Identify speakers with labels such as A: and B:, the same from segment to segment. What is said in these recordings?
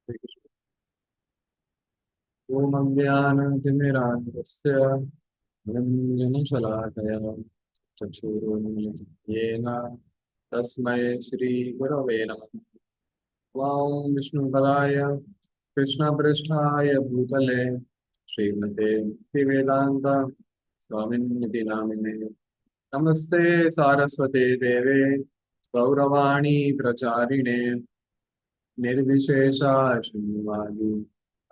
A: ॐ अज्ञानतिमिरान्धस्य निरञ्जनशलाकया चक्षुरुन्मिलितं येन तस्मै श्रीगुरवे नमः। ॐ विष्णुपदाय कृष्णपृष्ठाय भूतले श्रीमते भक्तिवेदान्त स्वामिन्निति नामिने नमस्ते सारस्वते देवे गौरवाणी प्रचारिणे निर्विशेषा शून्यवादी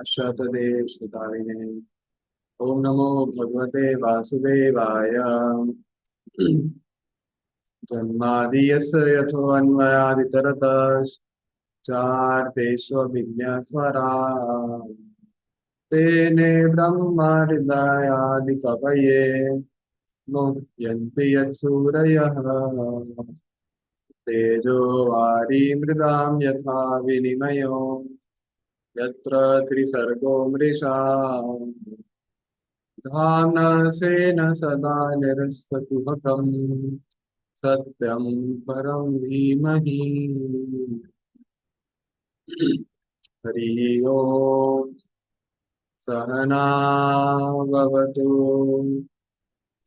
A: अशतदेशतारिणे ओम नमो भगवते वासुदेवाय जन्मादियस्य यथोऽन्वयादितरतश्च चार्तेष्वभिज्ञस्वराट् तेने ब्रह्महृदयादिकवये मुह्यन्ति यत्सूरयः तेजो वारिमृदां यथा विनिमयो यत्र त्रिसर्गो मृषा धाम्ना स्वेन सदा निरस्तकुहकम् सत्यं परं धीमहि हरि ओम् सहना भवतु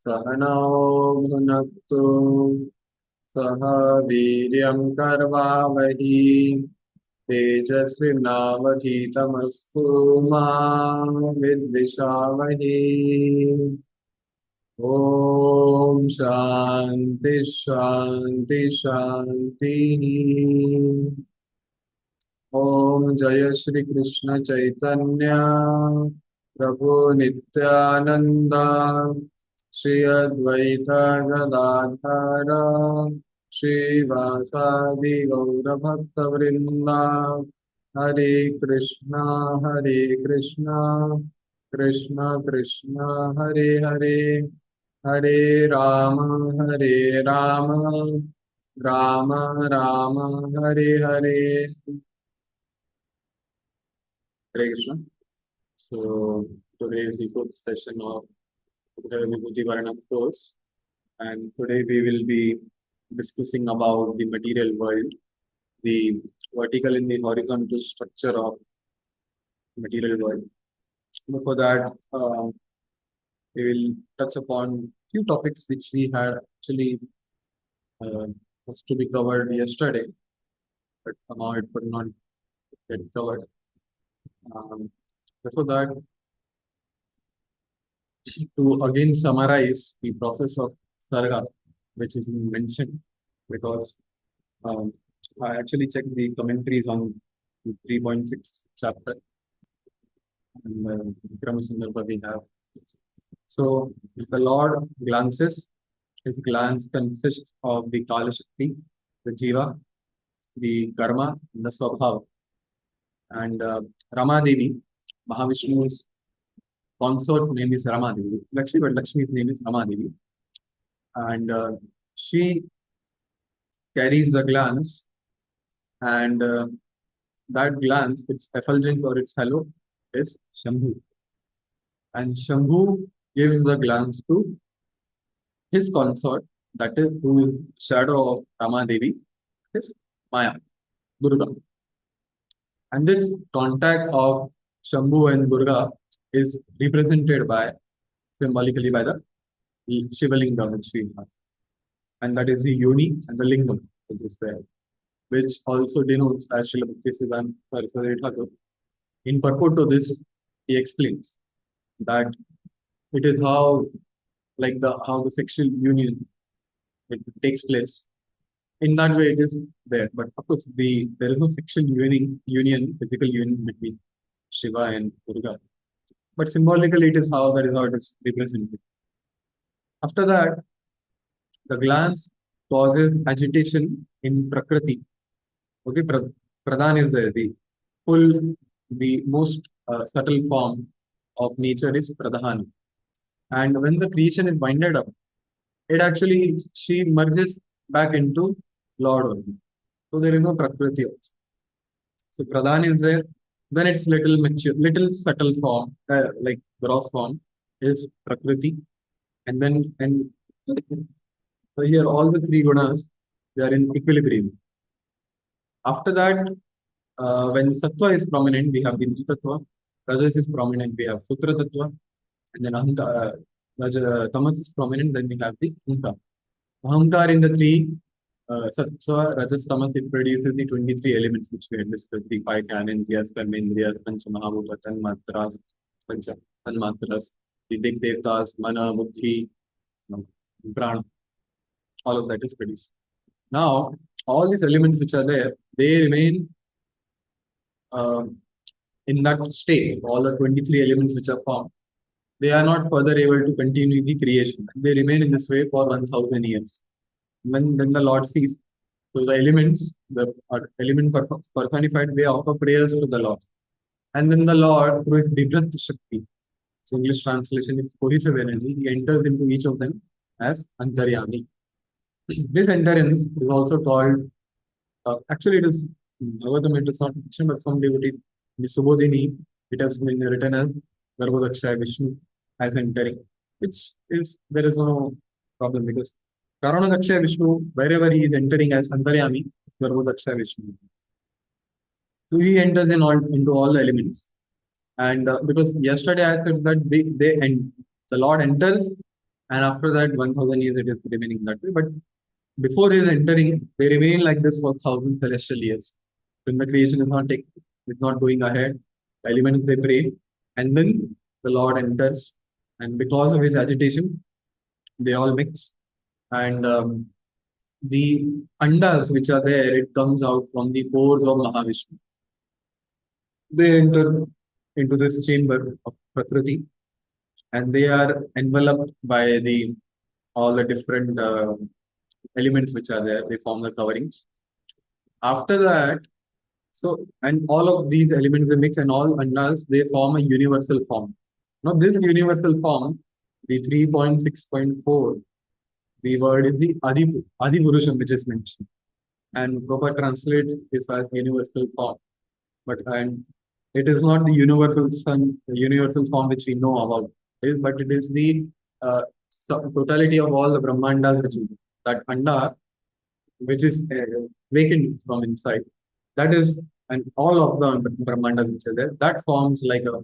A: सहनौ भुनक्तु सह वीर्यं कर्वावहि तेजस्विनावधीतमस्तु मा विद्विषावहि ओम शांति शांति शांति। ओम जय श्री कृष्ण चैतन्य प्रभु नित्यानंद श्री अद्वैत गदाधर श्रीवासादि गौरभक्तवृंदा हरे कृष्णा कृष्ण कृष्ण हरे हरे हरे राम हरे Ram Ram Ram Hare Hare Hare Krishna. So today is the fourth session of the Vibhuti Varanam course, and today we will be discussing about the material world, the vertical and the horizontal structure of material world. Before that, we will touch upon few topics which we had actually uh, was to be covered yesterday, but somehow it could not get covered. Um, Before that, to again summarize the process of sarga, which is mentioned, because um, I actually checked the commentaries on the 3.6 chapter and Vikrama Sandarbha we have. So the Lord glances, his glance consists of the Kala Shakti, the Jiva, the Karma, and the Swabhav. And Rama Devi, Mahavishnu's consort name is Rama Devi. Lakshmi, but Lakshmi's name is Rama Devi. And she carries the glance, and that glance, its effulgence or its halo is Shambhu. And Shambhu gives the glance to his consort, that is who is shadow of Rama Devi, is Maya, Durga. And this contact of Shambhu and Durga is represented by symbolically by the Shivalinga which we have. And that is the Yoni and the Lingam which is there, which also denotes as Srila Bhaktisiddhanta Saraswati Thakur. In purport to this, he explains that it is how like the sexual union it takes place. In that way, it is there. But of course, there is no sexual physical union between Shiva and Durga. But symbolically, it is how it is represented. After that, the glance causes agitation in Prakriti. Okay, Pradhan is the most subtle form of nature is Pradhan. And when the creation is winded up, it actually she merges back into Lord only. So there is no Prakriti also. So Pradhan is there. Then its little mature, little subtle form, like gross form, is Prakriti. And so here all the three gunas they are in equilibrium. After that, When Sattva is prominent, we have Bindu Tattva. Rajas is prominent, we have Sutra Tattva. And then Tamas is prominent, then we have the Ahankar. Ahankar in the three, Sattva, Rajas, Tamas, it produces the 23 elements which we had discussed, the five Gyanendriyas, Karmendriyas, Pancha Mahabhuta, Tanmatras, Pancha Tanmatras, the Dig Devtas, Mana, Buddhi, Prana, all of that is produced. Now, all these elements which are there, they remain uh, in that state, all the 23 elements which are formed, they are not further able to continue the creation. They remain in this way for 1000 years. When the Lord sees, so the elements, the element personified, they offer prayers to the Lord. And then the Lord, through his Vibrat Shakti, so English translation is cohesive energy, he enters into each of them as Antaryami. This entrance is also called, actually it is, Bhagavatam, it is not mentioned, but some devotees, in the Subodhini, it has been written as Garbhodakshaya Vishnu as entering, which is, there is no problem because Karanodakshaya Vishnu, wherever he is entering as Antaryami, Garbhodakshaya Vishnu. So he enters in all into all the elements. And because yesterday I said that the Lord enters, and after that 1000 years it is remaining that way. But before his entering, they remain like this for 1000 celestial years. When the creation is not going ahead, the elements they pray, and then the Lord enters, and because of his agitation, they all mix, and the andas which are there, it comes out from the pores of Mahavishnu. They enter into this chamber of Prakriti, and they are enveloped by the all the different elements which are there. They form the coverings. After that, so and all of these elements they mix, and all andas they form a universal form. Now this universal form, the 3.6.4, the word is the Adi Purusham, which is mentioned, and Prabhupada translates this as universal form. But and it is not the universal form which we know about, but it is the totality of all the Brahmandas which is that Anda, which is vacant from inside. That is, and all of the Brahmandas which are there, that forms like a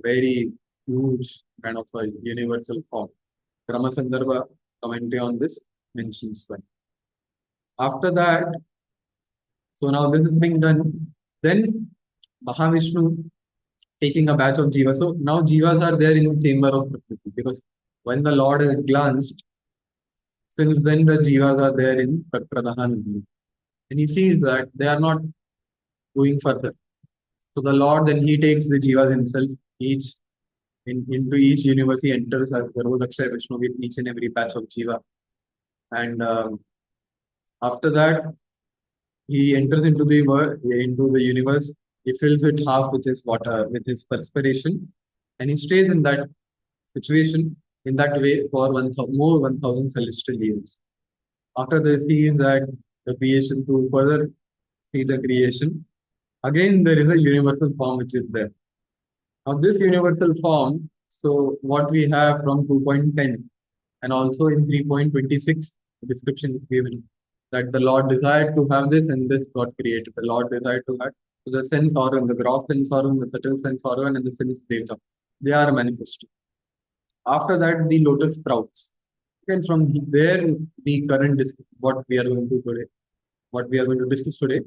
A: very huge kind of a universal form. Brahma Sandarbha commentary on this mentions that. After that, so now this is being done. Then Mahavishnu taking a batch of Jivas. So now Jivas are there in the chamber of Prakriti because when the Lord has glanced, since then the Jivas are there in Pradhan. And he sees that they are not going further. So the Lord then he takes the Jivas himself, into each universe he enters as Garbhodakshaya Vishnu with each and every patch of Jiva. And after that, he enters into the universe. He fills it half with his water, with his perspiration, and he stays in that situation in that way for 1000 celestial years. After this, he is at the creation to further see the creation. Again, there is a universal form which is there. Now, this universal form, so what we have from 2.10 and also in 3.26, the description is given that the Lord desired to have this and this got created. The Lord desired to have so the sense organ, the gross sense organ, the subtle sense organ, and the sense data. They are manifested. After that, the lotus sprouts. And from there, the current what we are going to today, what we are going to discuss today,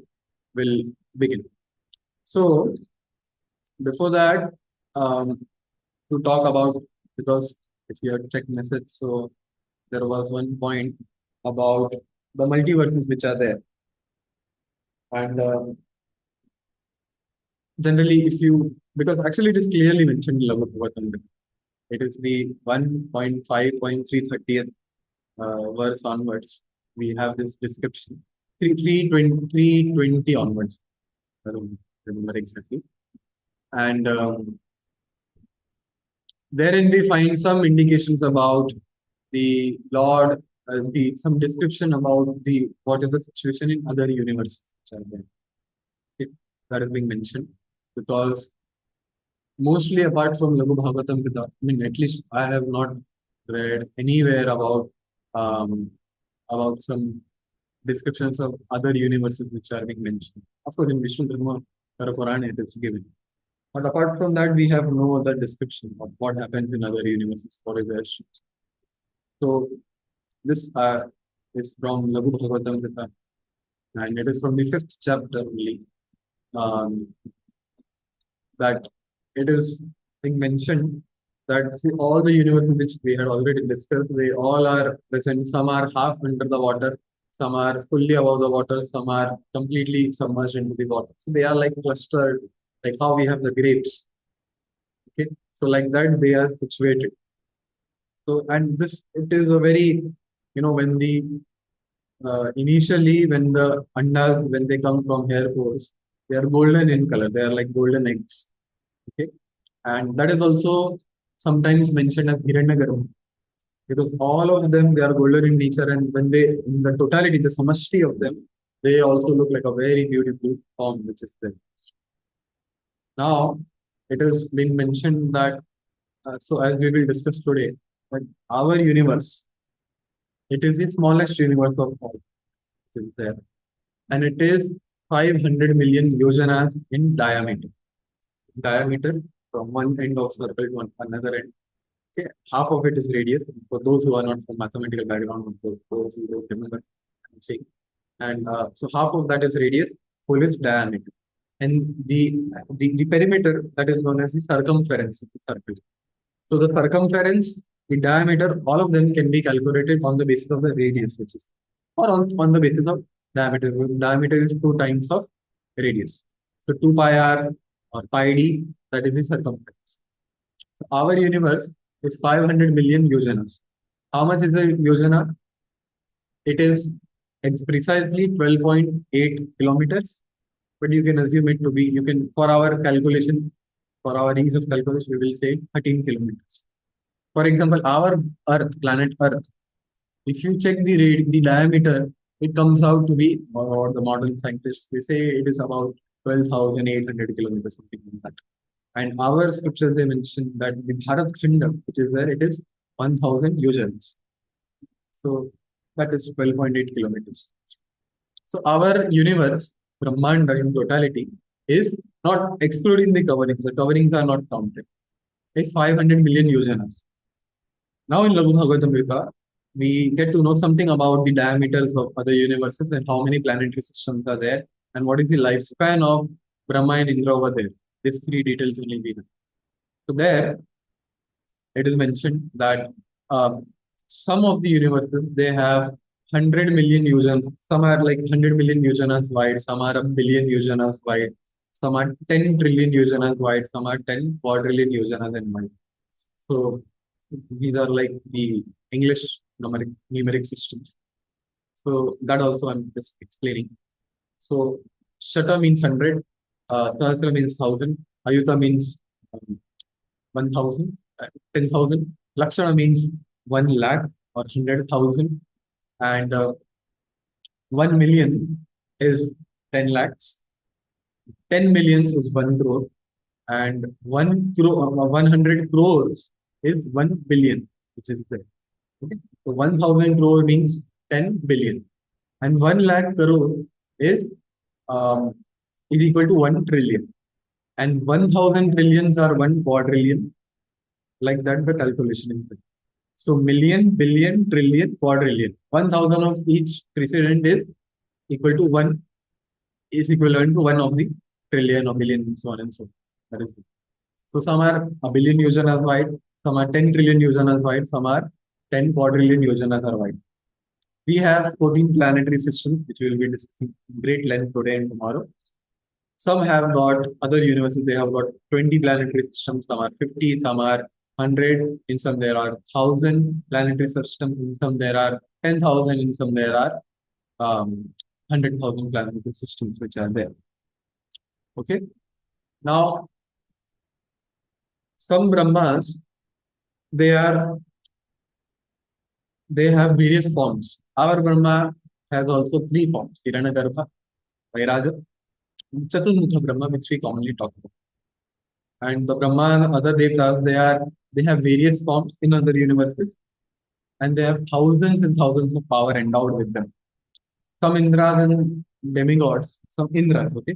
A: will begin. So before that, to talk about, because if you have checked message, so there was one point about the multiverses which are there, and generally, if you, because actually it is clearly mentioned in Bhagavatam, it is the 1.5.330th verse onwards. We have this description. 320 onwards. I don't remember exactly. And therein we find some indications about the Lord, some description about the what is the situation in other universes which are there. Okay, that is being mentioned because mostly apart from Lagu Bhagavatam Gita, I mean, at least I have not read anywhere um, about some. descriptions of other universes which are being mentioned. Of course, in Vishnu Dharma or Quran it is given. But apart from that, we have no other description of what happens in other universes for their actions. So this is from Lagu Bhagavatam Gita, and it is from the fifth chapter only, um, that it is being mentioned that see, all the universes which we had already discussed, they all are present. Some are half under the water, some are fully above the water, some are completely submerged into the water. So they are like clustered, like how we have the grapes. Okay, so like that they are situated. So and this it is a very, when the initially when the andas when they come from hair pores, they are golden in color. They are like golden eggs. Okay, and that is also sometimes mentioned as Hiranyagarbha because all of them they are golden in nature, and when they in the totality, the samashti of them, they also look like a very beautiful form which is there. Now it has been mentioned that so as we will discuss today, that our universe, it is the smallest universe of all which is there, and it is 500 million yojanas in diameter. Diameter from one end of circle to another end. Okay, half of it is radius. For those who are not from mathematical background, for those who don't remember, I'm saying. And so half of that is radius, whole is diameter. And the perimeter that is known as the circumference of the circle. So the circumference, the diameter, all of them can be calculated on the basis of the radius, which is, or on the basis of diameter. Diameter is 2 times of radius. So 2 pi r or pi d, that is the circumference. So our universe is 500 million yojanas. How much is the yojana? It is precisely 12.8 kilometers, but you can assume it to be, for our calculation, for our ease of calculation, we will say 13 kilometers. For example, our Earth, planet Earth, if you check the diameter, it comes out to be, or the modern scientists, they say it is about 12,800 kilometers, something like that. And our scriptures, they mention that the Bharat Khanda, which is where it is 1,000 yojanas. So that is 12.8 kilometers. So our universe, Brahmanda in totality, is not excluding the coverings. The coverings are not counted. It's 500 million yojanas. Now in Lagu Bhagavatamrita, we get to know something about the diameters of other universes and how many planetary systems are there and what is the lifespan of Brahma and Indra over there. These three details only we know. So there it is mentioned that some of the universes they have 100 million yojanas. Some are like 100 million yojanas wide. Some are a billion yojanas wide. Some are 10 trillion yojanas wide. Some are 10 quadrillion yojanas and wide. So these are like the English numeric systems. So that also I'm just explaining. So Shata means 100, Sahasra means 1,000, Ayuta means 1,000, 10,000, Lakshana means 1 lakh or 100,000, and 1 million is 10 lakhs, 10 millions is 1 crore, and 100 crores is 1 billion, which is there. Okay? So 1,000 crore means 10 billion, and 1 lakh crore is um, is equal to 1 trillion, and 1,000 trillions are 1 quadrillion. Like that, the calculation is there. So million, billion, trillion, quadrillion. 1,000 of each precedent is equal to 1 is equivalent to 1 of the trillion or billion and so on and so on. That is it. So some are a billion yojanas wide, some are 10 trillion yojanas wide, some are 10 quadrillion yojanas are wide. We have 14 planetary systems, which we will be discussing in great length today and tomorrow. Some have got other universes, they have got 20 planetary systems, some are 50, some are 100, in some there are 1,000 planetary systems, in some there are 10,000, in some there are 100,000 planetary systems which are there. Okay. Now, some Brahmas, they have various forms. Our Brahma has also 3 forms: Hiranyagarbha, Vairaja, Chaturmukha Brahma, which we commonly talk about. And the Brahma and other devtas, they have various forms in other universes, and they have thousands and thousands of power endowed with them. some Indras and demigods, some Indras. Okay.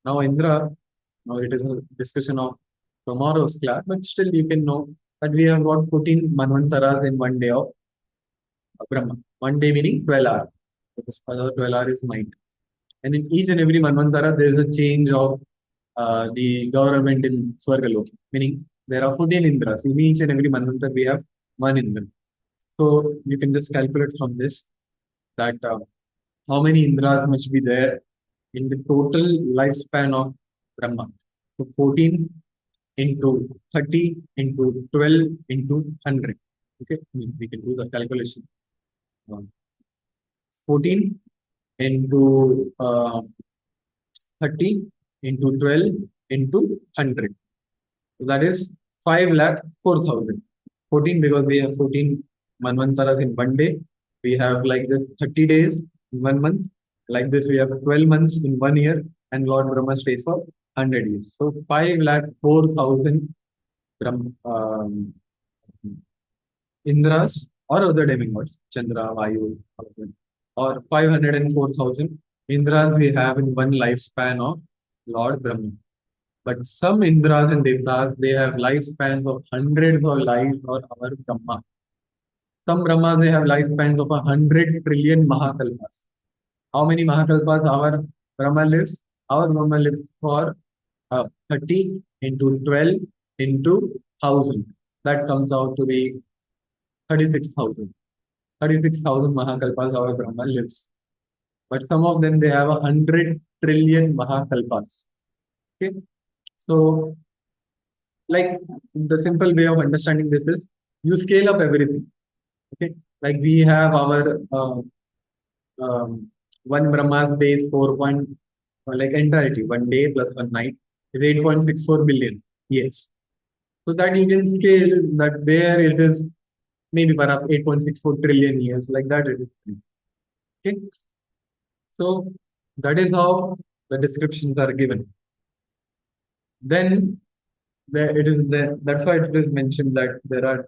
A: Now Indra, now it is a discussion of tomorrow's class, but still you can know that we have got 14 Manvantaras in one day of Brahma. One day meaning 12 hours, because another 12 hours is night. And in each and every Manvantara, there is a change of the government in Swargaloki, meaning there are 14 Indras. In each and every Manvantara, we have one Indra. So you can just calculate from this that how many Indras must be there in the total lifespan of Brahma. So 14 into 30 into 12 into 100. Okay, we can do the calculation. 14 into 30 into 12 into 100. So that is 5 lakh 4,000. 14 because we have 14 Manvantaras in one day. We have like this 30 days in 1 month. Like this, we have 12 months in 1 year, and Lord Brahma stays for 100 years. So 5 lakh 4,000 Indras or other demigods, Chandra, Vayu, or 504,000 Indras we have in one lifespan of Lord Brahma. But some Indras and Devtas, they have lifespans of hundreds of lives of our Brahma. Some Brahmas, they have lifespans of 100 trillion Mahakalpas. How many Mahakalpas our Brahma lives? Our Brahma lives for 30 into 12 into 1000. That comes out to be 36,000. 36,000 Mahakalpas our Brahma lives. But some of them, they have 100 trillion Mahakalpas. Okay. So, like the simple way of understanding this is you scale up everything. Okay. Like we have our one Brahma's base 4 point, like entirety, 1 day plus 1 night is 8.64 billion years. So that you can scale that where it is maybe perhaps 8.64 trillion years, like that it is. Okay. So that is how the descriptions are given. Then there it is there. That's why it is mentioned that there are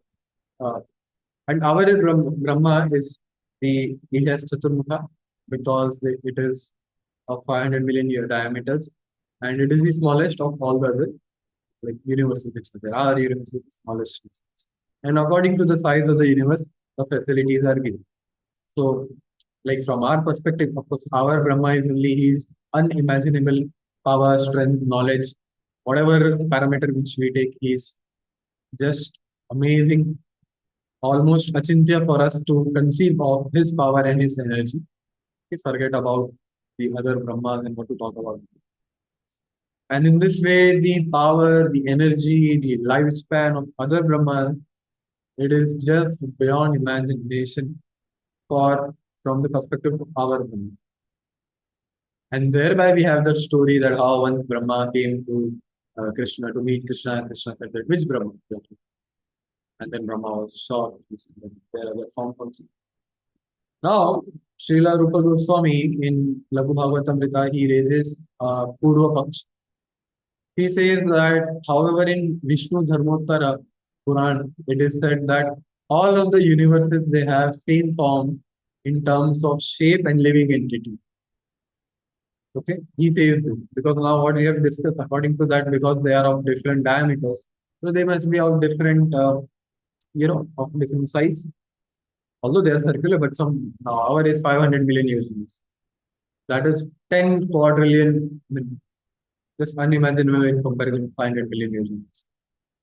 A: and our Brahma is the it has Chaturmukha because it is of 500 million year diameters, and it is the smallest of all the other like universes which are there. Our universe is the smallest. And according to the size of the universe, the facilities are given. So, like from our perspective, of course, our Brahma is only his unimaginable power, strength, knowledge, whatever parameter which we take, is just amazing, almost achintya for us to conceive of his power and his energy. We forget about the other Brahmas and what to talk about. And in this way, the power, the energy, the lifespan of other Brahmas, it is just beyond imagination for from the perspective of our Brahma. And thereby we have that story that how once Brahma came to Krishna to meet Krishna, and Krishna said that which Brahma? And then Brahma was shocked. He said that there are the form also. Now, Srila Rupa Goswami in Laghu Bhagavatamrita, he raises Purva Paksh. He says that, however, in Vishnu Dharmottara Puran, it is said that all of the universes they have same form in terms of shape and living entity. Okay, he says this because now what we have discussed, according to that, because they are of different diameters, so they must be of different, of different size. Although they are circular, but some now our is 500 million years. That is 10 quadrillion. I mean, just unimaginable in comparison to 500 million years.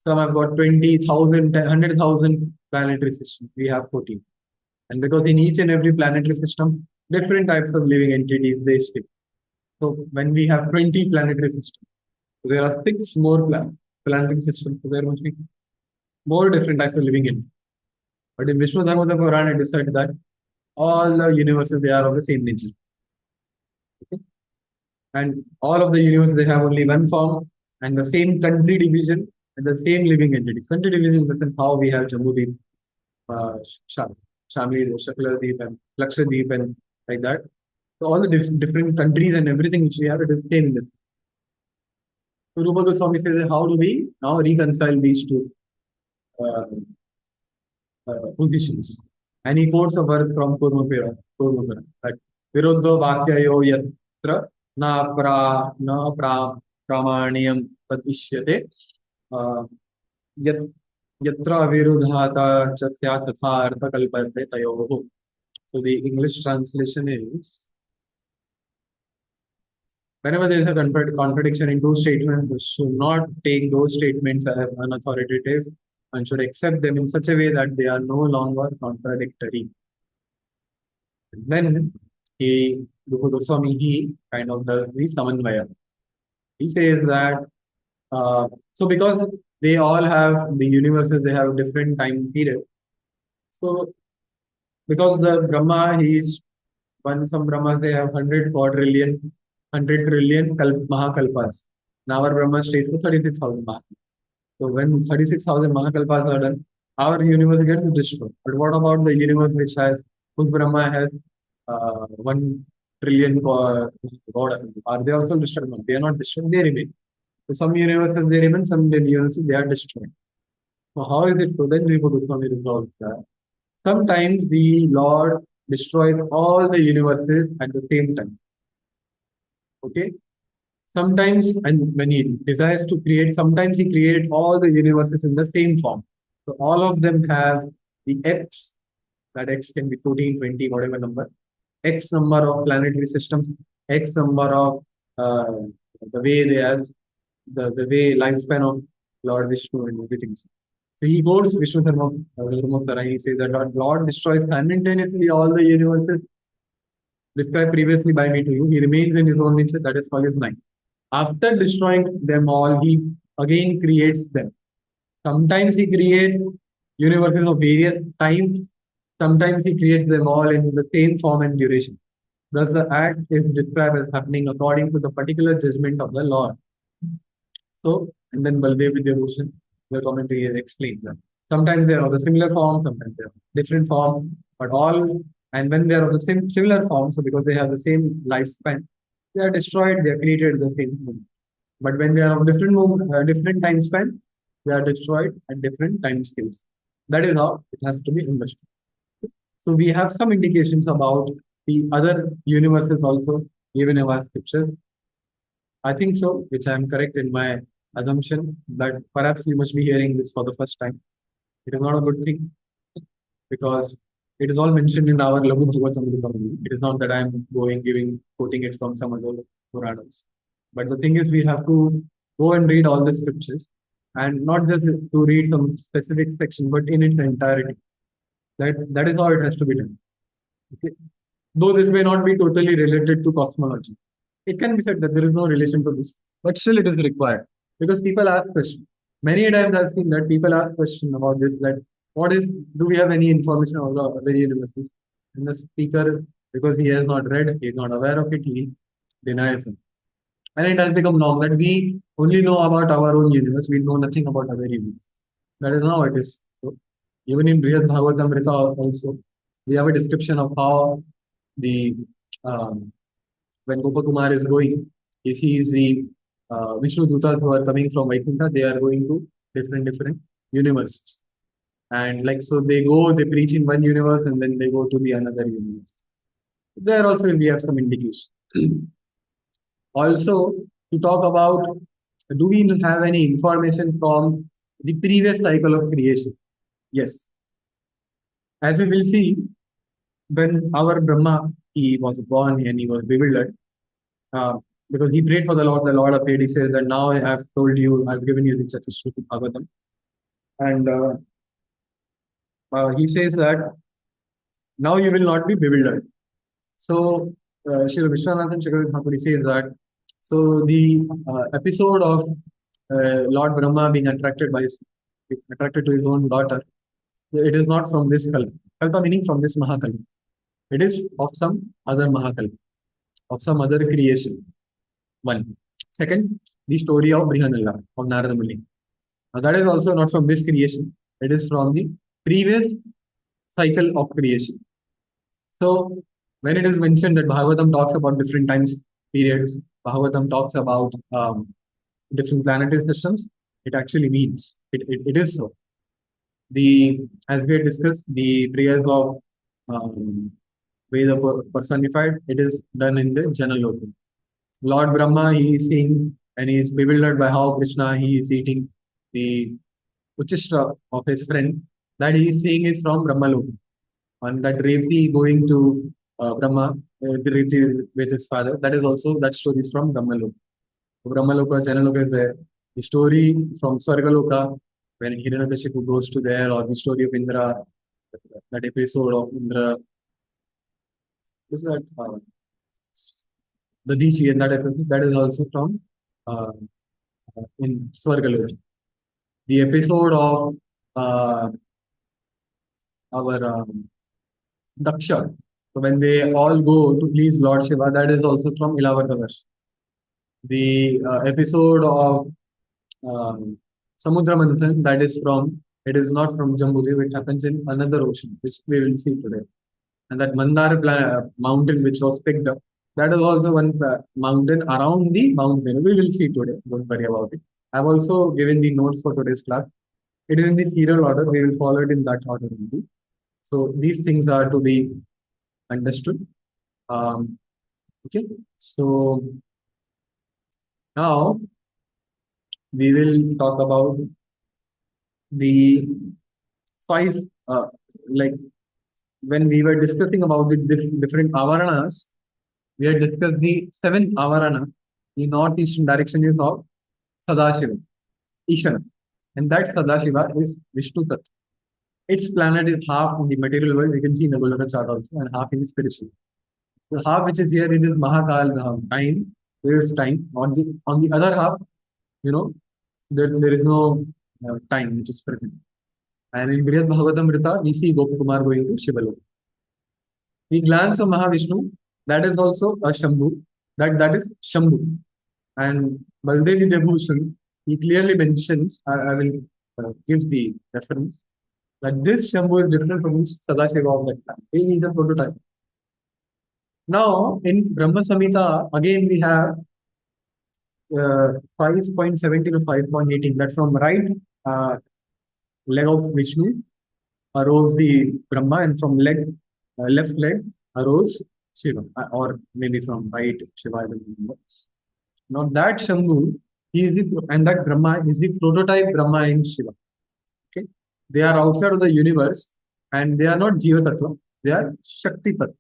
A: Some have got 20,000, 100,000 planetary systems. We have 14. And because in each and every planetary system, different types of living entities they stay. So when we have 20 planetary systems, there are 6 more planetary systems. So there must be more different types of living entities. But in Vishnu Dharma Puran, it is said that all the universes they are of the same nature. Okay? And all of the universes they have only one form and the same country division and the same living entities. Country division in the sense how we have Jambudeep, Shamli, Shakla and Lakshadweep and like that. So all the different countries and everything which we have, it is same in this. So Rupa Goswami says, how do we now reconcile these two uh, positions? And he quotes a verse from Purva Puran, that विरुद्धो वाक्ययो यत्र न प्रा न प्रा प्रामाण्यं तदिष्यते यत् यत्र अविरुद्धाता च स्यात् तथा अर्थकल्पते तयोः. So the English translation is, whenever there is a contradiction in two statements, we should not take those statements as unauthoritative and should accept them in such a way that they are no longer contradictory. Then Rupa Goswami, he kind of does the Samanvaya. He says that, so because they all have the universes, they have different time period. So because the Brahma, he's one, some Brahmas, they have 100 quadrillion, 100 trillion Mahakalpas. Now our Brahma stays for 36,000 Mahakalpas. So when 36,000 Mahakalpas are done, our universe gets destroyed. But what about the universe which has, whose Brahma has 1 trillion God? Are they also destroyed? No, they are not destroyed, they remain. So some universes they remain, some universes they are destroyed. So how is it so? Then we go to Swami resolves that. Sometimes the Lord destroys all the universes at the same time. Okay? Sometimes, and when he desires to create, sometimes he creates all the universes in the same form. So all of them have the X, that X can be 14, 20, whatever number, X number of planetary systems, X number of the way they are, the way lifespan of Lord Vishnu and everything. So he quotes Vishnu Dharmottara. He says that Lord destroys simultaneously all the universes described previously by me to you. He remains in his own nature, that is called his mind. After destroying them all, he again creates them. Sometimes he creates universes of various times, sometimes he creates them all in the same form and duration. Thus, the act is described as happening according to the particular judgment of the Lord. So, and then Baldev Vidyabhushan, the commentary explains that. Sometimes they are of the similar form, sometimes they are different form, but all, and when they are of the same similar form, so because they have the same lifespan, they are destroyed, they are created at the same moment. But when they are of different time span, they are destroyed at different time scales. That is how it has to be understood. So we have some indications about the other universes also given in our scriptures. I think so, which I am correct in my assumption that perhaps you must be hearing this for the first time. It is not a good thing because it is all mentioned in our Lagu Bhagavatamrita only. It is not that I am quoting it from some other Puranas. But the thing is, we have to go and read all the scriptures and not just to read some specific section, but in its entirety. That is how it has to be done. Okay? Though this may not be totally related to cosmology, it can be said that there is no relation to this, but still it is required because people ask questions. Many times I've seen that people ask questions about this, that what is, do we have any information about the other universes? And the speaker, because he has not read, he is not aware of it, he denies it. And it has become known that we only know about our own universe, we know nothing about other universe. That is how it is. So, even in Brihad Bhagavatamrita also, we have a description of how the when Gopakumar is going, he sees the Vishnu Dutas who are coming from Vaikuntha, they are going to different universes. And like so they go, they preach in one universe and then they go to the another universe. There also we have some indication. Also, to talk about, do we have any information from the previous cycle of creation? Yes. As we will see, when our Brahma, he was born and he was bewildered, uh, because he prayed for the Lord appeared, he says that now I have told you, I've given you the Chatusruti Bhagavatam. And he says that now you will not be bewildered. So, Sri Vishwanathan Chakravarti Thakur says that, so the episode of Lord Brahma being attracted to his own daughter, it is not from this Kalpa. Kalpa meaning from this Mahakalpa. It is of some other Mahakalpa, of some other creation. One. Second, the story of Brihanalla, of Narada Muni. Now, that is also not from this creation. It is from the previous cycle of creation. So, when it is mentioned that Bhagavatam talks about different times periods, Bhagavatam talks about different planetary systems, it actually means it is so. The, as we had discussed, the prayers of um, Veda personified, it is done in the Janaloka. Lord Brahma, he is seeing and he is bewildered by how Krishna he is eating the Uchishra of his friend. That he is seeing is from Brahmaloka. And that Revati going to Brahma, the Revati with his father, that is also that story is from Brahmaloka. Brahmaloka, Janaloka is there. The story from Sargaloka, when Hiranyakashipu goes to there, or the story of Indra, that episode of Indra, is that the Dishi and that episode, that is also from uh, in Swargaloka. The episode of uh, our Daksha, so when they all go to please Lord Shiva, that is also from Ilavatavash. The episode of um, Samudra Manthan, that is from, it is not from Jambudev, it happens in another ocean, which we will see today. And that mountain which was picked up, that is also one mountain around the Mount Menu. We will see today, don't worry about it. I've also given the notes for today's class. It is in the serial order, we will follow it in that order only. So these things are to be understood. Okay, so now we will talk about the five, like when we were discussing about the different avaranas, we had discussed the seventh avarana, the northeastern direction is of Sadashiva, Ishana. And that Sadashiva is Vishnu Tattva. Its planet is half in the material world, we can see in the Golaka chart also, and half in the spiritual. The half which is here, it is Mahakal time, there is time. On the other half, you know, there is no time which is present. And in Brihad Bhagavatamrita, we see Gopakumar going to Shivalok. The glance of Mahavishnu, that is also a Shambhu, that is Shambhu. And Baldevi Devotion, he clearly mentions, I will give the reference, that this Shambhu is different from this Sadashiva of that time. He is a prototype. Now, in Brahma Samhita, again we have 5.17 to 5.18, that from right leg of Vishnu arose the Brahma, and from left leg arose Shiva, or maybe from right Shiva, I don't remember. Now that Shambhu, and that Brahma is the prototype Brahma in Shiva. Okay, they are outside of the universe, and they are not Jiva Tattva, they are Shakti Tattva.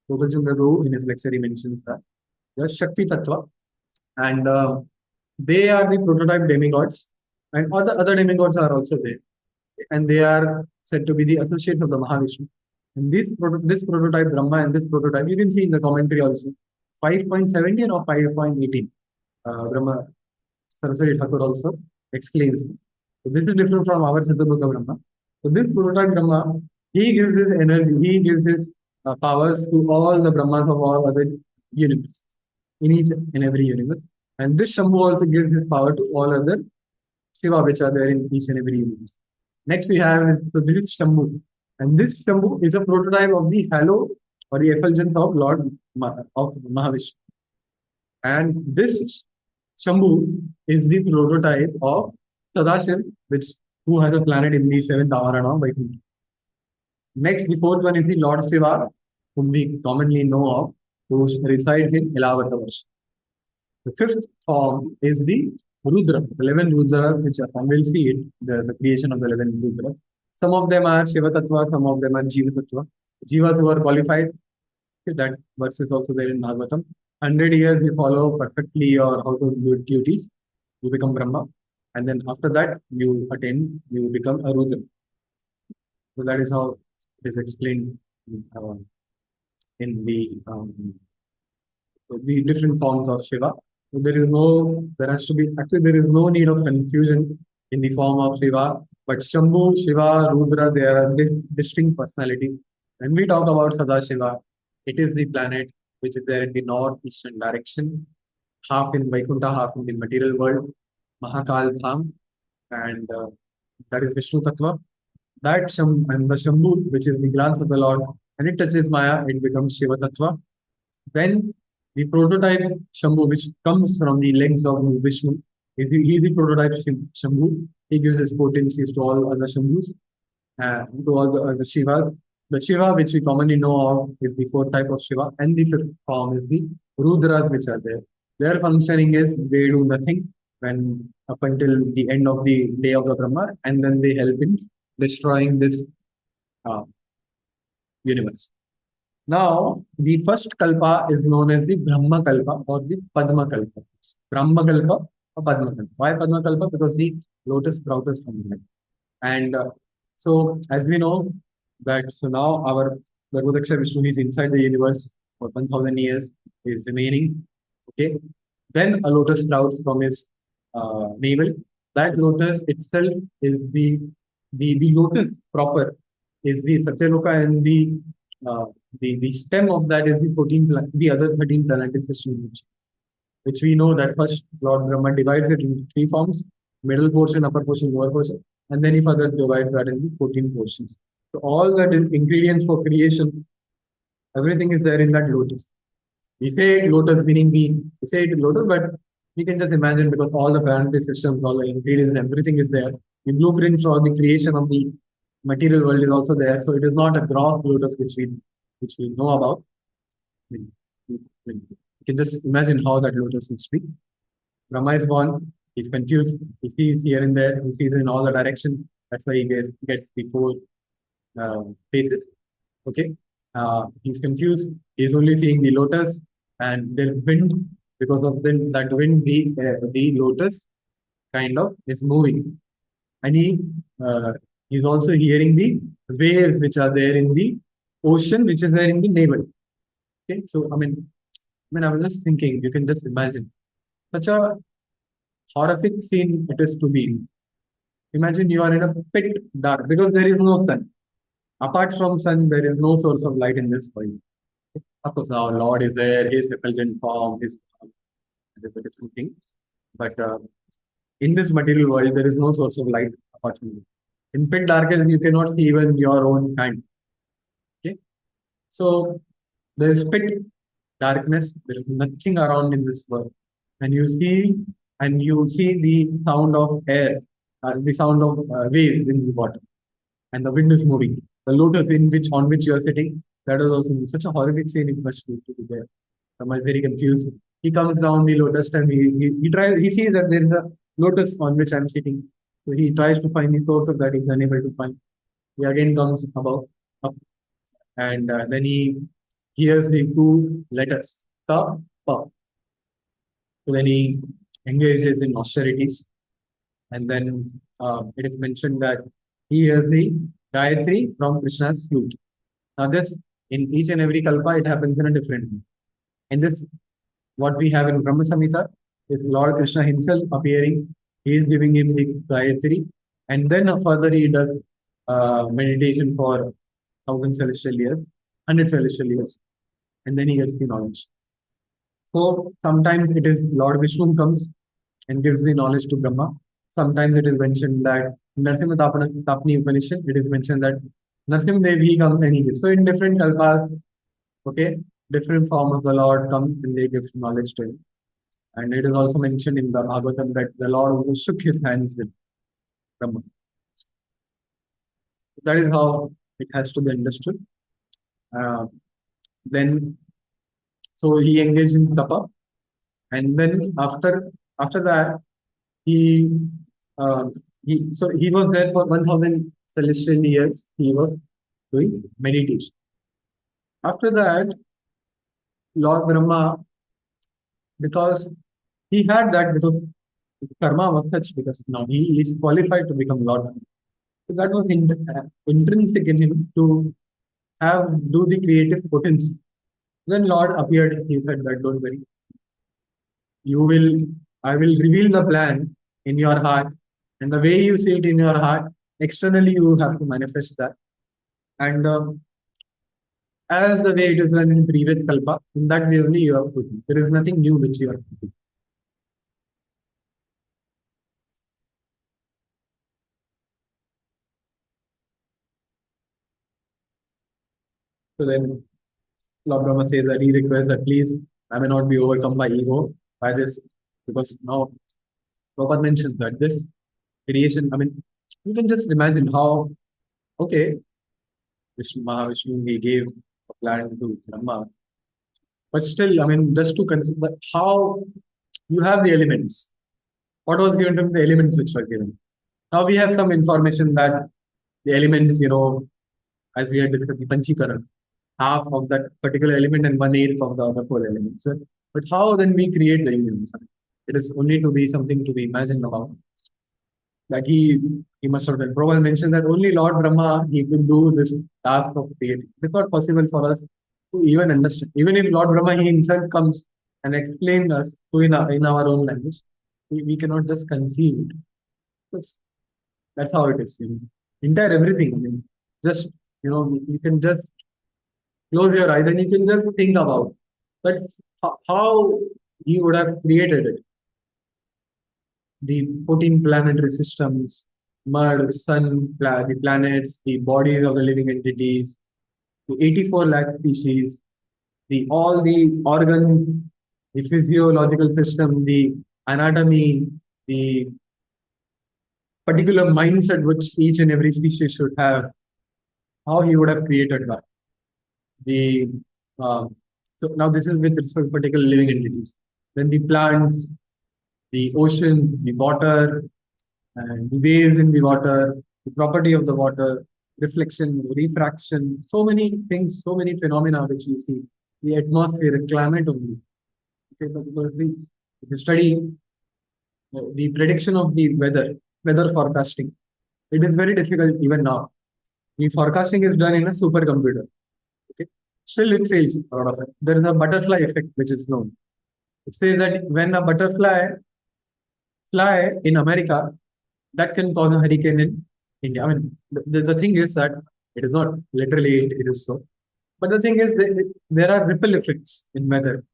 A: Gokul Chandra Guru in his lecture he mentions that they are Shakti Tattva, and they are the prototype demigods, and other demigods are also there, and they are said to be the associates of the Mahavishnu. And this prototype Brahma and this prototype, you can see in the commentary also, 5.17 or 5.18. Brahma Saraswati Thakur also explains. So this is different from our Satabhuka Brahma. So this prototype Brahma, he gives his energy, he gives his powers to all the Brahmas of all other universes, in each and every universe. And this Shambhu also gives his power to all other Shiva which are there in each and every universe. Next we have so this is Shambhu. And this Shambhu is a prototype of the halo or the effulgence of Lord of Mahavishnu. And this Shambhu is the prototype of Sadashiv, who has a planet in the seventh avarana of Vaikuntha. Next, the fourth one is the Lord Shiva, whom we commonly know of, who resides in Ilavatavash. The fifth form is the Rudra, the 11 Rudras, which are formed. We'll see it, the creation of the 11 Rudras. Some of them are Shiva Tattva, some of them are Jiva Tattva. Jivas who are qualified, that verse is also there in Bhagavatam. 100 years you follow perfectly or how to do duties, you become Brahma. And then after that, you become a Rudra. So that is how it is explained in the different forms of Shiva. So there is no need of confusion in the form of Shiva. But Shambhu, Shiva, Rudra, they are distinct personalities. When we talk about Sadashiva, it is the planet which is there in the northeastern direction, half in Vaikuntha, half in the material world, Mahakal Dham, and that is Vishnu Tattva. And the Shambhu, which is the glance of the Lord, and it touches Maya, it becomes Shiva Tattva. Then the prototype Shambhu, which comes from the legs of Vishnu, he is the prototype Shambhu. He gives his potencies to all other Shambhus, to all the other Shivas. The Shiva, which we commonly know of, is the fourth type of Shiva, and the fifth form is the Rudras, which are there. Their functioning is they do nothing when up until the end of the day of the Brahma, and then they help in destroying this uh, universe. Now, the first kalpa is known as the Brahma kalpa or the Padma kalpa. Brahma kalpa or Padma kalpa. Why Padma kalpa? Because the lotus sprouted from the head. And so, as we know, that so now our Garbhodaksha Vishnu is inside the universe for 1000 years, is remaining. Okay. Then a lotus sprouts from his navel. That lotus itself is the lotus proper is the Satyaloka, and uh, the stem of that is the the other 13 planetary systems, which we know that first Lord Brahma divides it into three forms: middle portion, upper portion, lower portion, and then he further divides that into 14 portions. So all that is ingredients for creation, everything is there in that lotus. We say lotus meaning we say it lotus, but we can just imagine because all the planetary systems, all the ingredients, everything is there. The blueprint for the creation of the material world is also there. So it is not a gross lotus which we know about. You can just imagine how that lotus would be. Brahma is born, he's confused, he sees here and there, he sees in all the directions. That's why he gets the four faces. Okay, he's confused. He's only seeing the lotus and there's wind. Because of that wind, the lotus kind of is moving, and he's also hearing the waves which are there in the ocean, which is there in the navel. Okay, so I was just thinking, you can just imagine such a horrific scene it is to be in. Imagine you are in a pit dark because there is no sun. Apart from sun, there is no source of light in this world. Of course, our Lord is there, His effulgent form, His is a different thing. But in this material world, there is no source of light apart from you. In pit darkness, you cannot see even your own hand. Okay, so there is pit darkness. There is nothing around in this world, and you see the sound of air, the sound of waves in the water, and the wind is moving. The lotus in which on which you are sitting, that is also such a horrific scene. It must be to be there. Am I very confused? He comes down the lotus and he sees that there is a lotus on which I'm sitting. So he tries to find the source of that. He's unable to find. He again comes above up, and then he hears the two letters ta pa. So then he engages in austerities, and then it is mentioned that he hears the Gayatri from Krishna's flute. Now this in each and every kalpa it happens in a different way. In this, what we have in Brahma Samhita is Lord Krishna himself appearing. He is giving him the Gayatri, and then further he does meditation for 1000 celestial years, 100 celestial years, and then he gets the knowledge. So sometimes it is Lord Vishnu who comes and gives the knowledge to Brahma. Sometimes it is mentioned that in Narsimha Tapani Upanishad, it is mentioned that Narsimha Dev he comes and he gives. So in different kalpas, okay, different form of the Lord comes and they give knowledge to him. And it is also mentioned in the Bhagavatam that the Lord also shook his hands with Brahma. That is how it has to be understood. Uh, then, so he engaged in tapa, and then after that, he he was there for 1000 celestial years. He was doing meditation. After that, Lord Brahma, because he had that because karma was such, because now he is qualified to become Lord. So that was intrinsic in him to do the creative potency. When Lord appeared, he said that don't worry, you will I will reveal the plan in your heart, and the way you see it in your heart, externally you have to manifest that. And as the way it is done in previous kalpa, in that way only you have to do. There is nothing new which you have to do. So then Lord Brahma says that he requests that please, I may not be overcome by ego by this, because now Prabhupada mentions that this creation, you can just imagine how, okay, Vishnu, Mahavishnu, he gave a plan to Brahma. But still, I mean, just to consider how you have the elements. What was given to him? The elements which were given. Now we have some information that the elements, as we had discussed, the Panchikaran, half of that particular element and one-eighth of the other four elements. But how then we create the universe? It is only to be something to be imagined about. That he must have done. Prabhupada mentioned that only Lord Brahma he could do this task of creating. It's not possible for us to even understand. Even if Lord Brahma he himself comes and explains us to in our own language, we cannot just conceive it. That's, that's how it is. Entire everything. I mean, just you can just close your eyes and you can just think about that how he would have created it. The 14 planetary systems, mud, sun, the planets, the bodies of the living entities, the 84 lakh species, the all the organs, the physiological system, the anatomy, the particular mindset which each and every species should have, how he would have created that. The so now this is with respect to particular living entities. Then the plants, the ocean, the water, and the waves in the water, the property of the water, reflection, refraction, so many things, so many phenomena which we see. The atmospheric climate only. Okay, because if you study the prediction of the weather forecasting, it is very difficult even now. The forecasting is done in a supercomputer. Okay, still it fails a lot of it. There is a butterfly effect which is known. It says that when a butterfly fly in America, that can cause a hurricane in India. I mean, the thing is that it is not literally it is so. But the thing is, there are ripple effects in weather.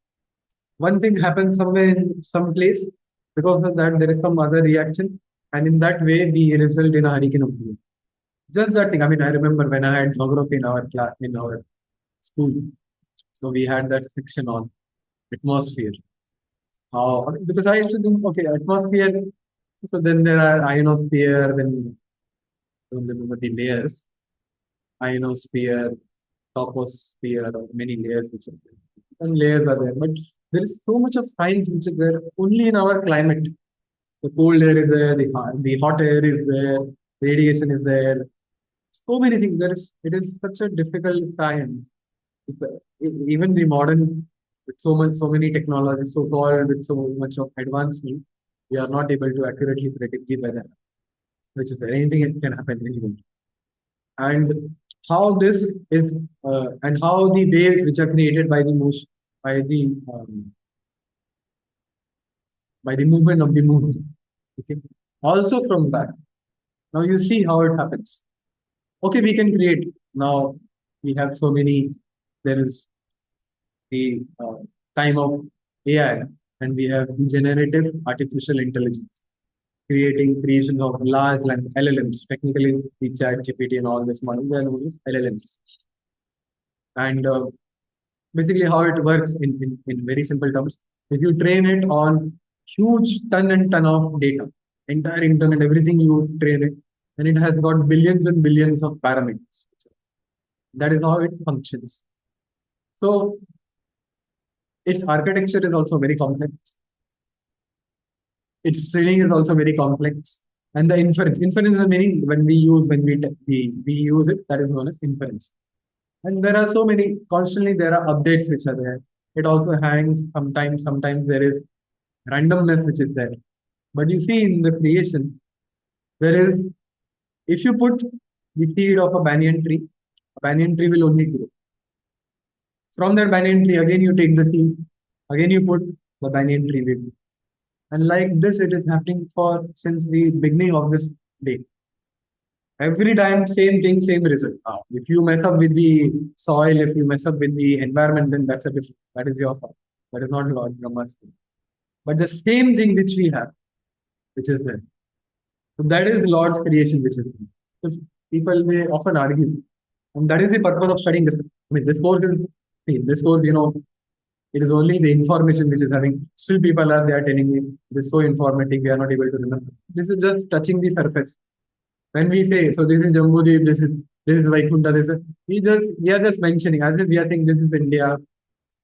A: One thing happens somewhere in some place, because of that, there is some other reaction, and in that way, we result in a hurricane of wind. Just that thing. I mean, I remember when I had geography in our class, in our school. So we had that section on atmosphere. Because I used to think, okay, atmosphere. So then there are ionosphere, then I don't remember the layers, ionosphere, troposphere, many layers which are there. And layers are there. But there is so much of science which is there only in our climate. The cold air is there, the hot air is there, radiation is there. So many things. It is such a difficult science. Even the modern, with so many technologies, so called with so much of advancement, we are not able to accurately predict the weather, which is there. Anything can happen anywhere. And how this is and how the waves which are created by the motion by the um, by the movement of the moon, okay, also from that, now you see how it happens. Okay, we can create. Now we have so many. There is the time of AI, and we have generative artificial intelligence creating creation of large language LLMs. Technically, the chat GPT and all this models they are known as LLMs. And basically, how it works in very simple terms, if you train it on huge ton and ton of data, entire internet, everything you train it, and it has got billions and billions of parameters. That is how it functions. So its architecture is also very complex. Its training is also very complex. And the inference is the meaning when we use it, that is known as inference. And there are so many, constantly there are updates which are there. It also hangs sometimes there is randomness which is there. But you see in the creation, there is, if you put the seed of a banyan tree will only grow. From that banyan tree, again you take the seed, again you put the banyan tree will. And like this, it is happening for since the beginning of this day. Every time, same thing, same result. If you mess up with the soil, if you mess up with the environment, then that's a different. That is your fault. That is not Lord Brahma's fault. But the same thing which we have, which is there. So that is Lord's creation, which is there. So people may often argue, and that is the purpose of studying this. I mean, this course is see, this course, it is only the information which is having. Still, people are they are telling me it is so informative, we are not able to remember. This is just touching the surface. When we say, so this is Jambudip, this is This is Vaikunta. We are just mentioning as if we are saying this is India,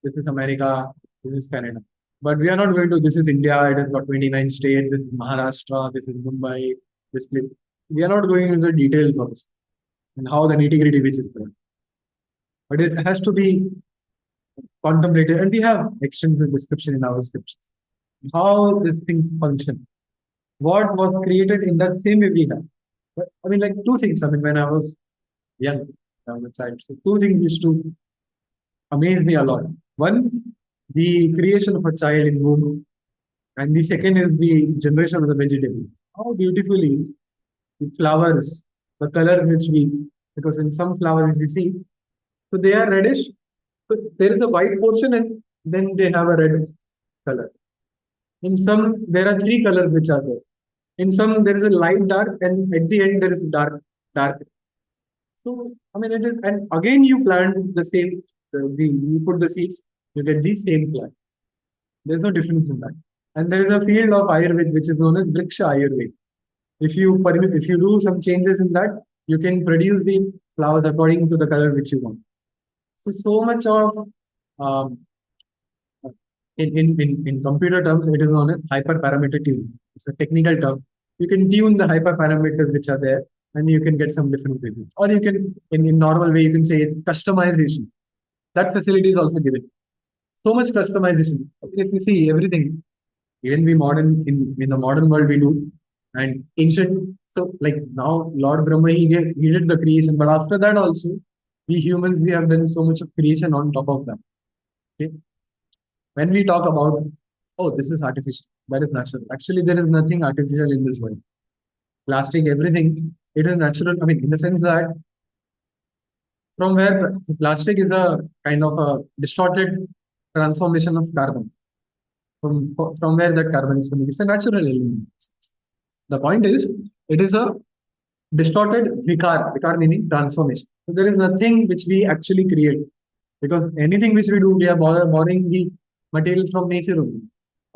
A: this is America, this is Canada. But we are not going to, this is India, it has got 29 states, this is Maharashtra, this is Mumbai, this place. We are not going into the details of this and how the nitty gritty which is there. But it has to be contemplated, and we have extensive description in our scriptures. How these things function. What was created in that same way we have. But, I mean, like two things. I mean, when I was young, I was a child. So two things used to amaze me a lot. One, the creation of a child in womb, and the second is the generation of the vegetables. How beautifully the flowers, the color which we, because in some flowers we see, so they are reddish. So there is a white portion and then they have a red color. In some, there are three colors which are there. In some, there is a light dark, and at the end there is dark. So I mean, it is, and again you plant the same. You put the seeds, you get the same plant. There's no difference in that. And there is a field of Ayurveda which is known as Vriksha Ayurveda. If you do some changes in that, you can produce the flowers according to the color which you want. So much of um, in computer terms, it is known as hyperparameter tuning. It's a technical term. You can tune the hyperparameters which are there, and you can get some different results. Or you can, in normal way, you can say customization. That facility is also given. So much customization. If you see everything, even we modern in the modern world we do, and ancient. So like now, Lord Brahma he did the creation, but after that also, we humans we have done so much of creation on top of that. Okay, when we talk about, oh, this is artificial, that is natural. Actually, there is nothing artificial in this world. Plastic, everything, it is natural. I mean, in the sense that from where plastic is a kind of a distorted transformation of carbon. From where that carbon is coming, it's a natural element. The point is, it is a distorted vikar meaning transformation. So there is nothing which we actually create because anything which we do, we are borrowing the material from nature only.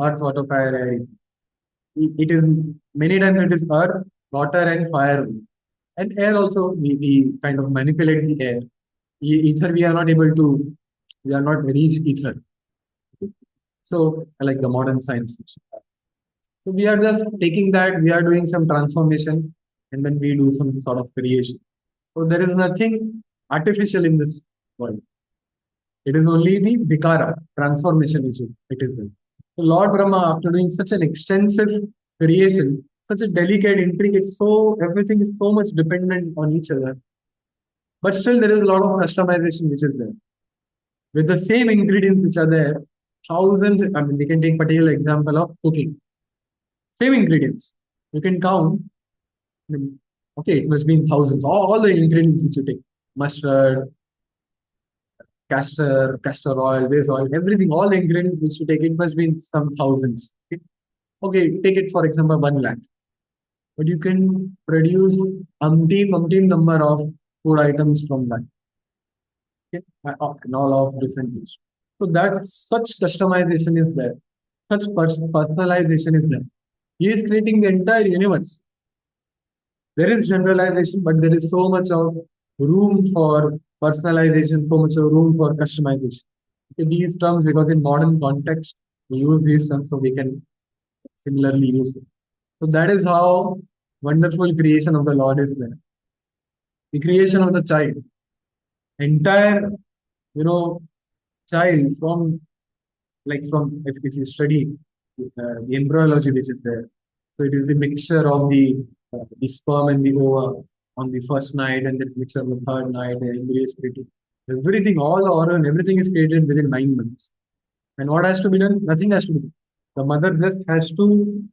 A: Earth, water, fire, air. It is many times it is earth, water, and fire. And air also, we kind of manipulate the air. Ether, we are not able to, we are not reach ether. So, like the modern science. So we are just taking that, we are doing some transformation, and then we do some sort of creation. So there is nothing artificial in this world. It is only the vikara, transformation which it is. So Lord Brahma, after doing such an extensive creation, such a delicate, intricate, so everything is so much dependent on each other. But still, there is a lot of customization which is there. With the same ingredients which are there, thousands, I mean, we can take particular example of cooking. Same ingredients. You can count. I mean, okay, it must be in thousands. All the ingredients which you take. Mustard, castor oil, this oil, everything, all the ingredients which you take, it must be in some thousands. Okay, take it for example, 1 lakh. But you can produce umpteen number of food items from that. Okay, and all of different things. So that such customization is there. Such personalization is there. He is creating the entire universe. There is generalization, but there is so much of room for personalization, so much of room for customization. Okay, these terms, because in modern context, we use these terms so we can similarly use it. So that is how wonderful creation of the Lord is there. The creation of the child, entire, child from if you study the embryology which is there. So it is a mixture of the sperm and the ova on the first night, and there's mixture on the third night, the embryo is created. Everything, all the organ, everything is created within 9 months. And what has to be done? Nothing has to be done. The mother just has to,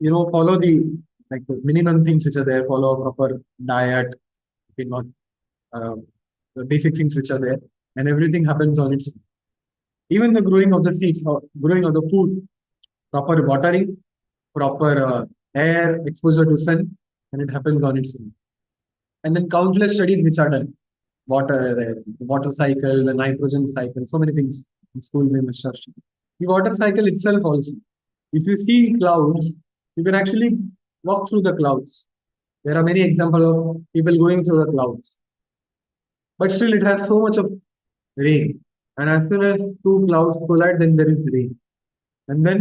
A: follow the minimum things which are there, follow a proper diet, okay, not uh, the basic things which are there, and everything happens on its own. Even the growing of the seeds, or growing of the food, proper watering, proper air, exposure to sun, and it happens on its own. And then countless studies which are done. Water cycle, the nitrogen cycle, so many things in school we must have studied. The water cycle itself also. If you see clouds, you can actually walk through the clouds. There are many examples of people going through the clouds. but still it has so much of rain. And as soon as two clouds collide, then there is rain. And then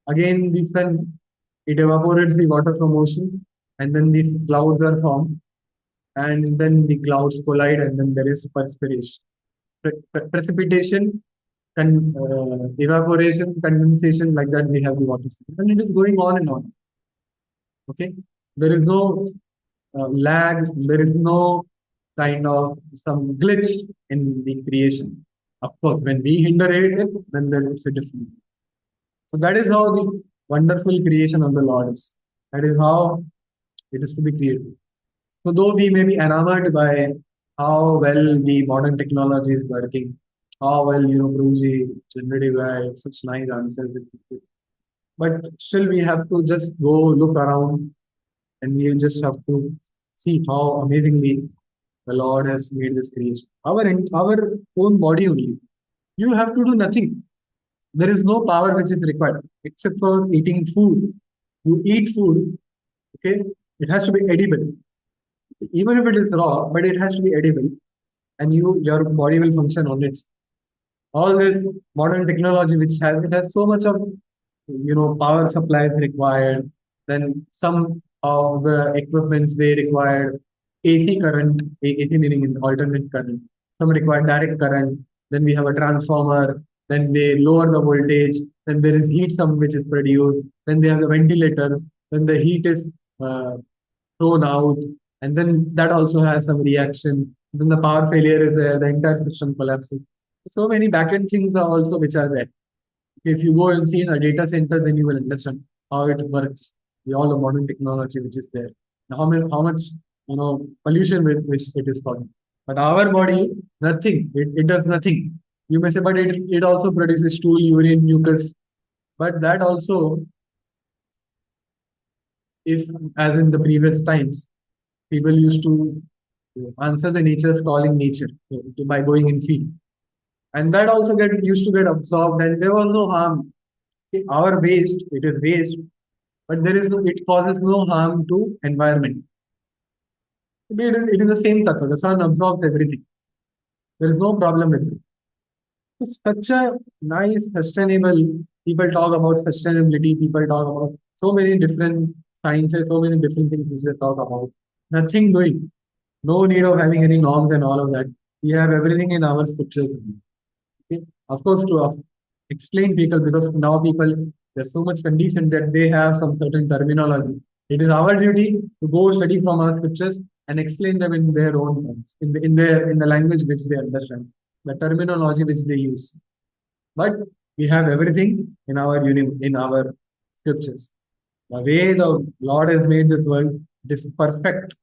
A: again, the sun, it evaporates the water from ocean, and then these clouds are formed, and then the clouds collide, and then there is perspiration, precipitation, evaporation, condensation, like that. We have the water cycle, and it is going on and on. Okay, there is no lag, there is no kind of some glitch in the creation. Of course, when we hinder it, then there is a different. So that is how the wonderful creation of the Lord is. That is how it is to be created. So though we may be enamored by how well the modern technology is working, how well Bruji, generative AI, such nice answers, etc. But still we have to just go look around, and we just have to see how amazingly the Lord has made this creation. Our own body only. You have to do nothing. There is no power which is required except for eating food. You eat food, okay? It has to be edible. Even if it is raw, but it has to be edible, and your body will function on its. All this modern technology which has it has so much of power supplies required. Then some of the equipments they require AC current, AC meaning in alternate current. Some require direct current. Then we have a transformer. Then they lower the voltage. Then there is heat some which is produced. Then they have the ventilators. Then the heat is uh, thrown out, and then that also has some reaction. Then the power failure is there. The entire system collapses. So many backend things are also which are there. If you go and see in a data center, then you will understand how it works. All the modern technology which is there, how much pollution which it is causing. But our body, nothing. It does nothing. You may say, but it also produces stool, urine, mucus. But that also, if as in the previous times, people used to answer the nature's calling nature by going in field, and that also get used to get absorbed, and there was no harm. Our waste, it is waste, but there is no, it causes no harm to environment. It is the same tattva. The sun absorbs everything. There is no problem with it. It's such a nice, sustainable. People talk about sustainability. People talk about so many different sciences, so many different things which they talk about. Nothing doing. No need of having any norms and all of that. We have everything in our scriptures. Okay? Of course, to explain people, because now people, there's so much condition that they have some certain terminology. It is our duty to go study from our scriptures and explain them in their own terms, in the language which they understand, the terminology which they use. But we have everything in in our scriptures. The way the Lord has made this world, it is perfect.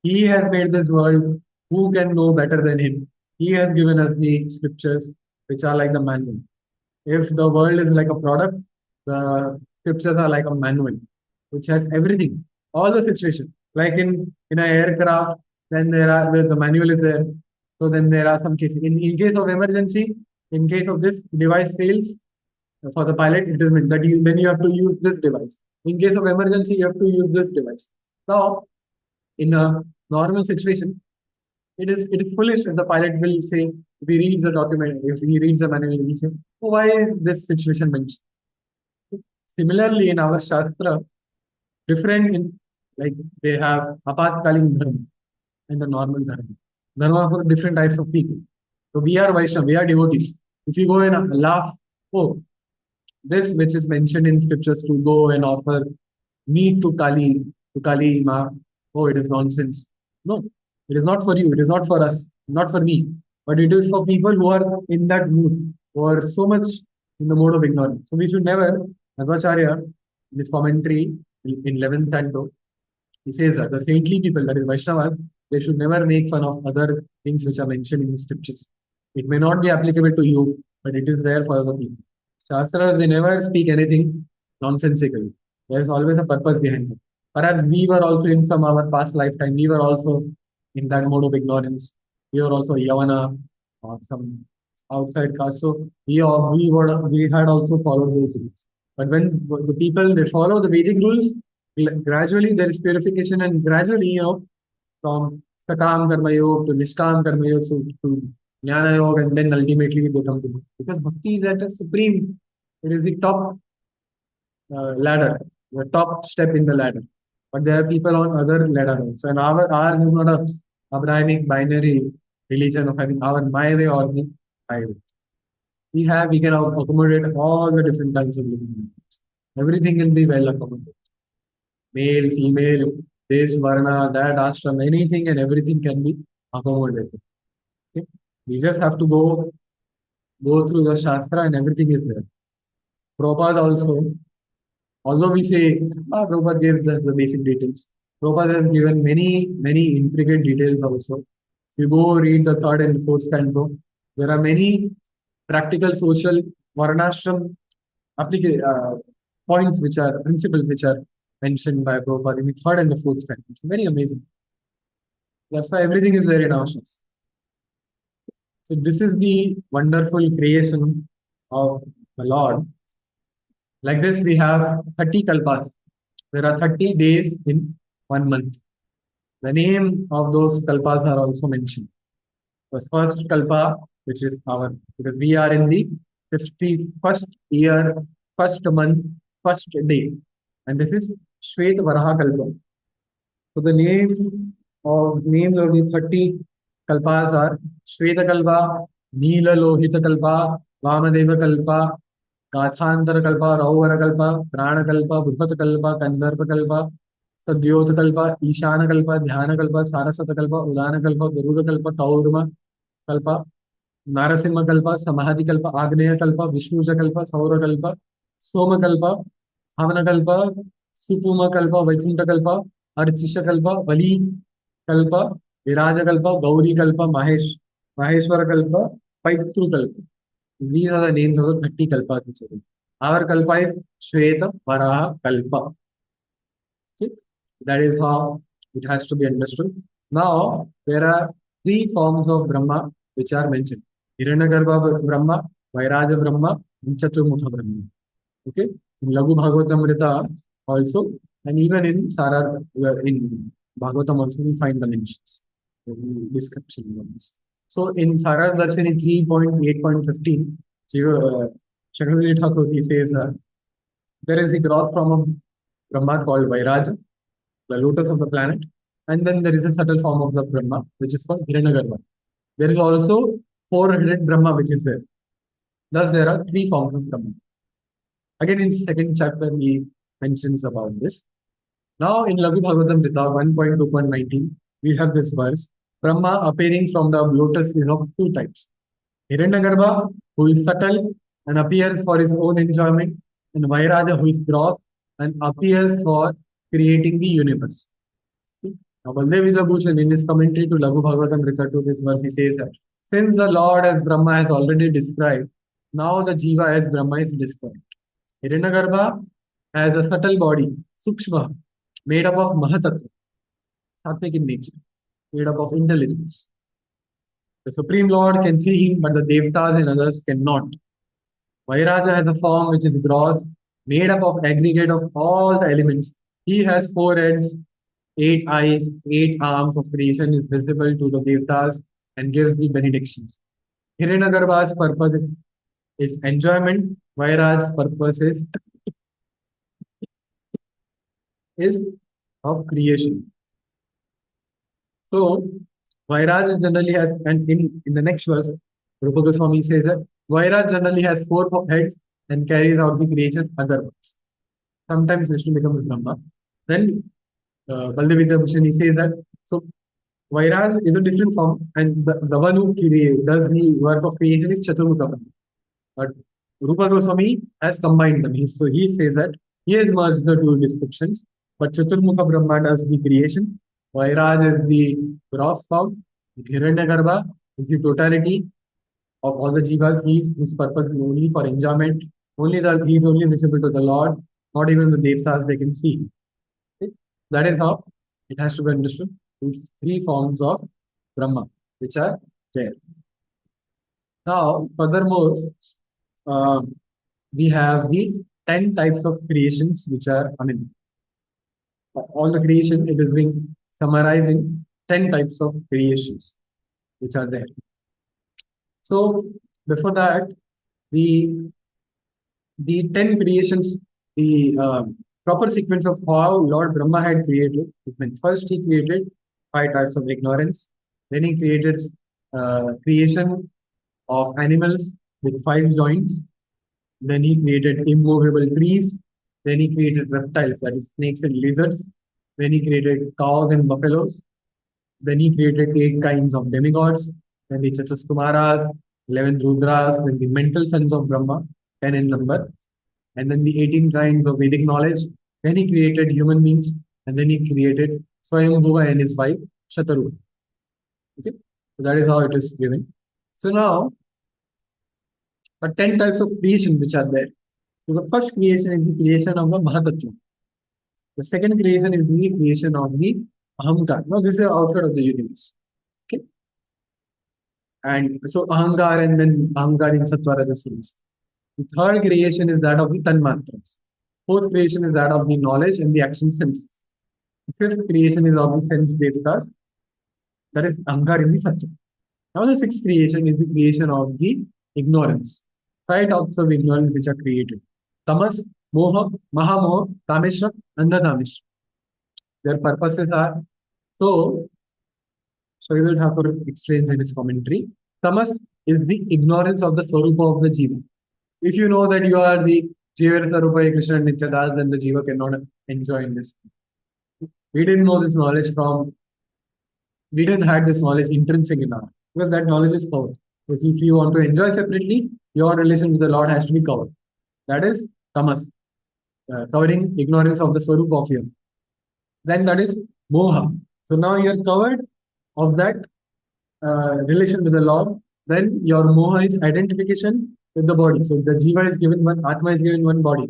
A: He has made this world. Who can know better than Him? He has given us the scriptures, which are like the manual. If the world is like a product, the scriptures are like a manual, which has everything, all the situations. Like in an aircraft, then the manual is there. So then there are some cases. In case of emergency, in case of this device fails for the pilot, it is meant that then you have to use this device. In case of emergency, you have to use this device. Now, in a normal situation, it is foolish if the pilot will say, if he reads the document, if he reads the manual, he will say, oh, why is this situation mentioned? Similarly, in our Shastra, different in like they have apatkalin dharma and the normal dharma. Dharma for different types of people. So we are Vaishnava, we are devotees. If you go and laugh, oh, this which is mentioned in scriptures to go and offer meat to Kali Ma, oh, it is nonsense. No, it is not for you, it is not for us, not for me, but it is for people who are in that mood, who are so much in the mode of ignorance. So we should never, Madhvacharya, in his commentary in 11th canto, he says that the saintly people, that is Vaishnavas, they should never make fun of other things which are mentioned in the scriptures. It may not be applicable to you, but it is there for other people. Shastra, they never speak anything nonsensically. There is always a purpose behind it. Perhaps we were also in some our past lifetime, we were also in that mode of ignorance. We were also Yavana or some outside caste. So we had also followed those rules. But when the people they follow the Vedic rules, gradually there is purification, and gradually, from Sakam Karma Yoga to Nishkam Karma Yoga to Jnana Yoga, and then ultimately they come to Bhakti. Because Bhakti is at a supreme, it is the top ladder, the top step in the ladder. But there are people on other ladder also. And our is not a Abrahamic binary religion of having our my way or the highway. We can accommodate all the different kinds of living beings. Everything can be well accommodated. Male, female, this, varna, that, ashram, anything and everything can be accommodated. Okay? We just have to go through the shastra and everything is there. Prabhupada also, although we say Prabhupada gave us the basic details, Prabhupada has given many intricate details also. If you go read the third and fourth canto, there are many practical social varnashram points which are principles which are mentioned by Prabhupada in the third and the fourth canto. It's very amazing. That's why everything is there in our Shastra. So this is the wonderful creation of the Lord. Like this, we have 30 kalpas. There are 30 days in 1 month. The name of those kalpas are also mentioned. The first kalpa, which is our, because we are in the 51st year, first month, first day. And this is Shweta Varaha Kalpa. So the names of the 30 kalpas are Shweta Kalpa, Neela Lohita Kalpa, Vamadeva Kalpa, गाथांतर कल्प रौवर कल्प प्राण कल्प बृहत कल्प कंदर्प कल्प सद्योत कल्प ईशान कल्प ध्यान कल्प सारस्वत कल्प उदान कल्प गरुड़ कल्प तौर्म कल्प नारसिंह कल्प समाधि कल्प आग्नेय कल्प विष्णुज कल्प सौर कल्प सोम कल्प हवन कल्प सुकुम कल्प वैकुंठ कल्प अर्चिष कल्प बलि कल्प विराज कल्प गौरी कल्प माहेश्वर कल्प पैतृ कल्प. These are the names of the 30 kalpas which are there. Our kalpa is Shweta Varaha Kalpa. Okay? That is how it has to be understood. Now, there are three forms of Brahma which are mentioned. Hiranyagarbha Brahma, Vairaja Brahma, and Chaturmukha Brahma. Okay? In Laghu Bhagavatamrita also, and even in in Bhagavatam also we find the mentions, the description of this. So in Sarar Darshani 3.8.15, Shakunatali Thakur he says there is a growth from a Brahma called Vairaja, the lotus of the planet, and then there is a subtle form of the Brahma which is called Hiranyagarbha. There is also four-headed Brahma which is there. Thus there are three forms of Brahma. Again in second chapter he mentions about this. Now in Laghu Bhagavatamrita 1.2.19 we have this verse. Brahma appearing from the lotus is of two types. Hiranyagarbha, who is subtle and appears for his own enjoyment, and Vairaja, who is gross and appears for creating the universe. Now, Baldev Vibhushan in his commentary to Laghu Bhagavatamrita to this verse, he says that since the Lord as Brahma has already described, now the Jiva as Brahma is described. Hiranyagarbha has a subtle body, Sukshma, made up of Mahatattva, sattvic in nature, made up of intelligence. The Supreme Lord can see him, but the Devtas and others cannot. Vairaja has a form which is gross, made up of aggregate of all the elements. He has four heads, 8 eyes, 8 arms of creation is visible to the Devtas and gives the benedictions. Hiranyagarbha's purpose is enjoyment. Vairaj's purpose is of creation. So, Vairaj generally has, and in the next verse, Rupa Goswami says that Vairaj generally has four heads and carries out the creation otherwise. Sometimes Vishnu becomes Brahma. Then Baldev Vibhushan he says that so Vairaj is a different form, and the one who does the work of creation is Chaturmukha Brahma. But Rupa Goswami has combined them. So he says that he has merged the two descriptions, but Chaturmukha Brahma does the creation. Vairaj is the gross form. Hiranyagarbha is the totality of all the jivas. His purpose is only for enjoyment. He is only visible to the Lord. Not even the devtas they can see. Okay? That is how it has to be understood. Three forms of Brahma which are there. Now, furthermore, we have the 10 types of creations which are, all the creation it is being summarizing 10 types of creations which are there. So before that, the the 10 creations, the proper sequence of how Lord Brahma had created. When first he created 5 types of ignorance, then he created creation of animals with 5 joints, then he created immovable trees, then he created reptiles, that is snakes and lizards, then he created cows and buffaloes, then he created 8 kinds of demigods, then the Chatuskumaras, 11 Rudras, then the mental sons of Brahma, 10 in number, and then the 18 kinds of Vedic knowledge. Then he created human beings, and then he created Swayambhuva and his wife, Shataru. Okay, so that is how it is given. So now, the 10 types of creation which are there. So the first creation is the creation of the Mahatattva. The second creation is the creation of the Ahamkar. Now, this is outside of the universe. Okay, and so Ahankar and then Ahankar in Sattva are the sins. The third creation is that of the Tanmatras. Fourth creation is that of the knowledge and the action senses. The fifth creation is of the sense devatas, that is Ahankar in the Sattva. Now the sixth creation is the creation of the ignorance. 5 types of ignorance which are created. Tamas, Moha, Mahamoha, Tameshra, and the Tameshra. Their purposes are, so Sharidhar Thakur explains in his commentary. Tamas is the ignorance of the Swarupa of the Jiva. If you know that you are the Jiva Sarupa Krishna Nityadas, then the Jiva cannot enjoy in this. We didn't know this knowledge from, we didn't have this knowledge intrinsic in our, because that knowledge is covered. If you want to enjoy separately, your relation with the Lord has to be covered. That is tamas, covering ignorance of the Swarupa of you. Then that is moha. So now you are covered of that relation with the Lord. Then your moha is identification with the body. So the jiva is given one, atma is given one body,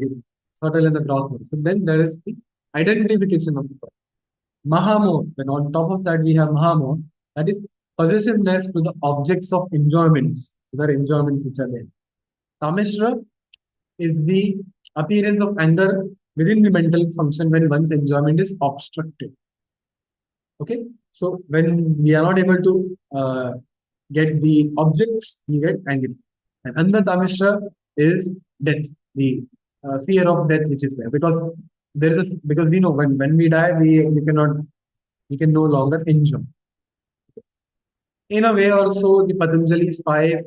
A: subtle and the gross body. So then there is the identification of the body. Mahamo, then on top of that we have Mahamo, that is possessiveness to the objects of enjoyments, other enjoyments which are there. Tameshra is the appearance of anger within the mental function when one's enjoyment is obstructed. Okay, so when we are not able to get the objects, we get angry. And Andha Tameshra is death, the fear of death which is there, because there is because we know when we die we can no longer enjoy. In a way, also the Patanjali's 5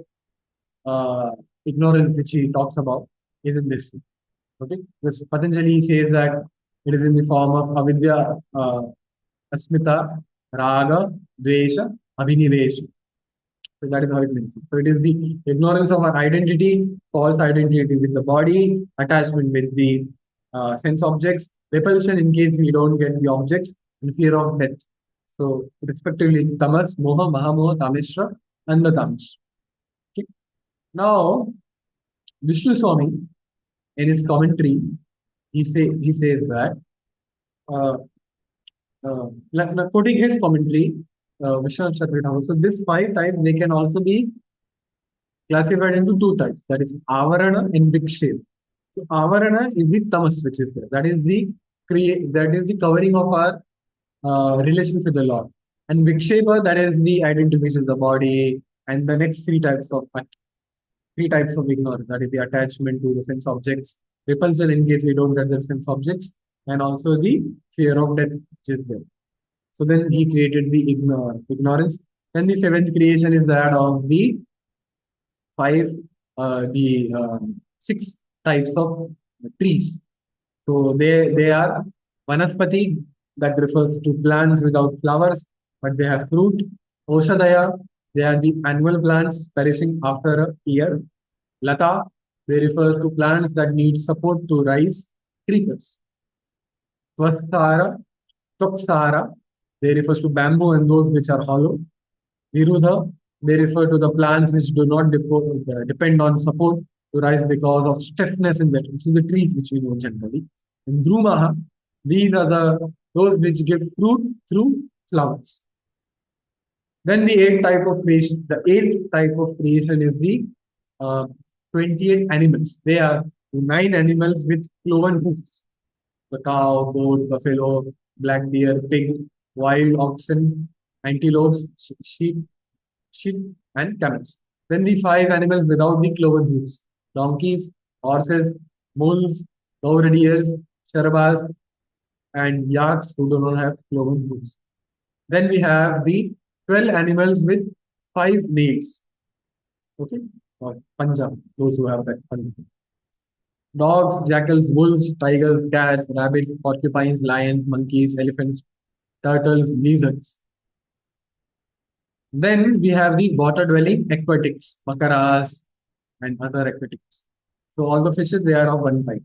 A: ignorance which he talks about is in this way. Okay, because Patanjali says that it is in the form of avidya, asmita, raga, dvesha, abhinivesha. So that is how it means. So it is the ignorance of our identity, false identity with the body, attachment with the sense objects, repulsion in case we don't get the objects, and fear of death. So respectively, tamas, moha, mahamoha, tameshra, and the tamish. Okay. Now, Vishnu Swami, in his commentary, he says that uh, quoting his commentary, Vishnu Chakravarti. So this 5 types they can also be classified into 2 types. That is avarana and vikshep. So avarana is the tamas which is there. That is the covering of our relations with the Lord. And vikshepa, that is the identification of the body. And the next 3 types of ignorance. That is the attachment to the sense objects, repulsion in case we don't get the sense objects, and also the fear of death which is there. So then he created the ignorance. Then the 7th creation is that of the 6 types of trees. So they are vanaspati, that refers to plants without flowers, but they have fruit. Oshadaya, they are the annual plants perishing after a year. Lata, they refer to plants that need support to rise, creepers. Twasara, Toksara, they refer to bamboo and those which are hollow. Virudha, they refer to the plants which do not depend on support to rise because of stiffness in the tree. So the trees which we know generally. And Drumaha, these are those which give fruit through flowers. Then the 8th type of creation, is the 28 animals. They are 9 animals with cloven hoofs. The cow, goat, buffalo, black deer, pig, wild oxen, antelopes, sheep, and camels. Then the five animals without the cloven hoofs: donkeys, horses, mules, deers, sharabas, and yaks who do not have cloven hoofs. Then we have the 12 animals with five nails. Okay, or panja, those who have that panja. Dogs, jackals, wolves, tigers, cats, rabbits, porcupines, lions, monkeys, elephants, turtles, lizards. Then we have the water dwelling aquatics, makaras, and other aquatics. So all the fishes, they are of one type.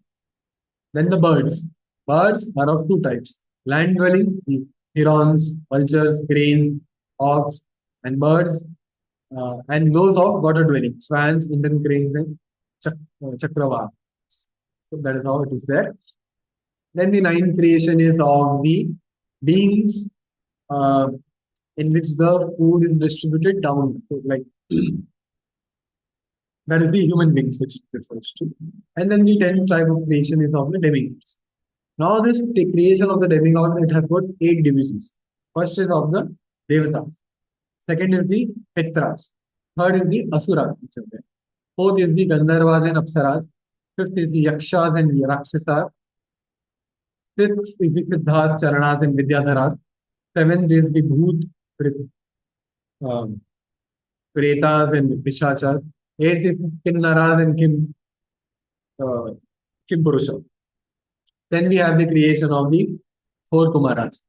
A: Then the birds. Birds are of two types: land dwelling, the herons, vultures, cranes, hawks, and birds, and those of water dwelling: swans, Indian cranes, and chakravas. So that is how it is there. Then the ninth creation is of the beings, uh, in which the food is distributed down. So like that is the human beings which it refers to. And then the tenth type of creation is of the demigods. Now this creation of the demigods, it has got eight divisions. First is of the Devatas. Second is the Petras. Third is the Asuras, which are there. Fourth is the Gandharvas and Apsaras. Fifth is the Yakshas and Rakshasas. Sixth is the Siddhas, Charanas and Vidyadharas. Seventh is the Bhoot, um, Pretas and Pishachas. Eighth is Kinnaras and uh, Kimpurusha. Then we have the creation of the four Kumaras.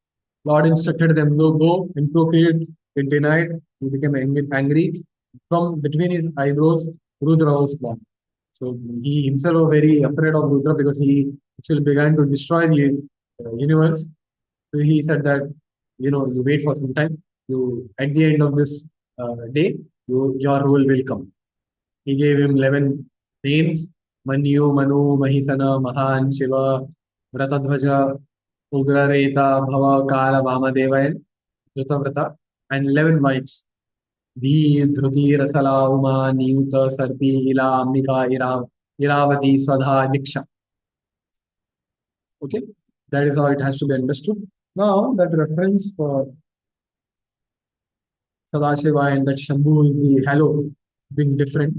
A: Lord instructed them to go and procreate. It denied. He became angry. From between his eyebrows, Rudra was born. So he himself was very afraid of Rudra because he actually began to destroy the universe. So he said that, you wait for some time. You at the end of this day, your role will come. He gave him 11 names: Manyu, Manu, Mahisana, Mahan, Shiva, Vratadvaja, Ugrareta, Bhava, Kala, Vamadeva, and Vratavrata, and 11 wives: Dhi, Dhruti, Rasala, Uma, Niyuta, Sarpi, Ila, Ambika, Iravati, Swadha, Diksha. Okay, that is how it has to be understood. Now, that reference for Sadashiva and that Shambhu is the halo being different.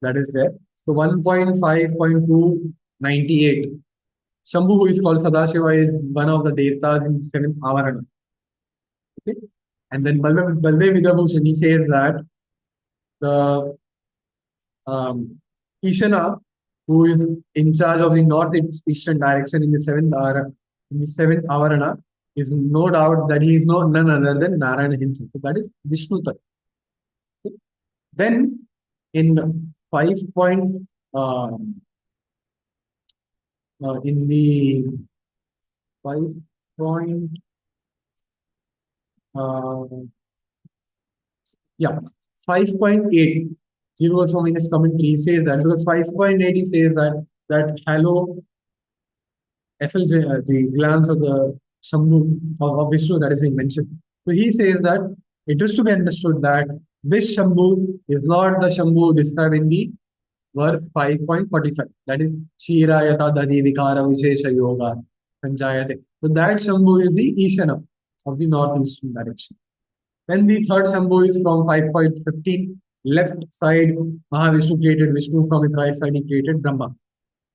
A: That is there. So 1.5.298. Shambhu, who is called Sadashiva, is one of the Devatas in the seventh Avarana. Okay? And then Baldev Vidabhushan, he says that the Ishana, who is in charge of the northeastern direction in the seventh Avarana, is no doubt that he is none other than Narayana himself. So that is Vishnu Tattva. Okay? Then in 5. In the 5 point, yeah, 5.8. He goes from in his commentary, he says that because 5.8 he says that halo effulgence, the glance of the Shambhu of Vishnu that is being mentioned. So he says that it is to be understood that this Shambhu is not the Shambhu described in the verse 5.45. That is Shirayata Dadi Vikara Vishesha Yoga Panchayate. So that Shambhu is the Ishana of the northeastern direction. Then the third Shambhu is from 5.15. Left side, Mahavishnu created Vishnu. From his right side, he created Brahma.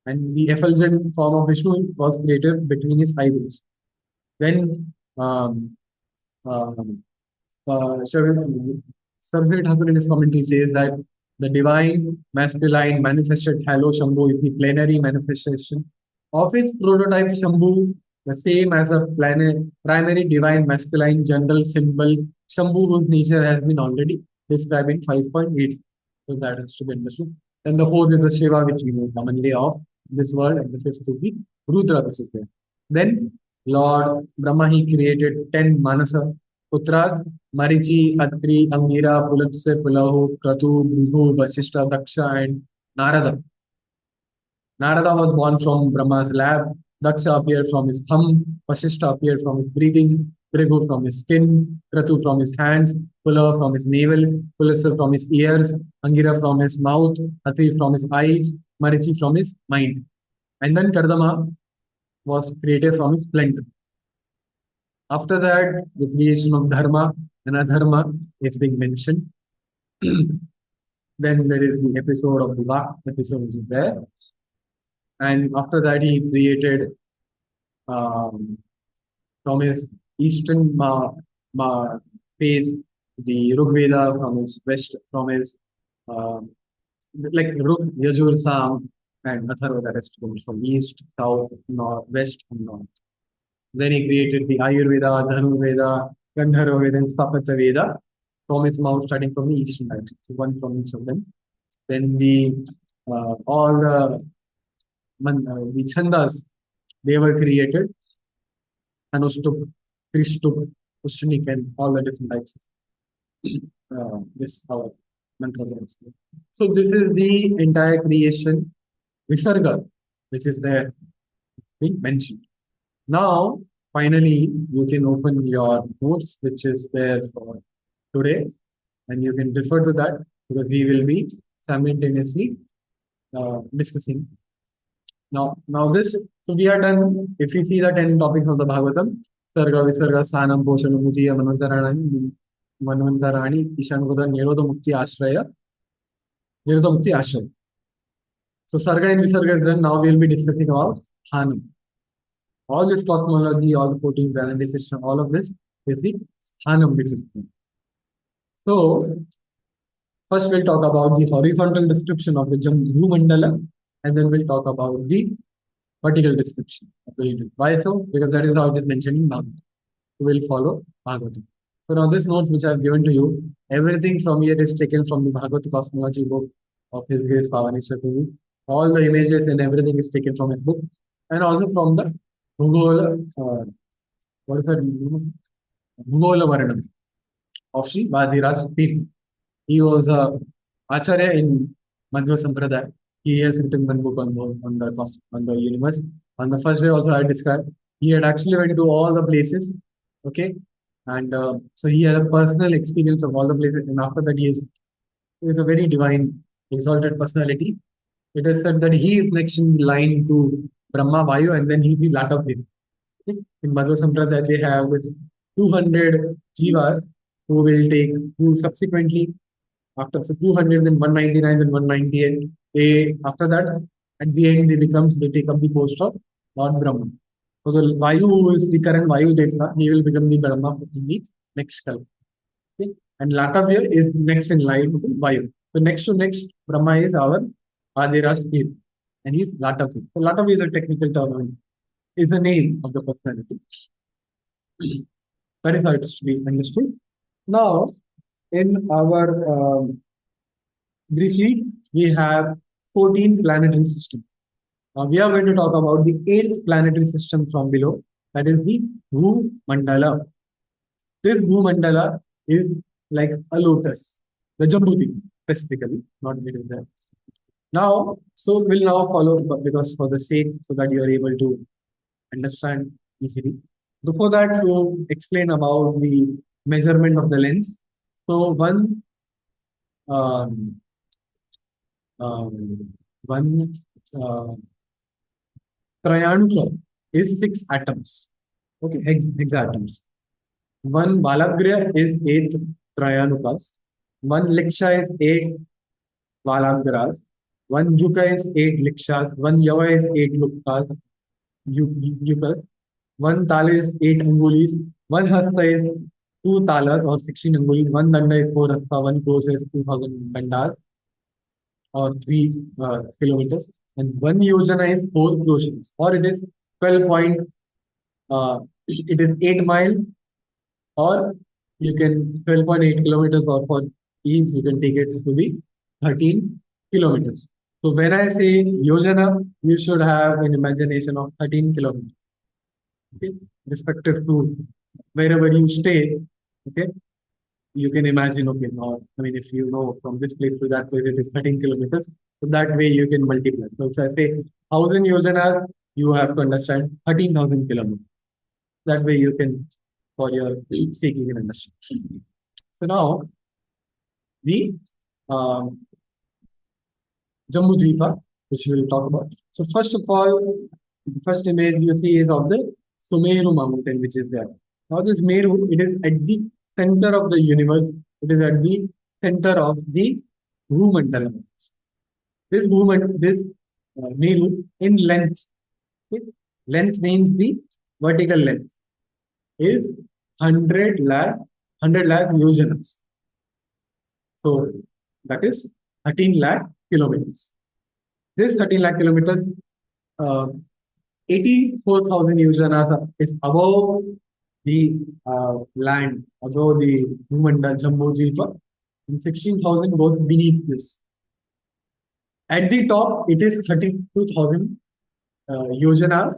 A: And the effulgent form of Vishnu was created between his eyebrows. Then Saraswati Thakur in his commentary says that the divine masculine manifested halo Shambhu is the plenary manifestation of its prototype Shambhu, the same as a primary divine masculine general symbol Shambhu, whose nature has been already described in 5.8. So that has to be understood. Then the fourth is the Shiva, which we know commonly of this world, and the fifth is the Rudra, which is there. Then Lord Brahma, he created 10 Manasa Putras: Marichi, Atri, Angira, Pulatse, Pulahu, Kratu, Bhrigu, Vasishta, Daksha, and Narada. Narada was born from Brahma's lab. Daksha appeared from his thumb. Vasishta appeared from his breathing. Bhrigu from his skin. Kratu from his hands. Pulav from his navel. Pulatse from his ears. Angira from his mouth. Atri from his eyes. Marichi from his mind. And then Kardama was created from his plant. After that, the creation of dharma and adharma is being mentioned. Then there is the episode of the Vak episode which is there. And after that, he created um, from his eastern phase the Rigveda, from his west, from his uh, like Ruk, Yajur, Sam, and Atharva, that is from east, south, north, west, and north. Then he created the Ayurveda, Dhanurveda, Gandharva Veda, and Stapatya Veda from his mouth, starting from the eastern direction. So one from each of them. Then all the chandas, they were created, Anushtup, Trishtup, Pushnik, and all the different types of this our mantras. So this is the entire creation Visarga, which is there being mentioned. Now, finally, you can open your notes, which is there for today, and you can refer to that because we will be simultaneously discussing. Now this, so we are done. If we see the 10 topics of the Bhagavatam, Sarga, Visarga, Sanam, Poshanam, Mujiya, Manvantarani, Ishangoda, Nirodha Mukti Ashraya, Nirodha Mukti Ashraya. So Sarga and Visarga is done. Now we will be discussing about Hanam. All this cosmology, all the 14 planetary system, all of this is the Hanam system. So first we'll talk about the horizontal description of the Jambhu Mandala, and then we'll talk about the vertical description of the universe. Why so? Because that is how it is mentioned in Bhagavatam. We will follow Bhagavatam. So now these notes which I have given to you, everything from here is taken from the Bhagavad cosmology book of His Grace Pavanishwar Prabhu. All the images and everything is taken from his book, and also from the Bhugola, what is that? Bhugola Varnam of Sri Vadiraj Tirth. He was a Acharya in Madhva Sampradaya. He has written one book on the universe. On the first day, also I described, he had actually went to all the places, okay, and so he had a personal experience of all the places. And after that, he is a very divine, exalted personality. It is said that he is next in line to Brahma, Vayu, and then he's the latter of him. Okay? In Madhva Sampradaya, they have this 200 jivas who subsequently after so 200, then 199, then 198. After that, at the end, they take up the post of Lord Brahma. So the Vayu, who is the current Vayu Devta, he will become the Brahma in the next kalpa. Okay? And Latavya is next in line to Vayu. So next to next Brahma is our Adiraj Dev, and he's Latavya. So Latavya is a technical term, is the name of the personality. That is how it is to be understood. Now, in our briefly, we have 14 planetary systems. Now we are going to talk about the 8th planetary system from below, that is the Bhu Mandala. This Bhu Mandala is like a lotus, the Jambuti specifically, not it is there. Now, so we'll now follow because for the sake so that you are able to understand easily. Before that, to explain about the measurement of the lens. So um, one triangle is 6 atoms. Okay, hexatoms. One Valagra is 8 trianukas. One Liksha is 8 Valagras. One Yuka is 8 Likshas. One Yava is 8 Yukas. One Tala is 8 Angulis. One Hasta is 2 talas or 16 Angulis. One Danda is 4 hasta. One Kosha is 2000 dandas or 3 kilometers. And one Yojana is 4 koshes, or it is 12 point, it is 8 miles, or you can 12.8 kilometers, or for ease, you can take it to be 13 kilometers. So when I say Yojana, you should have an imagination of 13 kilometers, okay, respective to wherever you stay, okay. You can imagine, okay, now, I mean, if you know from this place to that place, it is 13 kilometers. So that way you can multiply. So if I say 1,000 yojanas, you have to understand 13,000 kilometers. That way you can, for your sake, you can understand. So now, the um, Jammu Dvipa, which we will talk about. So first of all, the first image you see is of the Sumeru mountain, which is there. Now this Meru, it is at the center of the universe. It is at the center of the Bhumandala. This Meru in length, okay? Length means the vertical length is 100 lakh yojanas. So that is 13 lakh kilometers. This 13 lakh kilometers, uh, 84,000 yojanas is above the land, above the Bhumanda Jumbo Jeepa, and 16,000 goes beneath this. At the top, it is 32,000 yojanas,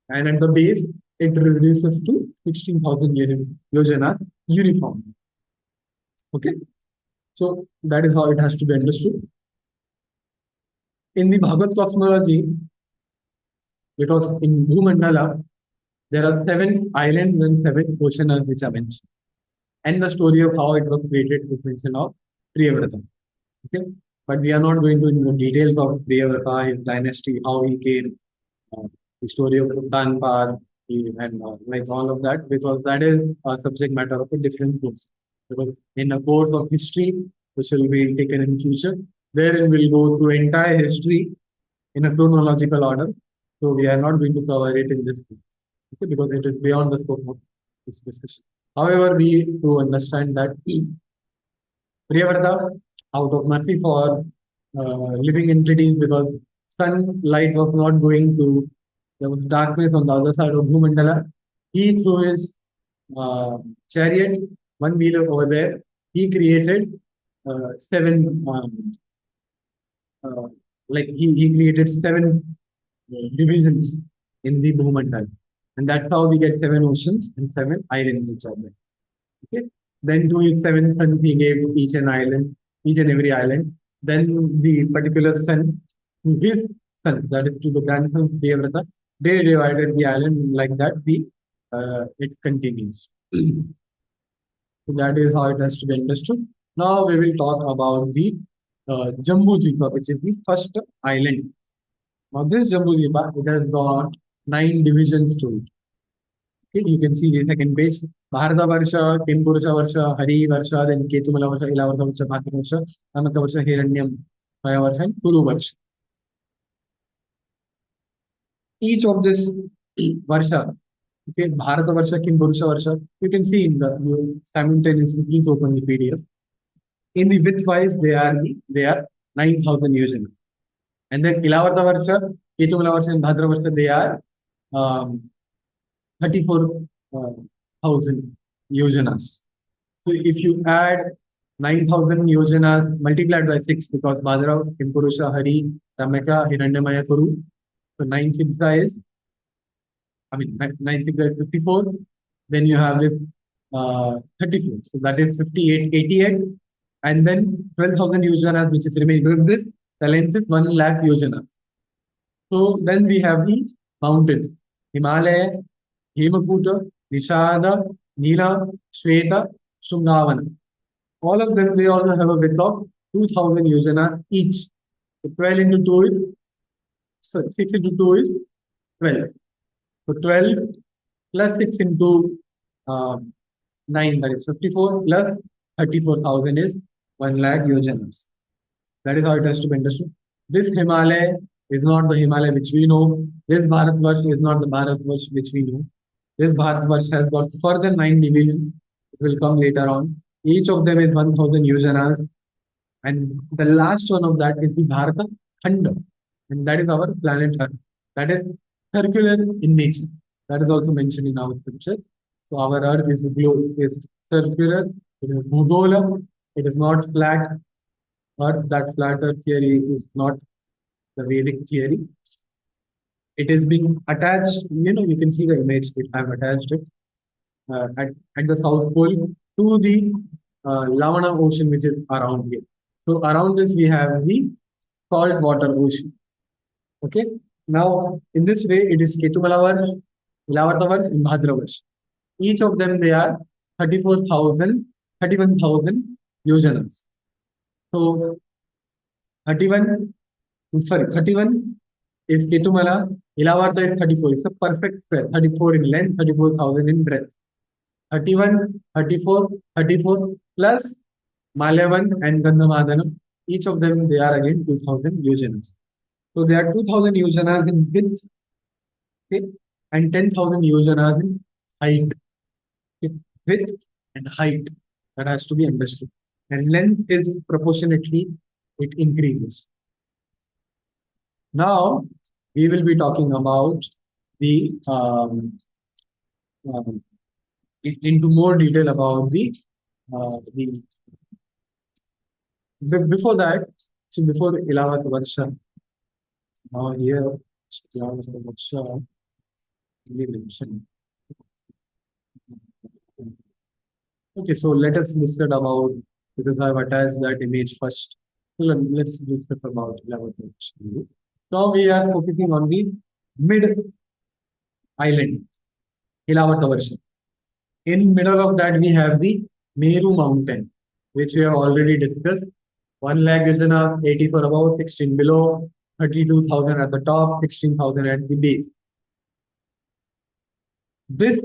A: and at the base, it reduces to 16,000 yojanas uniform. Okay, so that is how it has to be understood. In the Bhagavad cosmology, because in Bhumandala, there are 7 islands and 7 oceans which are mentioned. And the story of how it was created is mentioned of Priyavrata. Okay, but we are not going to into the details of Priyavrata, his dynasty, how he came, the story of Uttanpad, and like all of that, because that is a subject matter of a different course. Because in a course of history, which will be taken in future, wherein we'll go through entire history in a chronological order. So we are not going to cover it in this book, okay, because it is beyond the scope of this discussion. However, we need to understand that Priyavrata, out of mercy for living entities, because sunlight was not going to, there was darkness on the other side of Bhumandala. He, through his uh, chariot, one wheeler over there, he created 7, uh, he created 7 divisions in the Bhumandala. And that's how we get 7 oceans and 7 islands which are there. Okay. Then to his 7 sons, he gave each an island, each and every island. Then the particular son, to his son, that is to the grandson of Devrata, they divided the island like that. It continues. So that is how it has to be understood. Now we will talk about the Jambu Jeepa, which is the first island. Now this Jambu Jeepa, it has got 9 divisions to it. Okay, you can see the second page. Bharata Varsha, Kimpurusha Varsha, Hari Varsha, then Ketumala Varsha, Ilavarta Varsha, Bhati Varsha, Namaka Varsha, Hiranyam, Maya Varsha, and Kuru Varsha. Each of this Varsha, okay, Bharata Varsha, Kimpurusha Varsha, you can see in the, you simultaneously, please open the PDF. In the width wise, they are 9,000 users. And then Ilavarta Varsha, Ketumala Varsha, and Bhadra Varsha, they are 34,000 yojanas. So if you add 9,000 yojanas multiplied by 6, because Bhadra, Kimpurusha, Hari, Rameka, Hiranyamaya, Kuru, so 9 6 is, 9 6 is 54. Then you have this 34. So that is 58, 88. And then 12,000 yojanas, which is remaining. The length is 1 lakh yojanas. So then we have the mountains: Himalaya, Hemakuta, Nishada, Nila, Shweta, Shungavana. All of them, they also have a width of 2,000 yojanas each. So 12 into 2 is, so 6 into 2 is 12. So 12 plus 6 into 9, that is 54, plus 34,000 is 1 lakh yojanas. That is how it has to be understood. This Himalaya is not the Himalaya which we know. This Bharatvarsh is not the Bharatvarsh which we know. This Bharatvarsh has got further 9 divisions. It will come later on. Each of them is 1,000 yojanas. And the last one of that is the Bharata Khanda. And that is our planet Earth. That is circular in nature. That is also mentioned in our scripture. So our Earth is circular. It is Bhugola. It is not flat Earth. That flat Earth theory is not the Vedic theory. It is being attached. You can see the image. I have attached it at the South Pole to the Lavana Ocean, which is around here. So around this, we have the salt water ocean. Okay. Now, in this way, it is Ketumalavar, Ilavartavar, and Bhadravar. Each of them, they are 34,000, 31,000 yojanas. So 31 is Ketumala, Ilavarta is 34. It's a perfect square. 34 in length, 34,000 in breadth. 31, 34, 34 plus Malyavan and Gandhamadhanam. Each of them, they are again 2000 yojanas. So they are 2000 yojanas in width, okay, and 10,000 yojanas in height. Okay. Width and height, that has to be understood. And length is proportionately, it increases. Now, we will be talking about the um, into more detail about the before that. So before Ilavat Varsha, now here Ilavat Varsha, we mention. Okay, so let us discuss about, because I have attached that image first. So let's discuss about Ilavat Varsha. Now we are focusing on the mid island, Ilavat Varsha. In middle of that, we have the Meru mountain, which we have already discussed. 1 lakh is enough, 80 for above, 16 below, 32,000 at the top, 16,000 at the base. This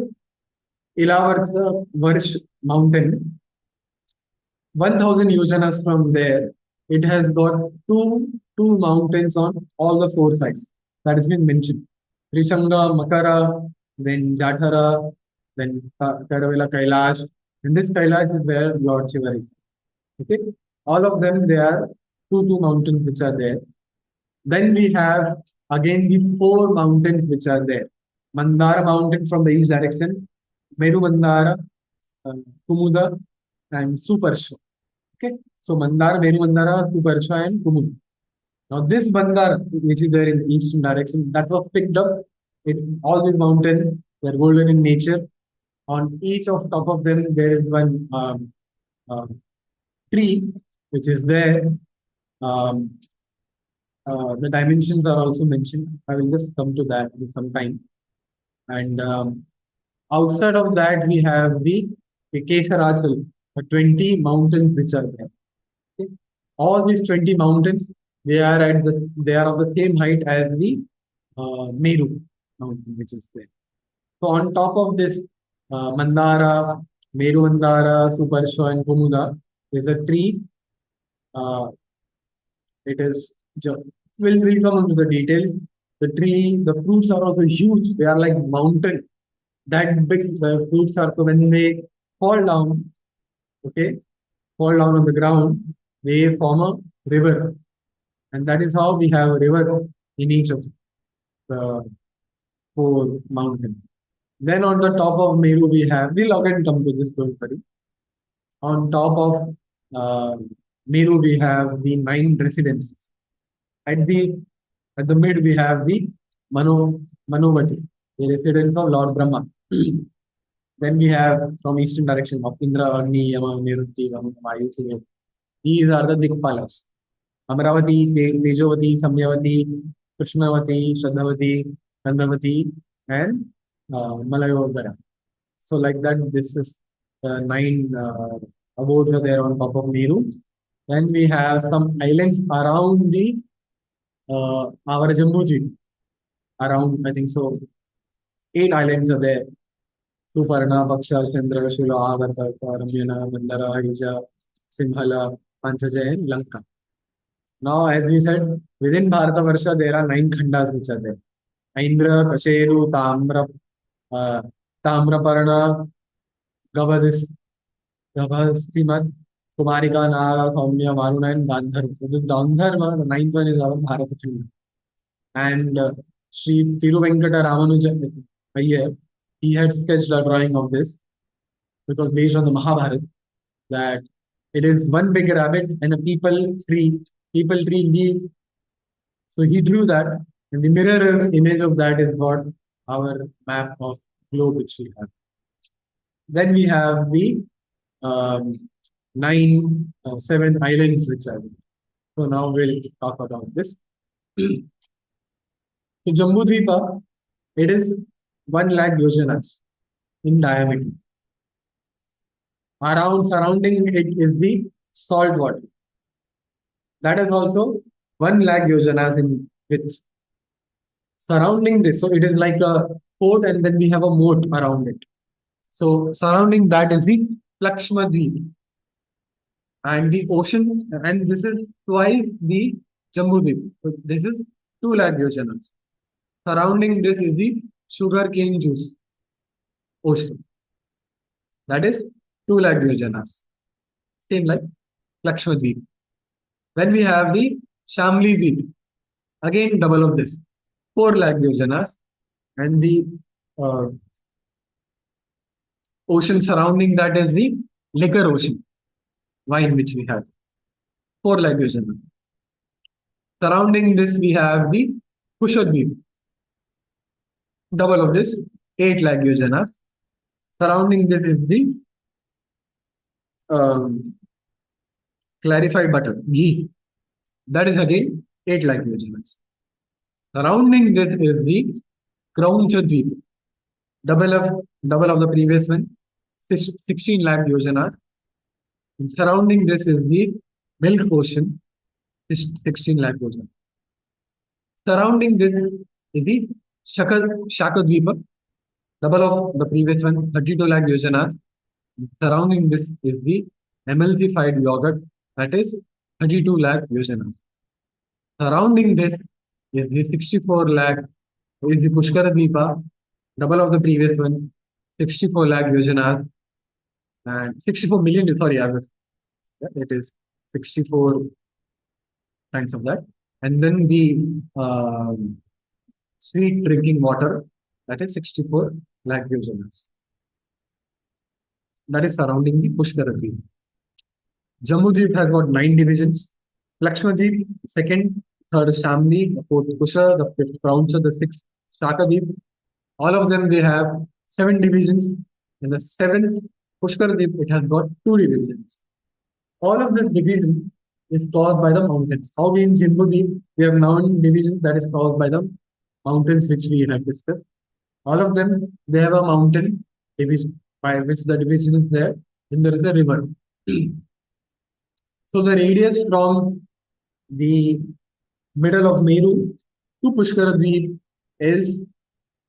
A: Ilavarsa Varsh mountain, 1,000 yojanas from there, it has got two mountains on all the four sides. That has been mentioned. Trishanga, Makara, then Jathara, then Karavela Kailash. And this Kailash is where Lord Shiva is. Okay, all of them, they are two mountains which are there. Then we have again the four mountains which are there. Mandara mountain from the east direction, Meru Mandara, uh, Kumuda, and Suparsha. Okay, so Mandara, Meru Mandara, Suparsha, and Kumuda. Now this Mandara, which is there in the eastern direction, that was picked up. All these mountains, they are golden in nature. On each of top of them, there is one tree which is there. Um, the dimensions are also mentioned. I will just come to that in some time. And outside of that, we have the Kesharachal, the 20 mountains which are there. Okay. All these 20 mountains, they are of the same height as the Meru mountain, which is there. So on top of this Mandara, Meru Mandara, Suparsha, and Kumuda, is a tree. Uh, it is we'll come into the details. The tree, the fruits are also huge. They are like mountain. That big the fruits are, so when they fall down, okay, fall down on the ground, they form a river. And that is how we have a river in each of the four mountains. Then on the top of Meru, we'll again come to this, don't worry. On top of Meru, we have the 9 residences. At the mid, we have the Manovati, the residence of Lord Brahma. Then we have from eastern direction of Indra, Agni, Yama, Niruti, Vaman, Vayu, Surya. These are the Dikpalas. Amravati, Tejavati, Samyavati, Krishnavati, Shraddhavati, Gandhavati, and Malayodhara. So like that, this is 9 abodes are there on top of Meru. Then we have some islands around the our Jambuji. Around, I think so, 8 islands are there. Suparna, Baksha, Chandra, Shula, Avarta, Ramyana, Mandara, Hija, Simhala, Panchaja, and Lanka. Now, as we said, within Bharatavarsha, there are 9 khandas which are there. Indra, Kasheru, uh, Tamraparna, Gavadis, Gavastimad, Kumarika, Nara, Saumya, Varuna, and Gandharva. So this Gandharva, the 9th one is our Bharata Khanda. And Sri Tiruvenkata Ramanuja Iyer, he had sketched a drawing of this because based on the Mahabharata, that it is one big rabbit and a people tree leaf. So he drew that, and the mirror image of that is what our map of globe which we have. Then we have the nine, 7 islands which are there. So now we'll talk about this. So Jambudvipa, it is 1 lakh yojanas in diameter. Around surrounding it is the salt water. That is also 1 lakh yojanas in width. Surrounding this, so it is like a fort, and then we have a moat around it. So surrounding that is the Lakshmadweep and the ocean, and this is twice the Jambudweep. So this is 2 lakh yojanas. Surrounding this is the sugarcane juice ocean. That is 2 lakh yojanas. Same like Lakshmadweep. When we have the Shamli Dweep, again double of this, 4 lakh yojanas, and the uh, ocean surrounding that is the liquor ocean, wine which we have, 4 lakh yojanas. Surrounding this we have the Kushadweep, double of this, 8 lakh yojanas. Surrounding this is the um, clarified butter, ghee, that is again 8 lakh yojanas. Surrounding this is the Kraunchadweep, double of the previous one, 16 lakh yojanas. And surrounding this is the Milk Ocean, 16 lakh yojanas. Surrounding this is the Shakadweepa, double of the previous one, 32 lakh yojanas. Surrounding this is the emulsified yogurt, that is 32 lakh yojanas. Surrounding this is the 64 lakh, is the Pushkaradweepa, double of the previous one, 64 lakh yojanas, and 64 million, sorry, it is 64 times of that. And then the sweet drinking water, that is 64 lakh yojanas. That is surrounding the Pushkaradweep. Jambudweep has got 9 divisions. Lakshmadweep, second, third Shamli, the fourth Kusha, the fifth Prauncha, the sixth Shakadweep. All of them, they have 7 divisions. In the seventh Pushkaradweep, it has got 2 divisions. All of the divisions is caused by the mountains. How we in Jambudweep, we have 9 divisions that is caused by the mountains which we have discussed. All of them, they have a mountain division by which the division is there. Then there is a river. So the radius from the middle of Meru to Pushkaradweep is,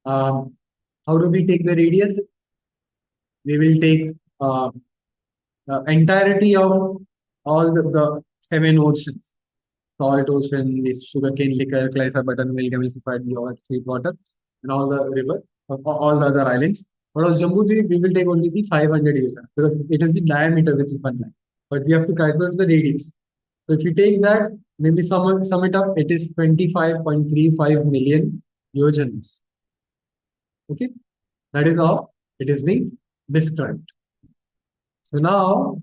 A: how do we take the radius? We will take the entirety of all the 7 oceans: salt ocean, this sugarcane liquor, clarified butter, milk, emulsified yogurt, sweet water, and all the river, all the other islands. But on Jambudweep, we will take only the 500 acres because it is the diameter which is 1 lakh. But we have to calculate the radius. So if you take that, maybe sum it up, it is 25.35 million yojanas. Okay, that is how it is being described. So now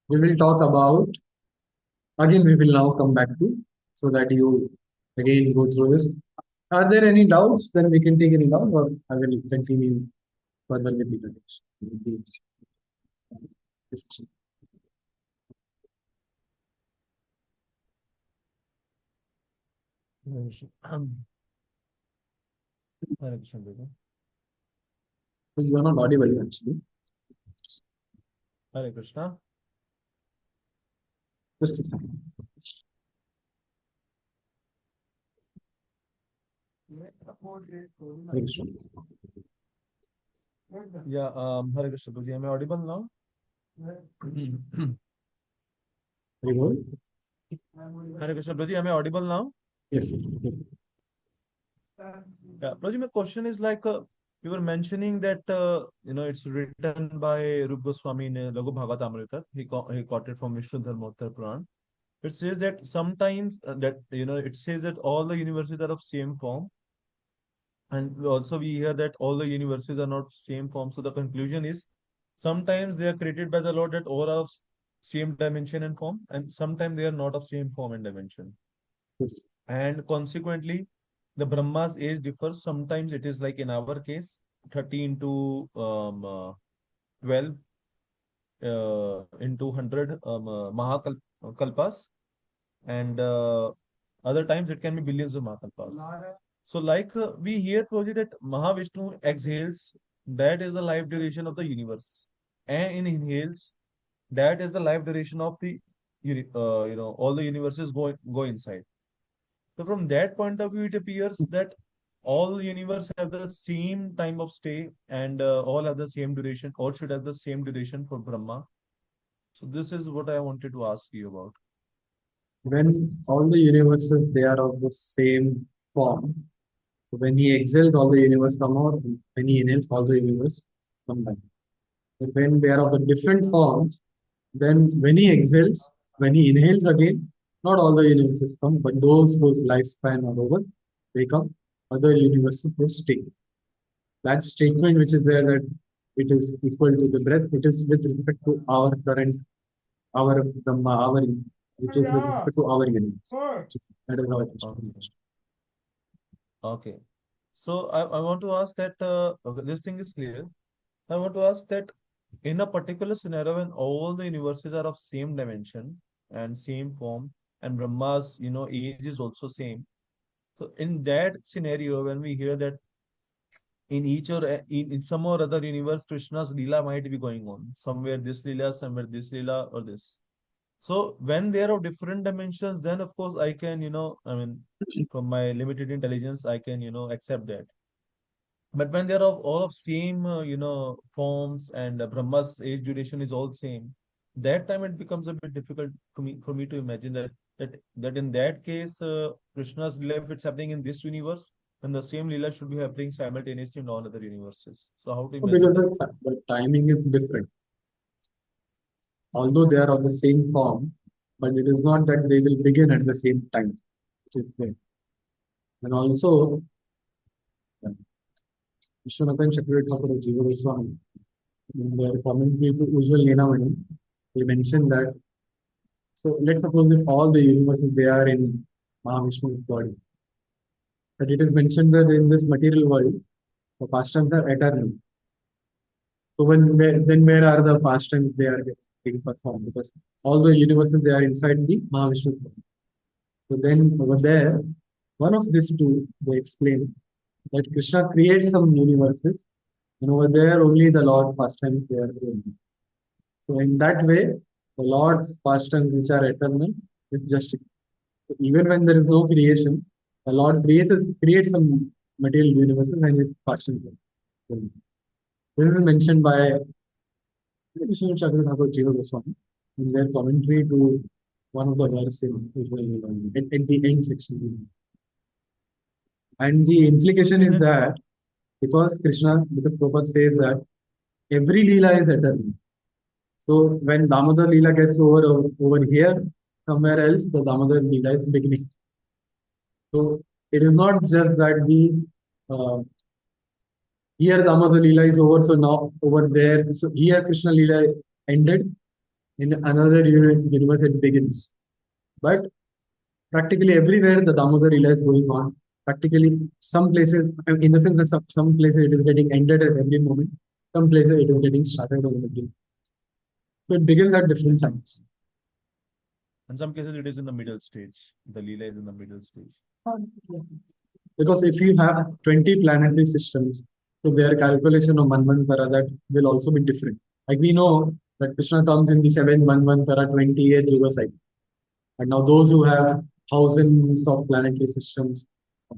A: we will talk about, again, we will now come back to, so that you again go through this. Are there any doubts? Then we can take any doubts, or I will continue further with the discussion. So you are not audible actually.
B: Hare Krishna.
A: Just a second. Hare Krishna.
B: Yeah, Hare Krishna. Prabhuji, am I audible now?
A: Very good.
B: Hare Krishna. Prabhuji, am I audible now?
A: Yes.
B: Yeah, Prabhuji, my question is like, you were mentioning that, it's written by Rup Goswami in Laghu Bhagavatamrita. He got it from Vishnu Dharmottara Puran. It says that sometimes it says that all the universes are of same form. And also we hear that all the universes are not same form. So the conclusion is sometimes they are created by the Lord that all are of same dimension and form, and sometimes they are not of same form and dimension.
A: Yes.
B: And consequently, the Brahma's age differs. Sometimes it is like in our case, 13 to 12 into 100 Mahakalpas, and other times it can be billions of Mahakalpas. So, like we hear, Proji, that Mahavishnu exhales, that is the life duration of the universe, and inhales, that is the life duration of the all the universes go inside. So from that point of view, it appears that all universe have the same time of stay and all have the same duration, all should have the same duration for Brahma. So this is what I wanted to ask you about.
A: When all the universes they are of the same form, so when he exhales, all the universe come out. When he inhales, all the universe come back. But when they are of the different forms, then when he exhales, when he inhales again, not all the universes come, but those whose lifespan are over, they come. Other universes they stay. That statement which is there that it is equal to the breath, it is with respect to our current, our Brahma, our which is with respect to our universe. That is how it is.
B: Okay. Okay. So I want to ask that okay, this thing is clear. I want to ask that in a particular scenario when all the universes are of same dimension and same form and Brahma's, age is also same. So in that scenario, when we hear that in each or in some or other universe, Krishna's Leela might be going on. Somewhere this Leela, somewhere this Leela or this. So when they are of different dimensions, then of course I can, I mean, from my limited intelligence, I can, accept that. But when they are of all of same, forms and Brahma's age duration is all same, that time it becomes a bit difficult for me to imagine that in that case, Krishna's Leela, if it's happening in this universe, then the same Leela should be happening simultaneously in all other universes. So how to imagine
A: Because
B: that?
A: the timing is different. Although they are of the same form, but it is not that they will begin at the same time, which is there. And also, uh, Vishwanathan Chakravarti Thakur of Jiva Goswami, in their commentary to Ujjwal Nenamani, they mentioned that, so let's suppose if all the universes they are in Mahavishnu's body, that it is mentioned that in this material world, the pastimes are eternal. So then where are the pastimes they are being performed? Because all the universes they are inside the Mahavishnu's body. So then over there, one of these two, they explain that Krishna creates some universes, and over there only the Lord pastimes they are doing. So in that way, the Lord's pastimes which are eternal is just even when there is no creation, the Lord creates some material universes and his pastimes. This is mentioned by Vishnu Chakravarti Thakur Jiva Goswami in their commentary to one of the verses at the end section. And the
B: Means to
A: implication
B: say
A: is
B: that
A: that because Prabhupada says that every Leela is eternal. So when Damodar Leela gets over here, somewhere else, the Damodar Leela is beginning. So it is not just that uh, here Damodar Leela is over, so now over there, so here Krishna Leela ended, in another universe it begins. But practically everywhere the Damodar Leela is going on. Practically some places, in the sense that some places it is getting ended at every moment, some places it is getting started over again. So it begins at
B: in
A: different
B: some
A: times.
B: in some cases it is in the middle stage. The Leela is in the middle stage.
A: Because if you have 20 planetary systems, so their calculation of Manvantara that will also be different. Like we know that Krishna comes in the 7th Manvantara 28th Yuga cycle. And now those who have thousands of planetary systems,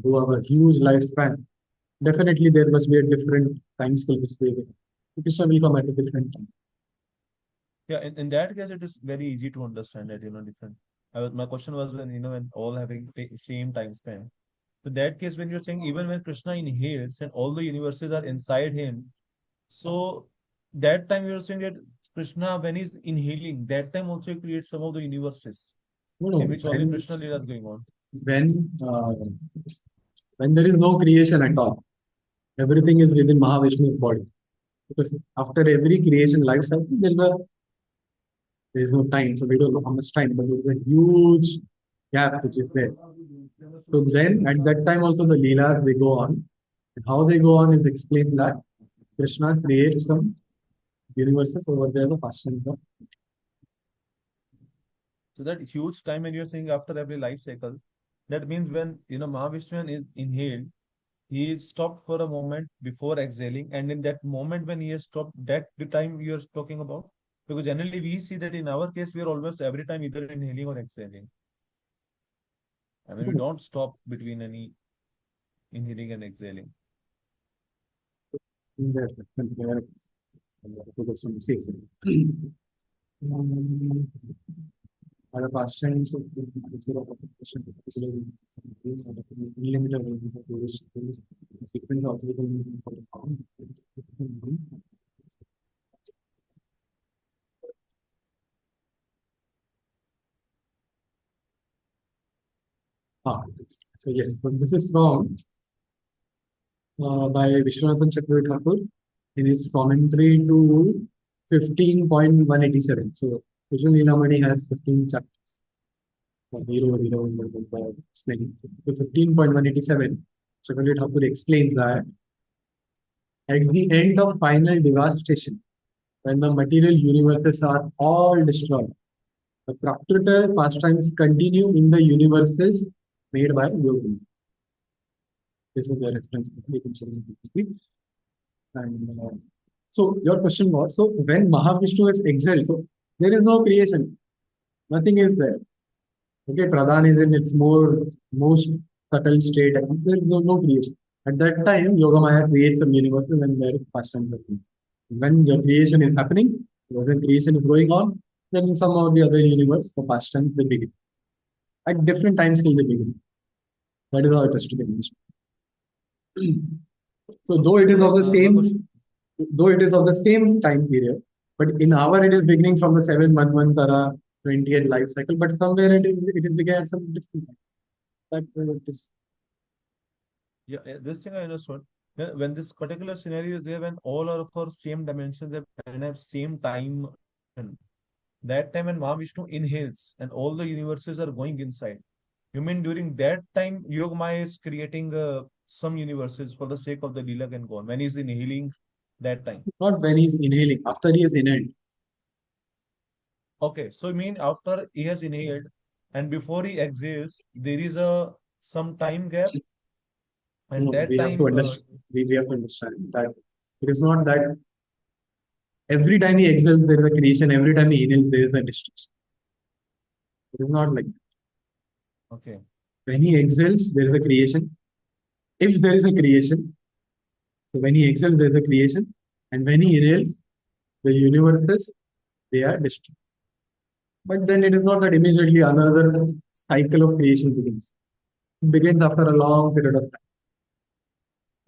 A: who have a huge lifespan, definitely there must be a different time scale which they will. Krishna will come at a different time.
B: Yeah, in that case, it is very easy to understand that, different. My question was when, when all having same time span. So that case, when you're saying even when Krishna inhales and all the universes are inside him, so that time you're saying that Krishna, when he's inhaling, that time also he creates some of the universes
A: No,
B: in
A: no,
B: which only Krishna Leela is going on.
A: when, uh, when there is no creation at all, everything is within Mahavishnu's body. Because after every creation life cycle, there is no time, so we don't know how much time, but there is a huge gap which is there. So then at that time also the Leelas they go on. And how they go on is explained that Krishna creates some universes over there, the first and the
B: So that huge time when you're saying after every life cycle, that means when, Mahavishnu is inhaled, he is stopped for a moment before exhaling, and in that moment when he has stopped, that the time you are talking about, because generally we see that in our case we are always every time either inhaling or exhaling. I mean, we don't stop between any. inhaling and exhaling.
A: In the other pastimes of the nature of occupation, particularly unlimited sequence of the for the pound. Ah, so yes, so this is from by Vishwanathan Chakravarti Thakur in his commentary to 15.187. So Vishnu Leelamani has 15 chapters. Hero, explaining. So 15.187, Chakravarti Thakur explains that at the end of final devastation, when the material universes are all destroyed, the proprietor pastimes continue in the universes made by Yogi. This is the reference. And so your question was, so when Mahavishnu is exiled, so there is no creation, nothing is there. Okay, Pradhan is in its most subtle state, and there is no creation. At that time, Yogamaya creates some universes and there is pastime happening. When your creation is happening, when creation is going on, then in some of the other universe, the pastimes they begin. At different times till they begin. That is how it has to be understood. So though it is of the same, though it is of the same time period, but in our it is beginning from the 7 month Tara 20th life cycle, but somewhere it is began at some different time. That it is.
B: Yeah, this thing I understood. When this particular scenario is there, when all are for same dimensions and have same time duration, that time when Mahavishnu inhales and all the universes are going inside. You mean during that time, Yogamaya is creating some universes for the sake of the Leela can go on when he's inhaling that time.
A: Not when he's inhaling, after he has inhaled.
B: Okay, so you mean after he has inhaled and before he exhales, there is a some time gap, and
A: No,
B: that
A: we have to
B: time,
A: understand. We have to understand that it is not that every time he exhales there is a creation, every time he inhales there is a destruction. It is not like that.
B: okay,
A: When he exhales there is a creation. If there is a creation, so when he exhales there is a creation, and when he inhales, the universes they are destroyed. But then it is not that immediately another cycle of creation begins. It begins after a long period of time.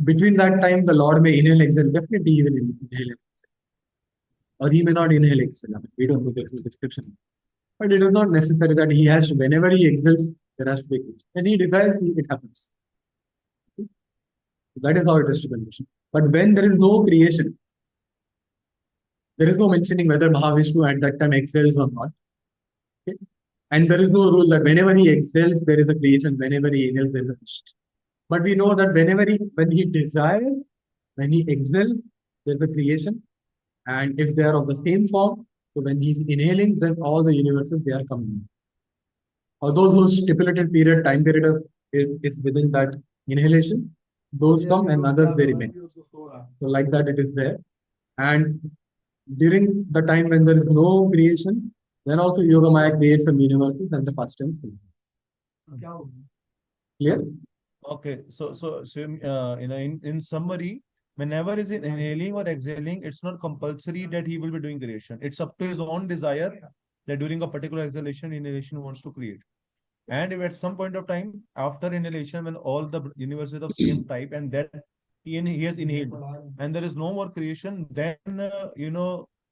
A: Between that time, the Lord may inhale, exhale. Definitely, he will inhale, or he may not inhale, exhale. I mean, we don't know the description. But it is not necessary that he has to. Whenever he exhales, there has to be creation. When he desires, it happens. That is how it is to be understood. But when there is no creation, there is no mentioning whether Mahavishnu at that time exhales or not. Okay? And there is no rule that whenever he exhales, there is a creation. Whenever he inhales, there is a creation. But we know that when he desires, when he exhales, there's a creation. And if they are of the same form, so when he's inhaling, then all the universes they are coming. Or those whose stipulated period, time period is within that inhalation, those come and others they remain. So like that it is there. And during the time when there is no creation, then also Yogamaya creates some universes and the pastimes. Clear?
B: okay. So in summary, whenever is it inhaling or exhaling, it's not compulsory that he will be doing creation. It's up to his own desire that during a particular exhalation, inhalation wants to create. And if at some point of time after inhalation, when all the universes of same type and that he has inhaled and there is no more creation, then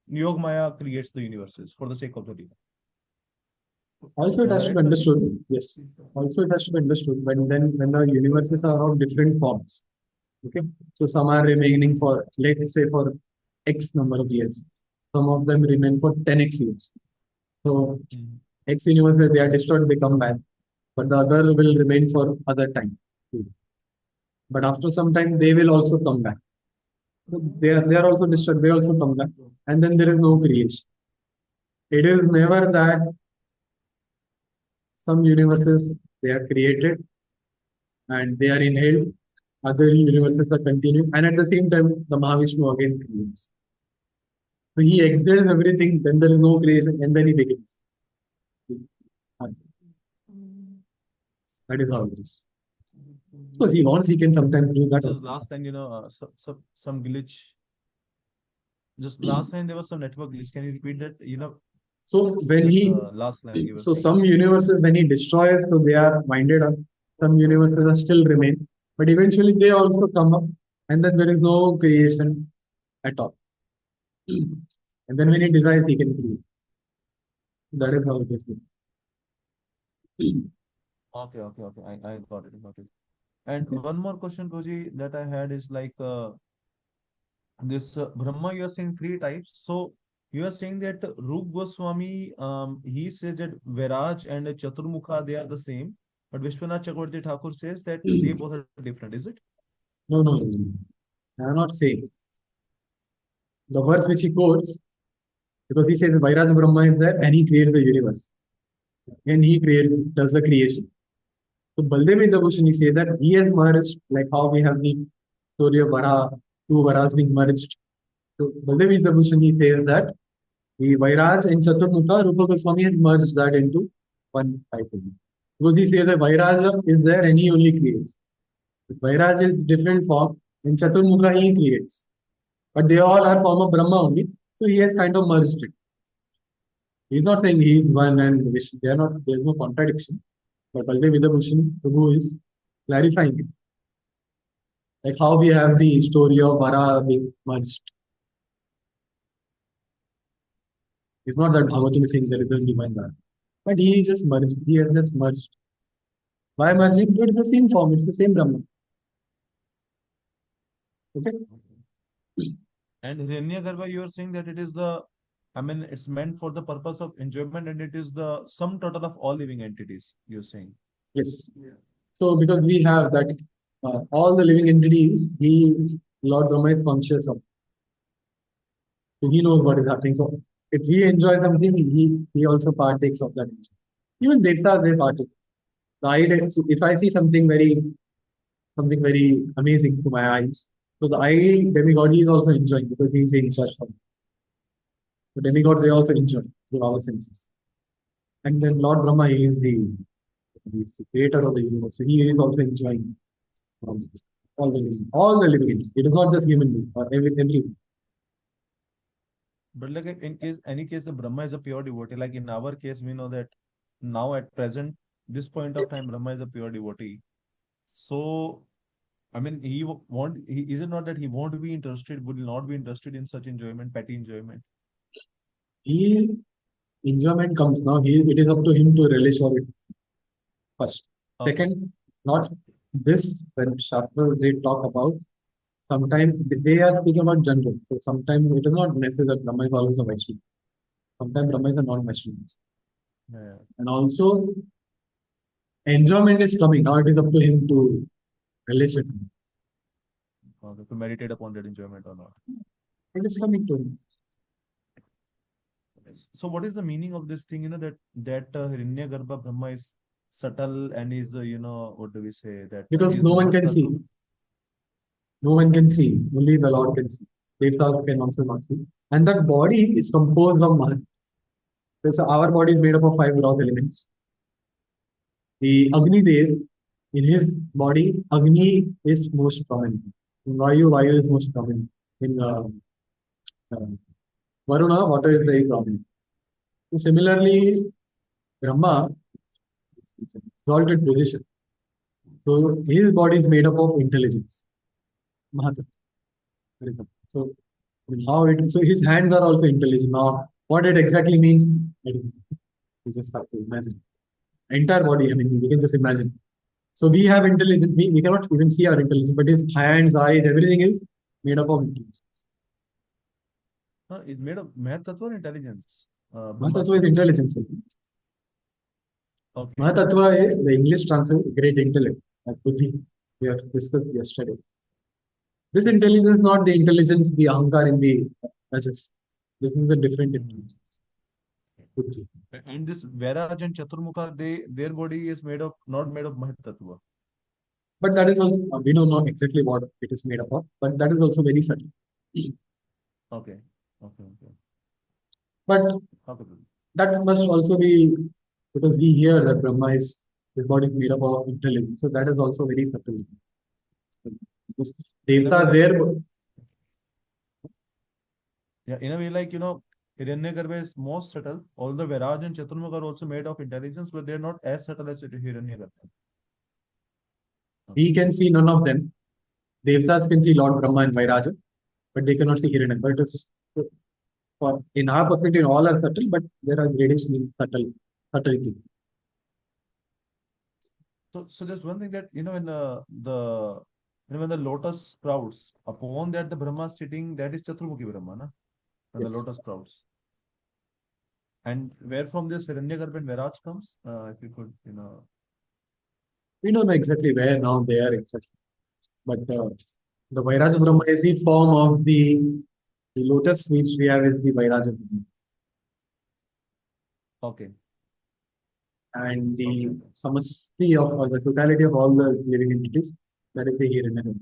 B: Yog Maya creates the universes for the sake of the Leela.
A: Also, it
B: Am I
A: has to
B: right
A: be
B: to assume?
A: understood. Yes. Also, it has to be understood when the universes are of different forms. Okay. So some are remaining for, let's say, for X number of years. Some of them remain for 10x years. So
B: Mm.
A: X universes they are destroyed, they come back, but the other will remain for other time. But after some time, they will also come back. So they are also destroyed. They also come back, and then there is no creation. It is never that some universes they are created and they are inhaled, other universes are continuing, and at the same time, the Mahavishnu again creates. So he exhales everything, then there is no creation, and then he begins. That is how it is. So he wants, he can sometimes do that
B: Just
A: also.
B: last time, some glitch. Just last time there was some network glitch. Can you repeat that?
A: So when
B: Just
A: he,
B: last line you were
A: so
B: saying.
A: some universes when he destroys, so they are winded up. Some universes are still remain, but eventually they also come up, and then there is no creation at all. And then when he decides, he can create. That is how it is.
B: Okay. I got it. Got it. And one more question, Koji, that I had is like this Brahma. You are saying three types. So you are saying that Rup Goswami, he says that Viraj and Chaturmukha they are the same, but Vishwanath Chakravarti Thakur says that they both are different. Is it?
A: No, no, no, no. I am not saying the verse which he quotes because he says Vairaj Brahma is there and he creates the universe and he creates does the creation. So Baldev in the ocean, he says that he has merged, like how we have the story of Vara, two Varas being merged. So Baldev in the ocean, he says that the Vairaj and Chaturmukha, Rupa Goswami has merged that into one title. Because he says that Vairaj is there and he only creates. Vairaj is different form and Chaturmukha he creates. But they all are form of Brahma only. So he has kind of merged it. He's not saying he is one and Vishnu. They are not, there's no contradiction. But Baldev Vidabhushan Prabhu is clarifying it. Like how we have the story of Vara being merged. It's not that Bhagavatam is saying there is only one Vara. But he just merged. He has just merged. Why merging? It's the same form. It's the same Brahma. Okay.
B: And Hiranyagarbha, you are saying that it is I mean, it's meant for the purpose of enjoyment and it is the sum total of all living entities, you're saying.
A: Yes. So because we have that all the living entities, Lord Brahma is conscious of. So he knows what is happening. So if we enjoy something, he also partakes of that. Even Devtas, they partake. The idea, so if I see something very amazing to my eyes, so the eye demigod is also enjoying because he is in charge of it. The demigods they also enjoy through all the senses. And then Lord Brahma he is the creator of the universe. So he is also enjoying um, all the living entities. It is not just human beings or every.
B: But like in case any case the Brahma is a pure devotee, like in our case, we know that now at present, this point of time, Brahma is a pure devotee. So I mean is it not that he won't be interested, would not be interested in such enjoyment, petty enjoyment?
A: He enjoyment comes now. It is up to him to relish of it first.
B: Okay.
A: Second, not this when Shastra they talk about sometimes they are speaking about general. So sometimes it is not necessary that Brahma is always a Vaishnava. Sometimes Brahma is a non-Vaishnava.
B: Yeah.
A: And also enjoyment is coming. Now it is up to him to relish it.
B: Okay. To meditate upon that enjoyment or not.
A: It is coming to him.
B: So what is the meaning of this thing? That Hiranyagarbha Brahma is subtle and is what do we say that
A: Because
B: is
A: no one can see.
B: Mahatattva.
A: No one can see. Only the Lord can see. Devta can also not see. And that body is composed of Mahat. So our body is made up of five gross elements. The Agni Dev, in his body, Agni is most prominent. In Vayu is most prominent. In uh, Varuna, water is very prominent. So similarly, Brahma, exalted position. So his body is made up of intelligence. Mahat. So how it so his hands are also intelligent. Now what it exactly means, I don't know. You just have to imagine. Entire body, I mean, you can just imagine. So we have intelligence. We cannot even see our intelligence, but his hands, eyes, everything is made up of intelligence.
B: Is made of Mahatattva or intelligence.
A: Mahatattva is
B: Brahmastra.
A: intelligence.
B: Okay.
A: Mahatattva is the English translation, great intellect. Like Buddhi, we have discussed yesterday. This
B: Yes, yes.
A: intelligence is not the intelligence, the ahankar in the Rajas. This is a different
B: Mhm.
A: intelligence. Buddhi.
B: And this Vairaj and Chaturmukha, their body is made of not made of Mahatattva.
A: But that is also, we don't know exactly what it is made up of, but that is also very subtle.
B: Okay. Okay.
A: But
B: Okay.
A: that must also be because we hear that Brahma is. His body is made up of intelligence. So that is also very subtle. Because
B: In a way,
A: Devta
B: like,
A: there,
B: yeah, in a way, like, Hiranyagarbha is most subtle. Although Viraj and Chaturmukh are also made of intelligence, but they're not as subtle as Hiranyagarbha.
A: we
B: Okay.
A: can see none of them. Devtas can see Lord Brahma and Vairaja, but they cannot see Hiranyagarbha. It is for in our perspective, all are subtle, but there are gradation in subtlety.
B: So just one thing that, in when the lotus sprouts, upon that the Brahma is sitting, that is Chaturmukhi Brahma, na? When the
A: Yes.
B: lotus sprouts. And where from this Hiranyagarbha and Viraj comes, if you could,
A: We don't know exactly where now they are exactly. But the Vairaja
B: the
A: Brahma is
B: source.
A: the form of the lotus which we have is the Vairaja Brahma.
B: Okay.
A: And
B: Okay.
A: the
B: Okay.
A: samasti of or the totality of all the living entities, that is the Hiranyagarbha.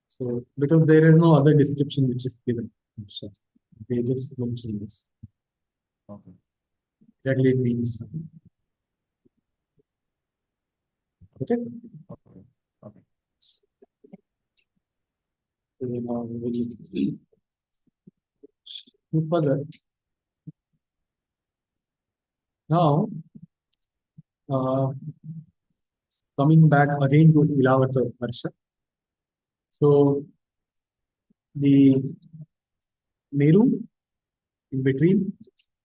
A: So because there is no other description which is given. So they just mention this.
B: Okay.
A: Exactly it means okay.
B: Okay. Okay.
A: So now we will move further. Now uh, coming back again to Ilavatsa Varsha. So the Meru in between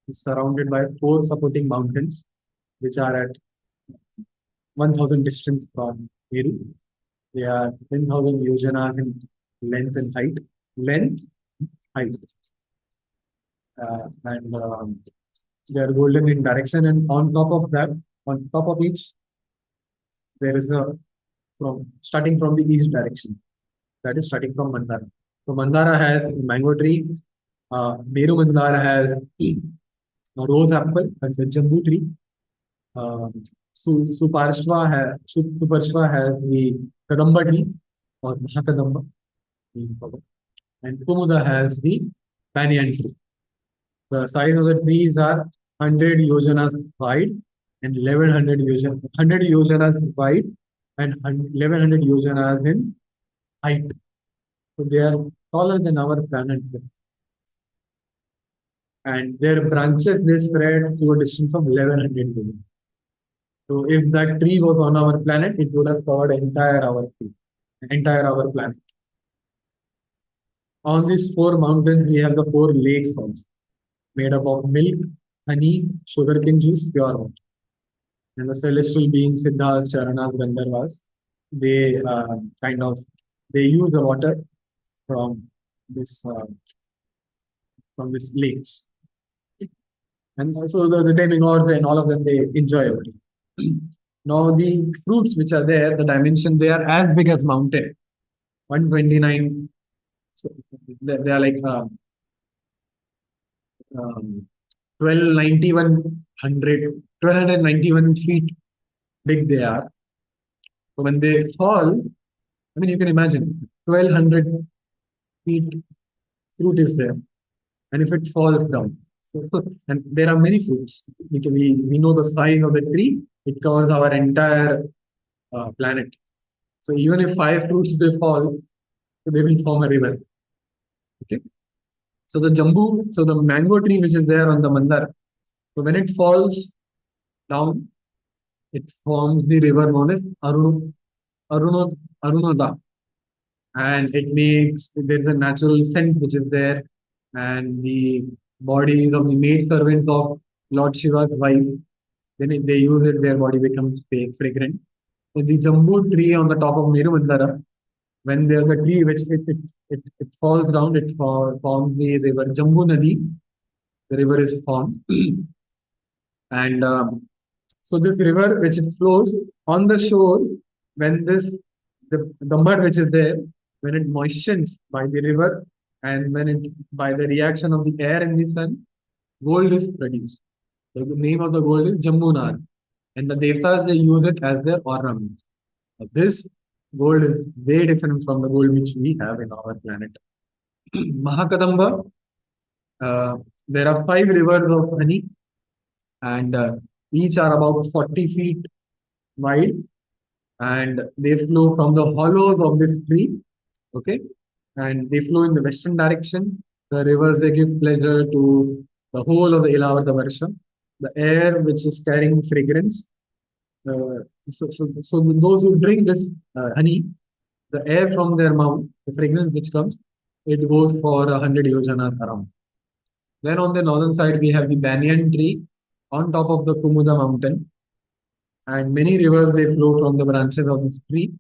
A: is surrounded by four supporting mountains, which are at 1,000 distance from Meru. They are 10,000 yojanas in length and height. Length, height. And they are golden in direction. And on top of that, on top of each, there is a from starting from the east direction. That is starting from Mandara. So Mandara has mango tree. Meru Mandara has a rose apple. That's a jambu tree. Suparshva has the Kadamba tree or Mahakadamba, and Kumuda has the banyan tree. The size of the trees are 100 yojanas wide and 1,100 yojanas wide and 1,100 yojanas in height. So they are taller than our planet. And their branches they spread to a distance of 1,100 kilometers. So if that tree was on our planet, it would have covered entire our planet. On these four mountains, we have the four lakes also, made up of milk, honey, sugarcane juice, pure water. And the celestial beings, Siddhas, Charanas, Gandharvas, they kind of they use the water from this uh, this lakes, and also the demigods and all of them they enjoy it. Now the fruits which are there, the dimensions they are as big as mountain, 129. So they are like 1291 feet big they are. So when they fall, I mean, you can imagine 1,200 feet fruit is there, and if it falls down, so, and there are many fruits. We know the size of the tree; it covers our entire planet. So even if five fruits they fall, they will form a river. Okay. So the mango tree which is there on the Mandar, so when it falls down, it forms the river known as Aruno, Arunoda, and it makes there's a natural scent which is there, and the bodies of the maid servants of Lord Shiva's wife, then if they use it, their body becomes fragrant. So the jambu tree on the top of Mirumandara, when there's a tree which it falls down, forms the river Jambu Nadi. The river is formed, and so this river which it flows on the shore, when the mud which is there, when it moistens by the river and when it by the reaction of the air and the sun, gold is produced. So the name of the gold is Jambunar. And the Devtas they use it as their ornaments. This gold is way different from the gold which we have in our planet. Mahakadamba, uh, there are five rivers of honey, and each are about 40 feet wide, and they flow from the hollows of this tree. Okay, and they flow in the western direction. The rivers, they give pleasure to the whole of the Ilavarta Varsha. The air which is carrying fragrance. So those who drink this honey, the air from their mouth, the fragrance which comes, it goes for 100 yojanas around. Then on the northern side, we have the banyan tree on top of the Kumuda mountain, and many rivers they flow from the branches of this tree,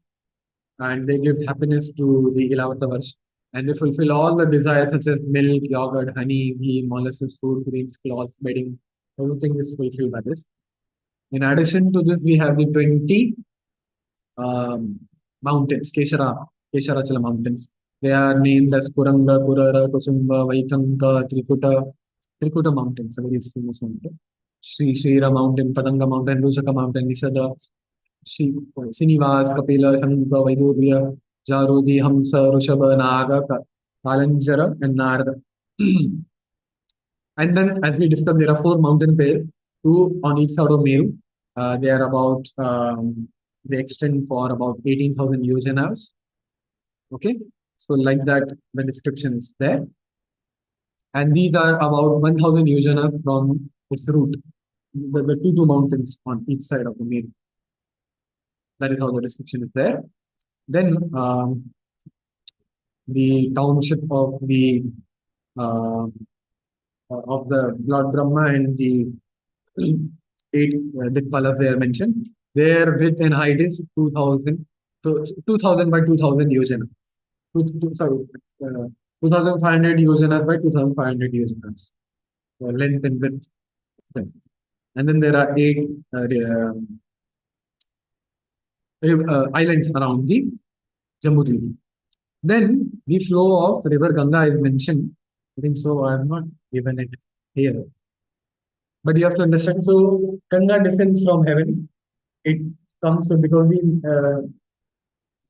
A: and they give happiness to the Ilavatavars, and they fulfill all the desires such as milk, yogurt, honey, ghee, molasses, food, greens, cloth, bedding. Everything is fulfilled by this. In addition to this, we have the 20 mountains, Kesharachala mountains. They are named as Kuranga, Kurara, Kusumba, Vaikanka, Trikuta mountains, a very famous mountain. Shira mountain, Padanga mountain, Rusaka mountain, Nisada, Sinivas, Kapila, Shanuka, Vaidurya, Jarodi, Hamsa, Rushaba, Naga, Kalanjara, and Narada. And then, as we discussed, there are four mountain pairs, two on each side of Meru. They are about, they extend for about 18,000 yojanas. Okay, so like that, the description is there. And these are about 1,000 yojanas from its root, the two mountains on each side of the Meru. That is how the description is there. Then the township uh, of the Lord Brahma and the eight Dikpalas they are mentioned. Their width and height is 2,000 to 2,000 by 2,000 yojana. Sorry, 2,500 yojanas by 2,500 yojanas. Length and width. And then there are eight islands around the Jambudvip. Then the flow of river Ganga is mentioned. I think so. I have not given it here. But you have to understand. So Ganga descends from heaven. It comes because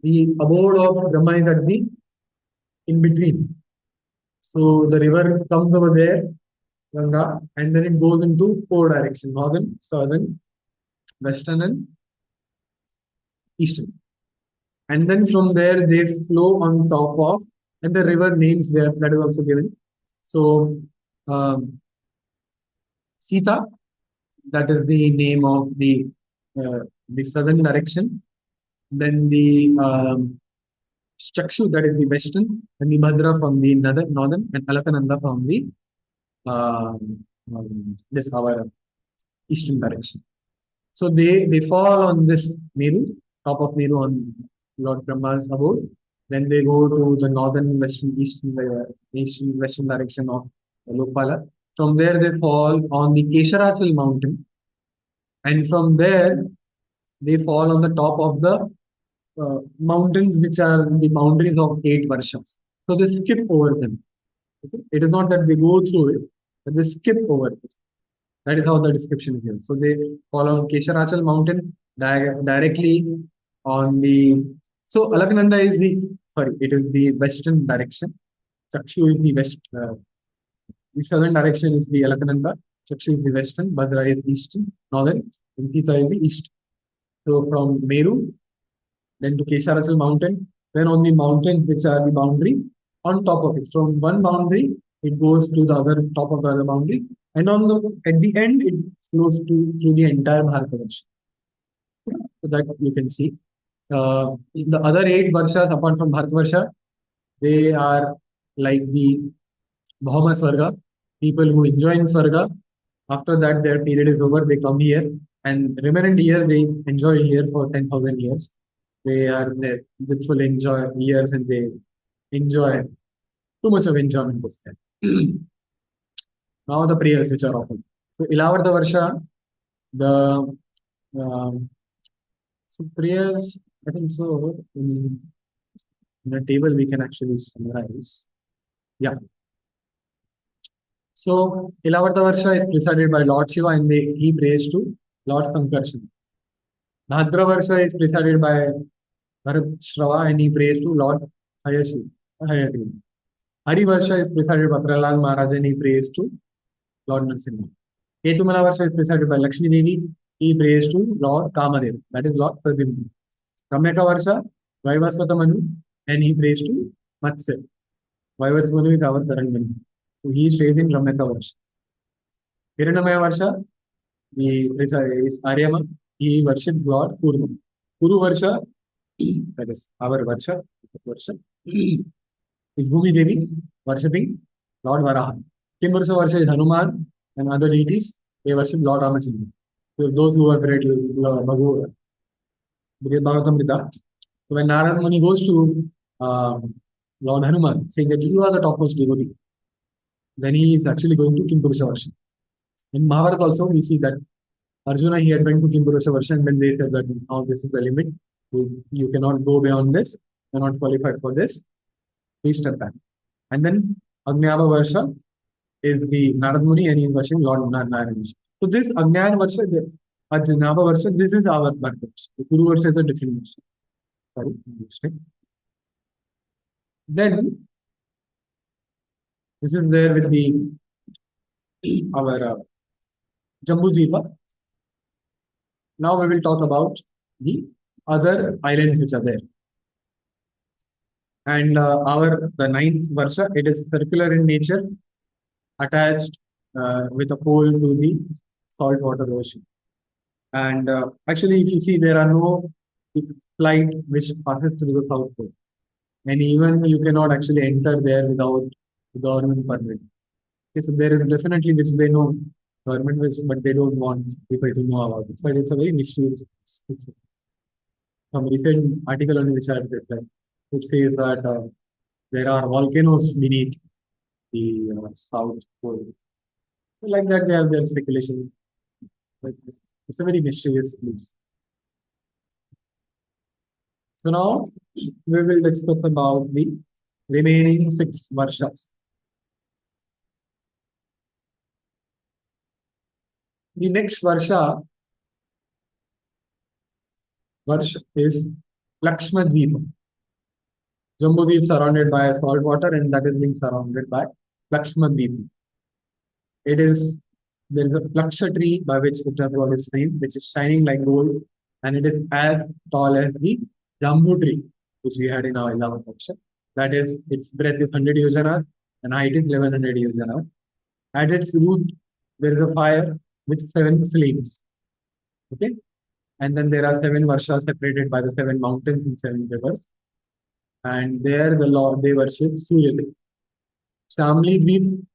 A: the abode of Brahma is at the in between. So the river comes over there, Ganga, and then it goes into four directions: northern, southern, western, and eastern. And then from there they flow on top of, and the river names there that is also given. So Sita, that is the name of the southern direction. Then the Chakshu, that is the western, and the Bhadra from the northern, and Alakananda from the this our eastern direction. So they fall on this Meru, top of Meru on Lord Brahma's abode. Then they go to the northern, western, eastern, western direction of Lokpala. From there they fall on the Kesharachal mountain, and from there they fall on the top of the mountains which are the boundaries of 8 varshas. So they skip over them. Okay? It is not that they go through it, but they skip over it. That is how the description is here. So they fall on Kesharachal mountain directly on the. So Alaknanda is it is the western direction. Chakshu is the west. The southern direction is the Alaknanda. Chakshu is the western. Bhadra is eastern, northern. And Sita is the east. So from Meru, then to Kesharachal mountain, then on the mountains which are the boundary, on top of it. From one boundary, it goes to the other top of the other boundary, and at the end, it flows through the entire Bharatavarsha. So that you can see. The other 8 varshas, apart from Bharatavarsha, they are like the Bhauma Swarga, people who enjoy in Swarga. After that, their period is over, they come here, and remaining year they enjoy here for 10,000 years. They are literally enjoy years, and they enjoy too much of enjoyment was there. Now the prayers which are offered. So Ilavarta Varsha, the so prayers, I think so in a table we can actually summarize. Yeah. So Ilavarta Varsha is presided by Lord Shiva, and he prays to Lord Sankarshan. Bhadra Varsha is presided by Bharat Shrava, and he prays to Lord Hayagriva. Hari Varsha is presided by Prahlad Maharaj, and he prays to Lord Narasimha. Ketumala Varsha is presided by Lakshmi Devi. he prays to Lord Kamadev, that is Lord Pradyumna. Ramyaka Varsha, Vaivasvata Manu, and he prays to Matsya. Vaivasvata Manu is our current Manu. So he stays in Ramyaka Varsha. Hiranamaya Varsha, is Aryama, he worships Lord Kurma. Kuru Varsha, that is our Varsha, is Bhumi Devi worshipping Lord Varaha. Kimursa Varsha is Hanuman and other deities, they worship Lord Ramachandra. So those who have read Bhagavatamrita, so when Narad Muni goes to Lord Hanuman, saying that you are the topmost devotee, then he is actually going to Kimpurusha Varsha. In Mahabharata also, we see that Arjuna, he had went to Kimpurusha Varsha, and then they said that now this is the limit. You cannot go beyond this. You're not qualified for this. Please step back. And then Agnyaba Varsha is the Narad Muni, and he is worshiping Lord Narayana. So this Agnyana Varsha, Agnyaba Varsha, this is our birth. The Kuru Varsha is a different Varsha. Sorry, mistake. Then this is there with the our Jambujiva. Now we will talk about the other islands which are there. And the ninth Varsha, it is circular in nature, attached with a pole to the saltwater ocean. And actually, if you see, there are no flight which passes through the South Pole. And even you cannot actually enter there without government permit. Okay, so there is definitely which they know government, which, but they don't want people to know about it. But it's a very mysterious. It's some recent article on which I have read, which says that there are volcanoes beneath the South Pole. So like that, they have their speculation. But it's a very mysterious place. So now we will discuss about the remaining 6 varshas. The next Varsha is Lakshmadweep. Jambudweep surrounded by salt water, and that is being surrounded by Lakshmadweep. It is there is a Laksha tree by which it is named, which is shining like gold, and it is as tall as the Jambu tree, which we had in our 11th section. That is, its breadth is 100 yojanas and height is 1100 yojanas. At its root, there is a fire with 7 flames. Okay, and then there are 7 varshas separated by the 7 mountains and 7 rivers. And there the Lord they worship Suryadev. Shamli Dweep,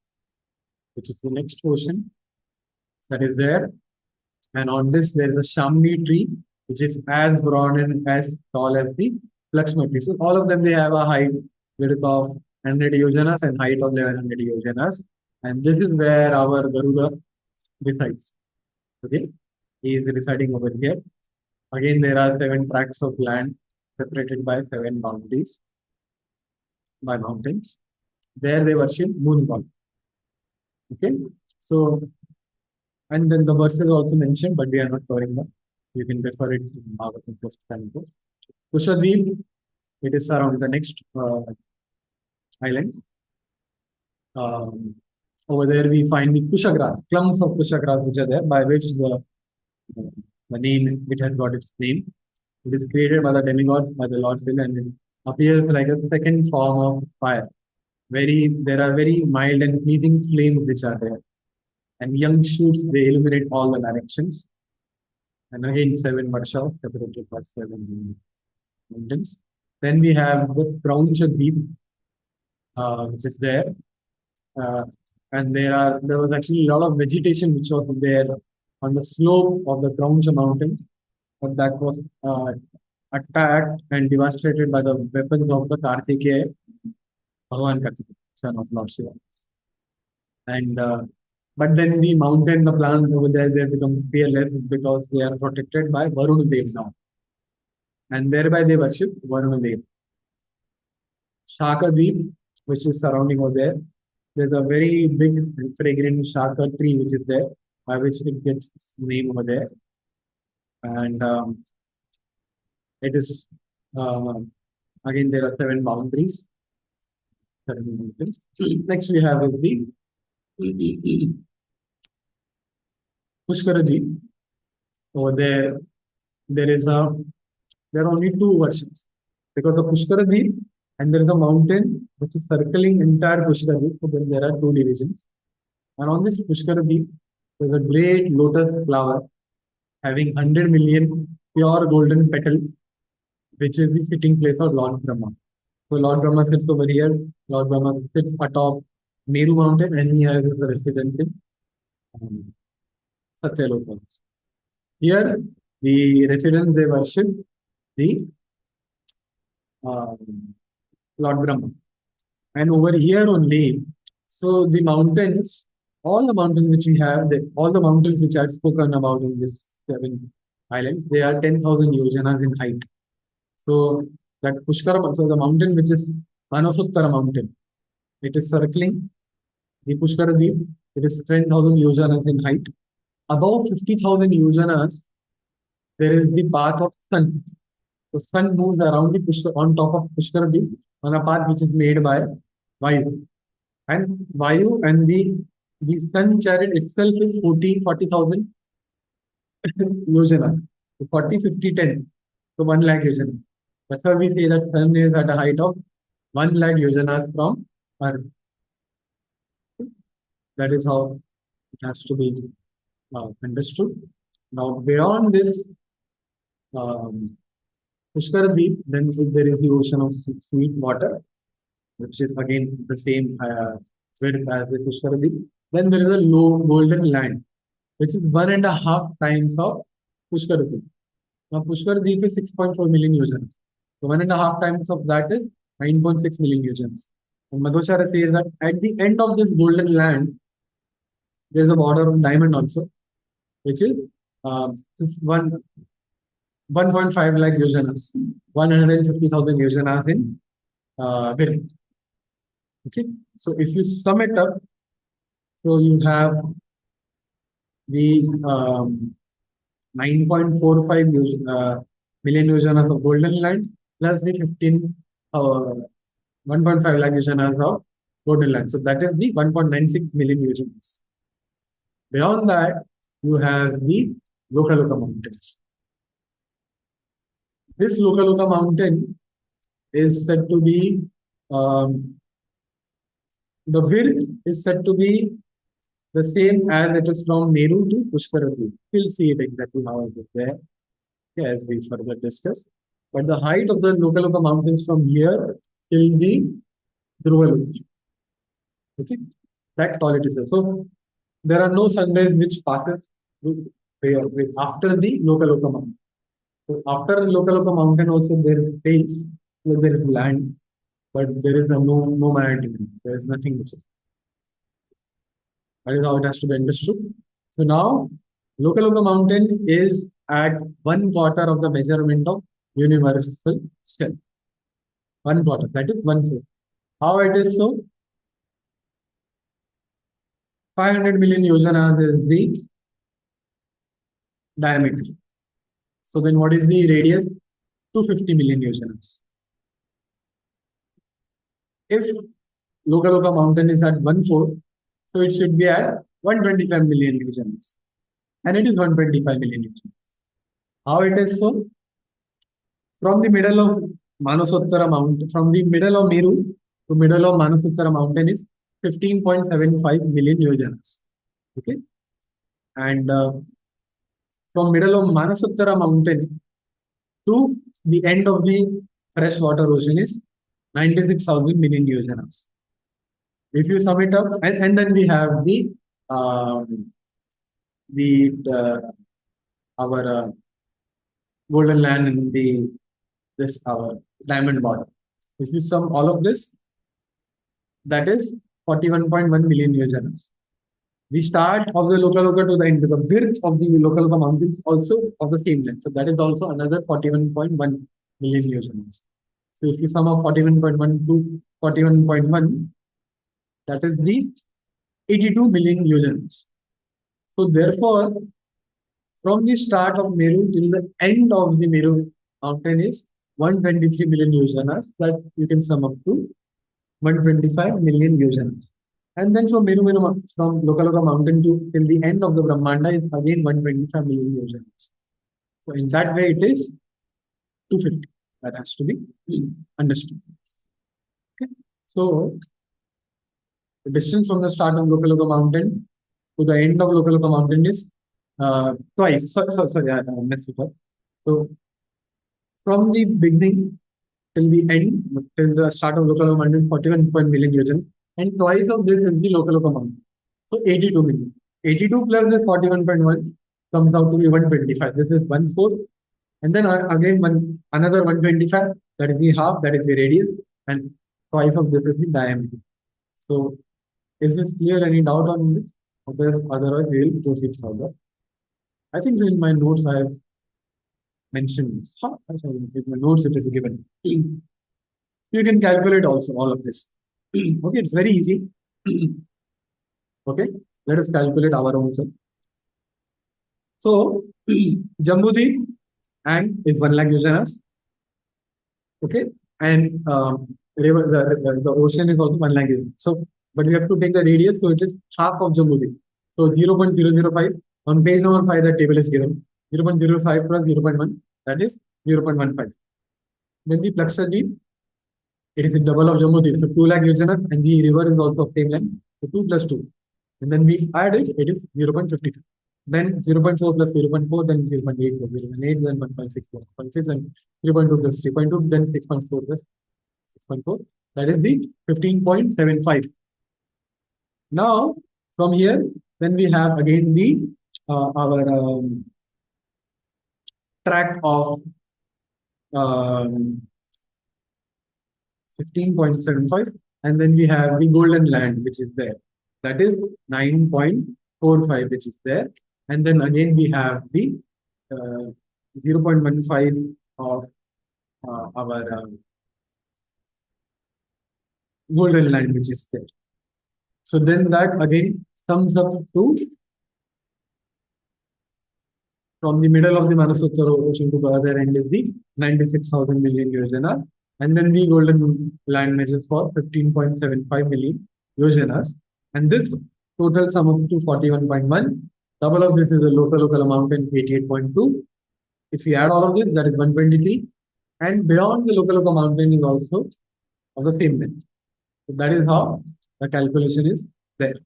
A: which is the next ocean that is there. And on this there is a Shamli tree, which is as broad and as tall as the Lakshma tree. So all of them they have a height width of 100 yojanas and height of 1100 yojanas. And this is where our Garuda resides. Okay, he is residing over here. Again, there are 7 tracts of land separated by 7 boundaries by mountains. There they worship moon god. Okay, so and then the verse is also mentioned, but we are not covering that. You can refer it to Bhagavatam first time. Kushadweep, it is around the next island. Over there we find the Kusha grass, clumps of Kusha grass which are there, by which the name it has got its name. It is created by the demigods, by the Lord Shiva, and it appears like a second form of fire. There are very mild and pleasing flames which are there, and young shoots they illuminate all the directions. And again, 7 varshas separated by 7 mountains. Then we have the Krauncha Dweep, which is there. And there was actually a lot of vegetation which was there on the slope of the Krauncha mountain, but that was attacked and devastated by the weapons of the Kartikeya, Bhagavan Kartikeya, son of Lord Shiva. And but then the mountain, the plants over there, they become fearless because they are protected by Varuna Dev now, and thereby they worship Varuna Dev. Shaka Dweep, which is surrounding over there, there's a very big fragrant Shaka tree which is there, by which it gets its name over there. And it is again there are 7 boundaries. 7 mountains. Next we have is the Pushkara Dweep. over there, there is a there are only two versions because of Pushkara Deep and there is a mountain which is circling entire Pushkara Deep. So then there are two divisions. And on this Pushkara Deep, there is a great lotus flower having 100 million pure golden petals, which is the sitting place of Lord Brahma. So Lord Brahma sits over here. Lord Brahma sits atop Meru mountain and he has his residence in um, Satyaloka. Here, the residents they worship the um, Lord Brahma. And over here only, so the mountains, all the mountains which we have, all the mountains which I've spoken about in this seven islands, they are 10,000 yojanas in height. So that Pushkara, so the mountain which is Manasuttara mountain, it is circling the Pushkara Deep. It is 10,000 yojanas in height. Above 50,000 yojanas, there is the path of sun. The sun moves around the Pushkar on top of Pushkar Deep on a path which is made by Vayu. And Vayu and the sun chariot itself is 40,000 yojanas. So 40, 50, 10. So 1 lakh yojanas. That's why we say that sun is at a height of 1 lakh yojanas from Earth. That is how it has to be understood. Now, beyond this Pushkar Deep, then there is the ocean of sweet water, which is again the same width as the Pushkar Deep. Then there is a low golden land, which is 1.5 times of Pushkar Deep. Now, Pushkar Deep is 6.4 million yojanas. So, 1.5 times of that is 9.6 million yojanas. And Madhusara says that at the end of this golden land, there is a border of diamond also, which is uh, 1.5 lakh yojanas, 150,000 yojanas in width. Okay, so if you sum it up, so you have the 9.45 million yojanas of golden land plus the 1.5 lakh yojanas of golden land. So that is the 1.96 million yojanas. Beyond that, you have the Loka mountains. This Loka mountain is said to be the width is said to be the same as it is from Meru to Pushkarathi. We'll see it exactly how it is there as we further discuss. But the height of the Loka mountains from here till the Dhruva. Okay, that tall it is. So there are no sunrays which passes after the Loka mountain. So after Loka mountain also there is space, there is land, but there is no mountain. There is nothing which is. That is how it has to be understood. So now, Loka mountain is at 1/4 of the measurement of universal scale. 1/4, that is 1/4. How it is so? 500 million yojanas is the diameter. So then what is the radius? 250 million yojanas. If Loka mountain is at 1/4, so it should be at 125 million yojanas. And it is 125 million yojanas. How it is so? From the middle of Manasottara mountain, from the middle of Meru to middle of Manasottara mountain is 15.75 million yojanas. Okay. And from middle of Manasottara mountain to the end of the freshwater ocean is 96,000 million yojanas. If you sum it up, and then we have our golden land and this our diamond border. If you sum all of this, that is 41.1 million yojanas. The start of the Loka to the end, the width of the Loka mountains also of the same length. So that is also another 41.1 million yojanas. So if you sum up 41.1 to 41.1, that is the 82 million yojanas. So therefore, from the start of Meru till the end of the Meru mountain is 123 million yojanas that you can sum up to 125 million yojanas. And then from from Loka mountain to till the end of the Brahmanda is again 125 million yojanas. So in that way, it is 250. That has to be understood. Okay. So the distance from the start of Lokaloko mountain to the end of Lokaloko mountain is twice. Sorry, I messed it up. So from the beginning till the end, till the start of Lokaloko mountain is 41 million yojana, and twice of this is the Lokaloko mountain. So 82 million. 82 plus this 41.1 comes out to be 125. This is one fourth. And then again another 125, that is the half, that is the radius, and twice of this is the diameter. So is this clear? Any doubt on this? Otherwise, we will proceed further. I think in my notes I have mentioned this. Sorry, in my notes it is given. You can calculate also all of this. Okay, it's very easy. Okay, let us calculate our own self. So, Jambuji and is 1 lakh yojanas. Okay, and river, the ocean is also 1 lakh yojanas. So, but we have to take the radius, so it is half of Jambuji. So 0.005 on page number 5, the table is given 0.05 plus 0.1, that is 0.15. Then the Plakshadweep, it is the double of Jambuji, so 2 lakh yojanas, and the river is also of same length, so 2 plus 2. And then we add it, it is 0.52. Then 0.4 plus 0.4, then 0.8 plus 0.8, then 1.6 plus 1.6, and 3.2 plus 3.2, then 6.4 plus 6.4. That is the 15.75. Now, from here, then we have again the our track of 15.75, and then we have the golden land, which is there. That is 9.45, which is there. And then again, we have the 0.15 of our golden line, which is there. So then that again sums up to, from the middle of the Manasutara Ocean to the other end is the 96,000 million yojana. And then the golden land measures for 15.75 million yojanas. And this total sum up to 41.1. Double of this is a local amount in 88.2. If we add all of this, that is 123. And beyond the local mountain is also of the same length. So that is how the calculation is there.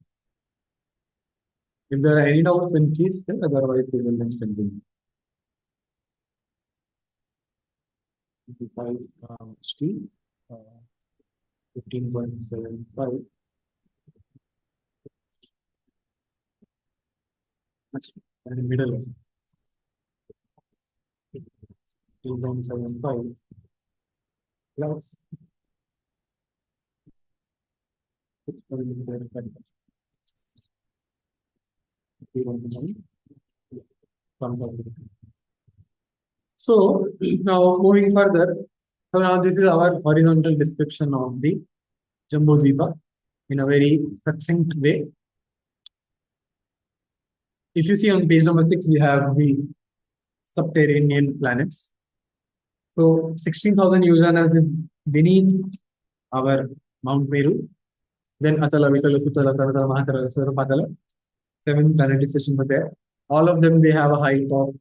A: If there are any doubts, then please tell, otherwise we will then continue. 15.75. And the middle of 15.75 plus 6.75. So now moving further, so now this is our horizontal description of the Jambudvipa in a very succinct way. If you see on page number 6, we have the subterranean planets. So 16,000 yojanas is beneath our Mount Meru. Then Atala, Vitala, Sutala, Taratala, Mahatala, Sura, Patala. 7 planetary systems are there. All of them, they have a height of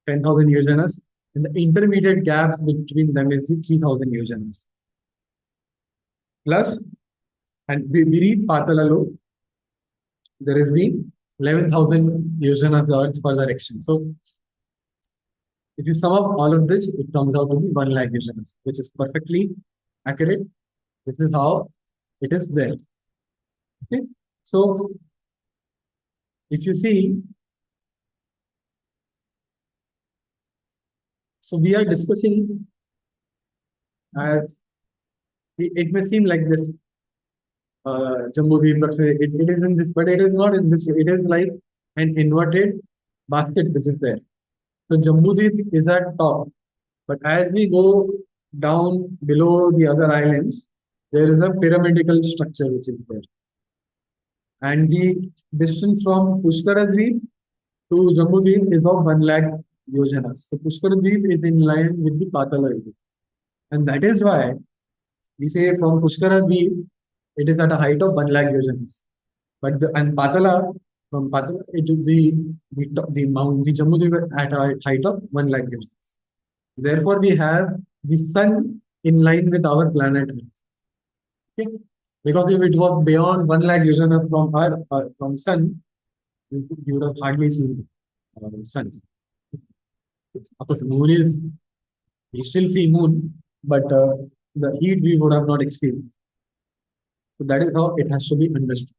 A: 10,000 yojanas. And the intermediate gaps between them is the 3,000 yojanas. Plus, and beneath Patalalu, there is the 11,000 yojanas Earth further extension. So, if you sum up all of this, it comes out to be 1 lakh yojanas, which is perfectly accurate. This is how it is there. Okay, so if you see, so we are discussing, it may seem like this jumbo beam, but it is in this, but it is not in this. It is like an inverted basket which is there. So Jambudweep is at top, but as we go down below the other islands, there is a pyramidical structure which is there. And the distance from Pushkaradweep to Jambudweep is of 1 lakh yojanas. So Pushkaradweep is in line with the Patala region. And that is why we say from Pushkaradweep, it is at a height of 1 lakh yojanas. But and Patala from Patala, it will be the mount, the Jammu River at a height of 1 lakh Jonas. Therefore, we have the sun in line with our planet Earth. Okay? Because if it was beyond 1 lakh Jonas from Earth, from sun, you would have hardly seen sun. Of course, moon is, we still see moon, but the heat we would have not experienced. So that is how it has to be understood.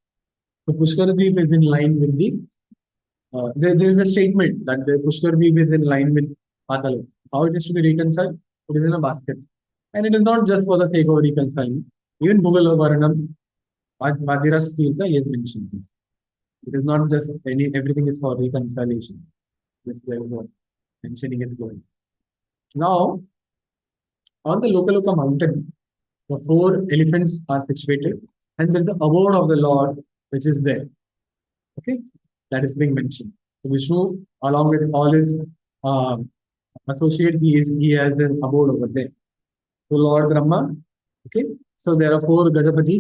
A: So Pushkar Deep is in line with the there is a statement that the Pushkar Deep is in line with Patala. How it is to be reconciled? It is in a basket. And it is not just for the sake of reconciling. Even Google Varanam, Vadiras Tirtha, he has mentioned this. It is not just everything is for reconciliation. This is what mentioning is going. Now, on the Lokaloka mountain, the four elephants are situated, and there is a abode of the Lord which is there. Okay, that is being mentioned. So Vishnu, along with all his uh, associates, he has an abode over there. So Lord Brahma, okay. So there are four Gajapati,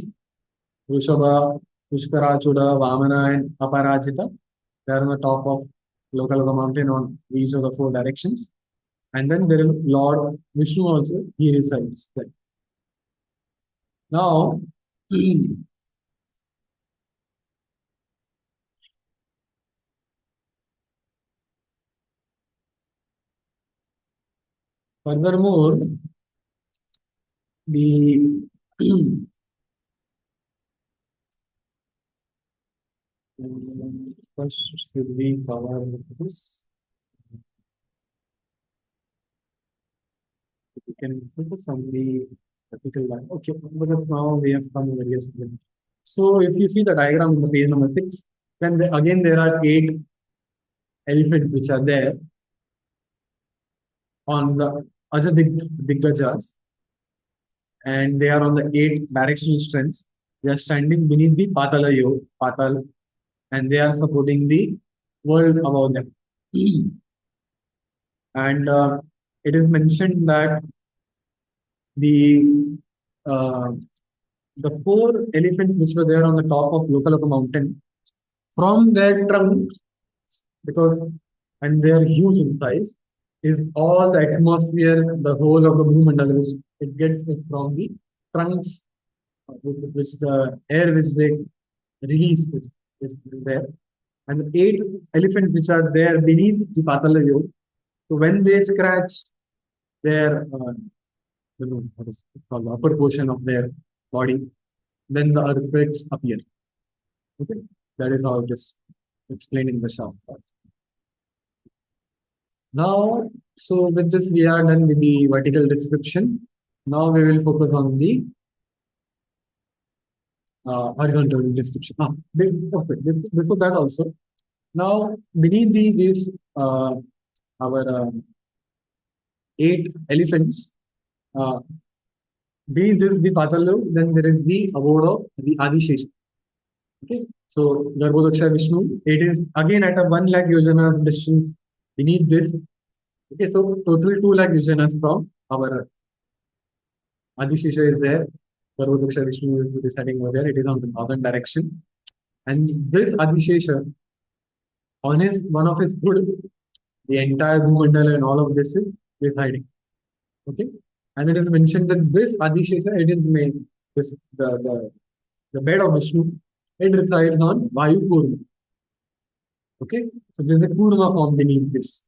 A: Vrishabha, Pushkarachuda, Vamana, and Aparajita. They are on the top of Lokaloka mountain on each of the four directions. And then there is Lord Vishnu also, he resides there. Now, furthermore, the first should we cover this? We can focus on the vertical line. Okay, because now we have come various ways. So if you see the diagram on the page number 6, then again there are 8 elephants which are there on the Diggajas, and they are on the 8 directional strengths. They are standing beneath the Patal, and they are supporting the world above them. And it is mentioned that the uh, the 4 elephants which were there on the top of Lokalaka mountain, from their trunks, because and they are huge in size, is all the atmosphere, the whole of the Brahmanda, which it gets it from the trunks, which the air which they release is there. And the 8 elephants which are there beneath the Patala Yog, so when they scratch their what is it called, the upper portion of their body, then the earthquakes appear. Okay, that is how it is explained in the Shastra. Now, so with this, we are done with the vertical description. Now we will focus on the horizontal description. Okay, before that also. Now, beneath these our 8 elephants, uh, beneath this the Patalu, then there is the abode of the Adishesha. Okay, so Garbhodaksha Vishnu, it is again at a 1 lakh yojana distance beneath this. Okay, so total 2 lakh yojanas from our Adishesha is there. Garbhodaksha Vishnu is residing over there. It is on the northern direction. And this Adishesha, on his one of his good, the entire Bhumandala and all of this is residing. Okay, and it is mentioned that this Adishesha, it is made this the bed of Vishnu, it resides on Vayu Kurma. Okay, so there is a Kurma form beneath this.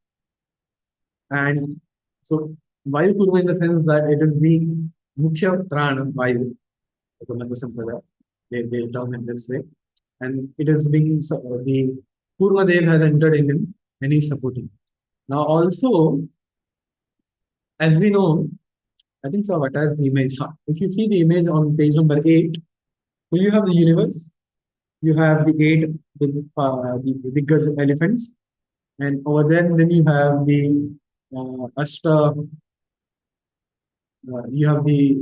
A: And so Vayu Kurma in the sense that it is the Mukhya Prana Vayu, they term in this way. And it is being, the Kurma Dev has entered in him and he is supporting. Now also, as we know, I think so I've attached the image. If you see the image on page number 8, so you have the universe, you have the 8 the bigger elephants, and over there then you have the Ashta, you have the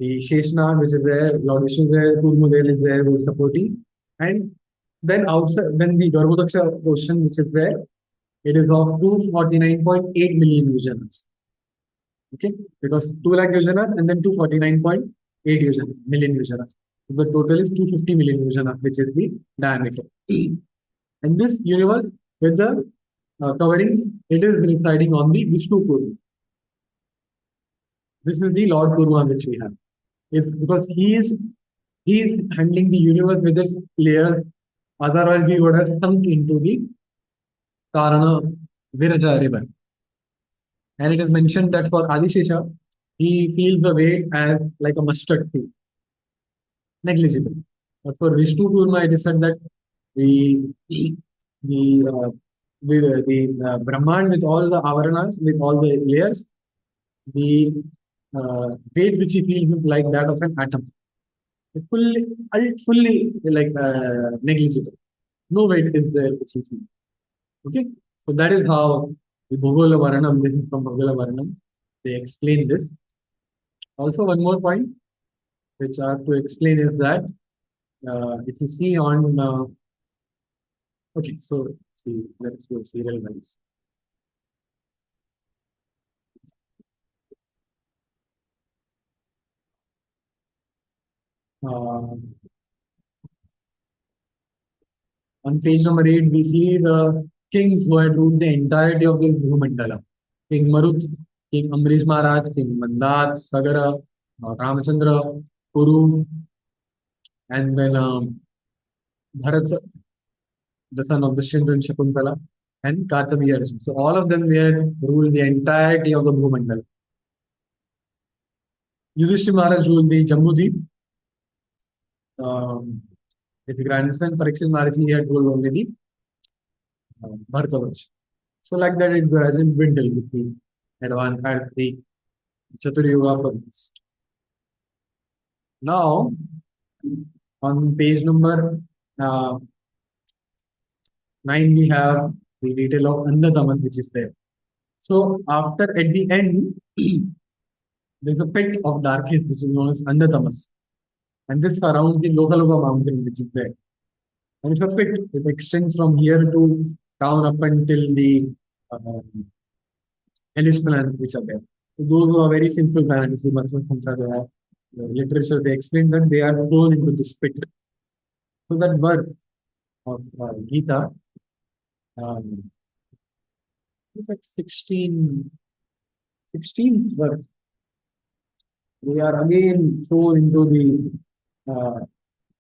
A: Sheshna which is there, Lord Vishnu is there, Kurmudev is there who is supporting, and then outside, then the Garbhodaksha portion which is there, it is of 249.8 million yojanas. Okay, because 2 lakh yojanas and then 249.8 million yojanas. The total is 250 million Yojanas, which is the diameter. And this universe with the coverings, it is residing on the Vishnu Kurma. This is the Lord Kurma which we have. If because he is handling the universe with its layers, otherwise we would have sunk into the Karana Viraja river. And it is mentioned that for Adishesha, he feels the weight as like a mustard seed, negligible. But for Vishnu Kurma, it is said that the the Brahman with all the avaranas, with all the layers, the weight which he feels is like that of an atom, fully, fully like negligible. No weight is there which he feels. Okay, so that is how the Bhogola Varanam. This is from Bhogola Varanam. They explain this. Also, one more point which I have to explain is that if you see on okay, so see, let's go serial wise. Uh, on page number 8, we see the kings who had ruled the entirety of the Bhumandala. King Marut, King Amrish Maharaj, King Mandat, Sagara, Ramachandra, Kuru, and then Bharat, the son of the Shindra Shakuntala, and Kartaviya Rishi. So all of them were ruled the entirety of the Bhumandala. Yudhishthira Maharaj ruled the Jambudweep. Um, his grandson Parikshit Maharaj he had ruled only the Bharatavarsha. So like that it hasn't dwindled with the advanced at the Chatur Yuga province. Now on page number 9 we have the detail of Andhatamas which is there. So after at the end there's a pit of darkness which is known as Andhatamas. And this surrounds the Lokaloka mountain which is there. And it's a pit. It extends from here to down up until the hellish planets which are there. So those who are very sinful planets, the Matsya Sampradaya, literature, they explain that they are thrown into this pit. So that verse of Gita um, is at 16th verse. They are again thrown into the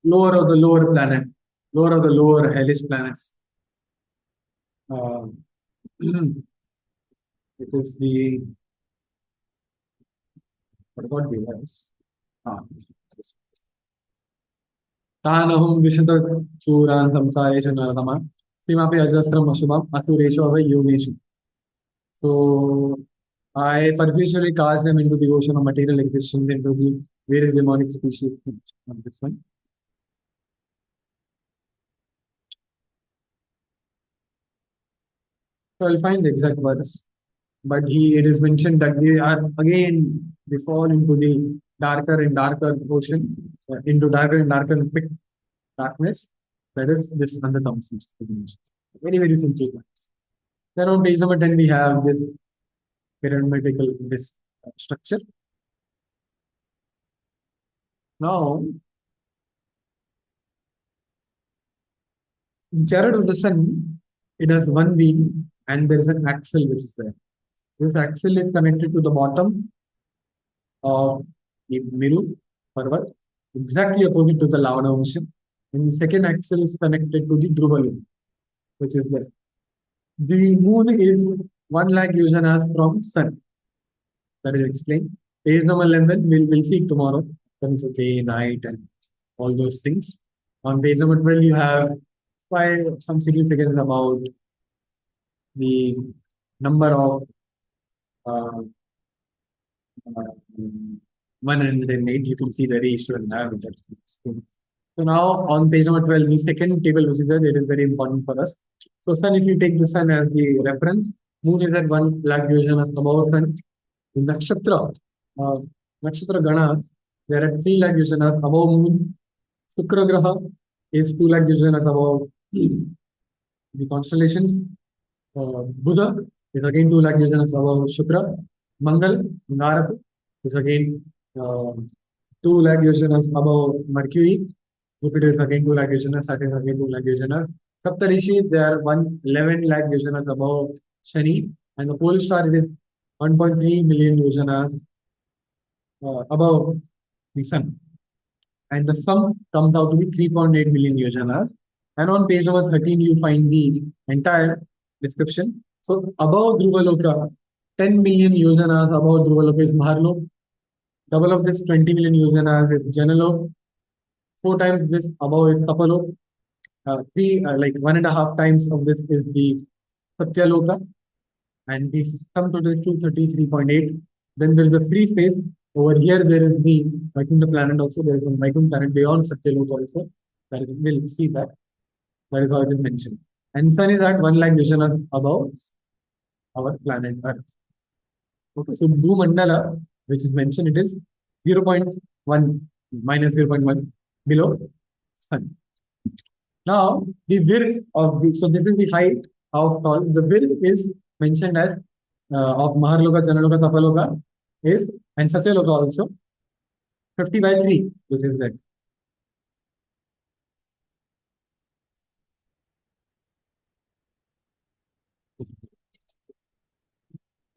A: lower of the lower planet, lower of the lower hellish planets. Uh, it is the what the verse? Ah, तानहं विशतशूरान् संसारेषु नरतमा किमपि अजस्रम् अशुभम् असुरेषु अव योगेषु. So I perpetually cast them into the ocean of material existence, into the various demonic species on this one. So I'll find the exact verse. But it is mentioned that they are again they fall into the darker and darker ocean, into darker and darker thick darkness. That is this under Thompson. Very, very simple plans. Then on page number 10, we have this pyramidal this structure. Now, the chariot of the sun, it has one wing and there is an axle which is there. This axle is connected to the bottom of the Miru Parvat, exactly opposite to the Lavana Ocean. And the second axle is connected to the Dhruva, which is there. The moon is 1 lakh yojanas from sun. That is explained. Page number 11, we'll see tomorrow. Comes day, night, and all those things. On page number 12, you have some significance about the number of uh, 108. You can see the ratio and average. So now on page number 12, the second table which is there, it is very important for us. So sun, if you take the sun as the reference, moon is at 1 lakh yojanas above sun. The nakshatra ganas, they are at 3 lakh yojanas above moon. Shukra graha is 2 lakh yojanas above the constellations. Buddha is again 2 lakh yojanas above Shukra. Mangal, Ngarak is again 2 lakh yojanas above Mercury. Jupiter is again 2 lakh yojanas, Saturn is again 2 lakh yojanas. Saptarishi, they are 11 lakh yojanas above Shani, and the pole star is 1.3 million yojanas above the Sun. And the sum comes out to be 3.8 million yojanas. And on page number 13, you find the entire description. So above Dhruvaloka, 10 million yojanas above Dhruvaloka is Maharlok. Double of this 20 million yojanas is Janalok. 4 times this above is Tapalok. Like 1.5 times of this is the Satyaloka. And the sum total is 233.8. Then there is a free space. Over here, there is the Vaikunta planet also. There is a Vaikunta planet beyond Satyaloka also. That is, we'll see that. That is how it is mentioned. And Sun is at 1 lakh yojanas above our planet Earth. Okay, so Bhumandala, which is mentioned, it is 0.1 minus 0.1 below Sun. Now, the width of the, so this is the height of tall. The width is mentioned as of Maharloka, Janaloka, Tapaloka is, and Satyaloka also, 50 by 3, which is that.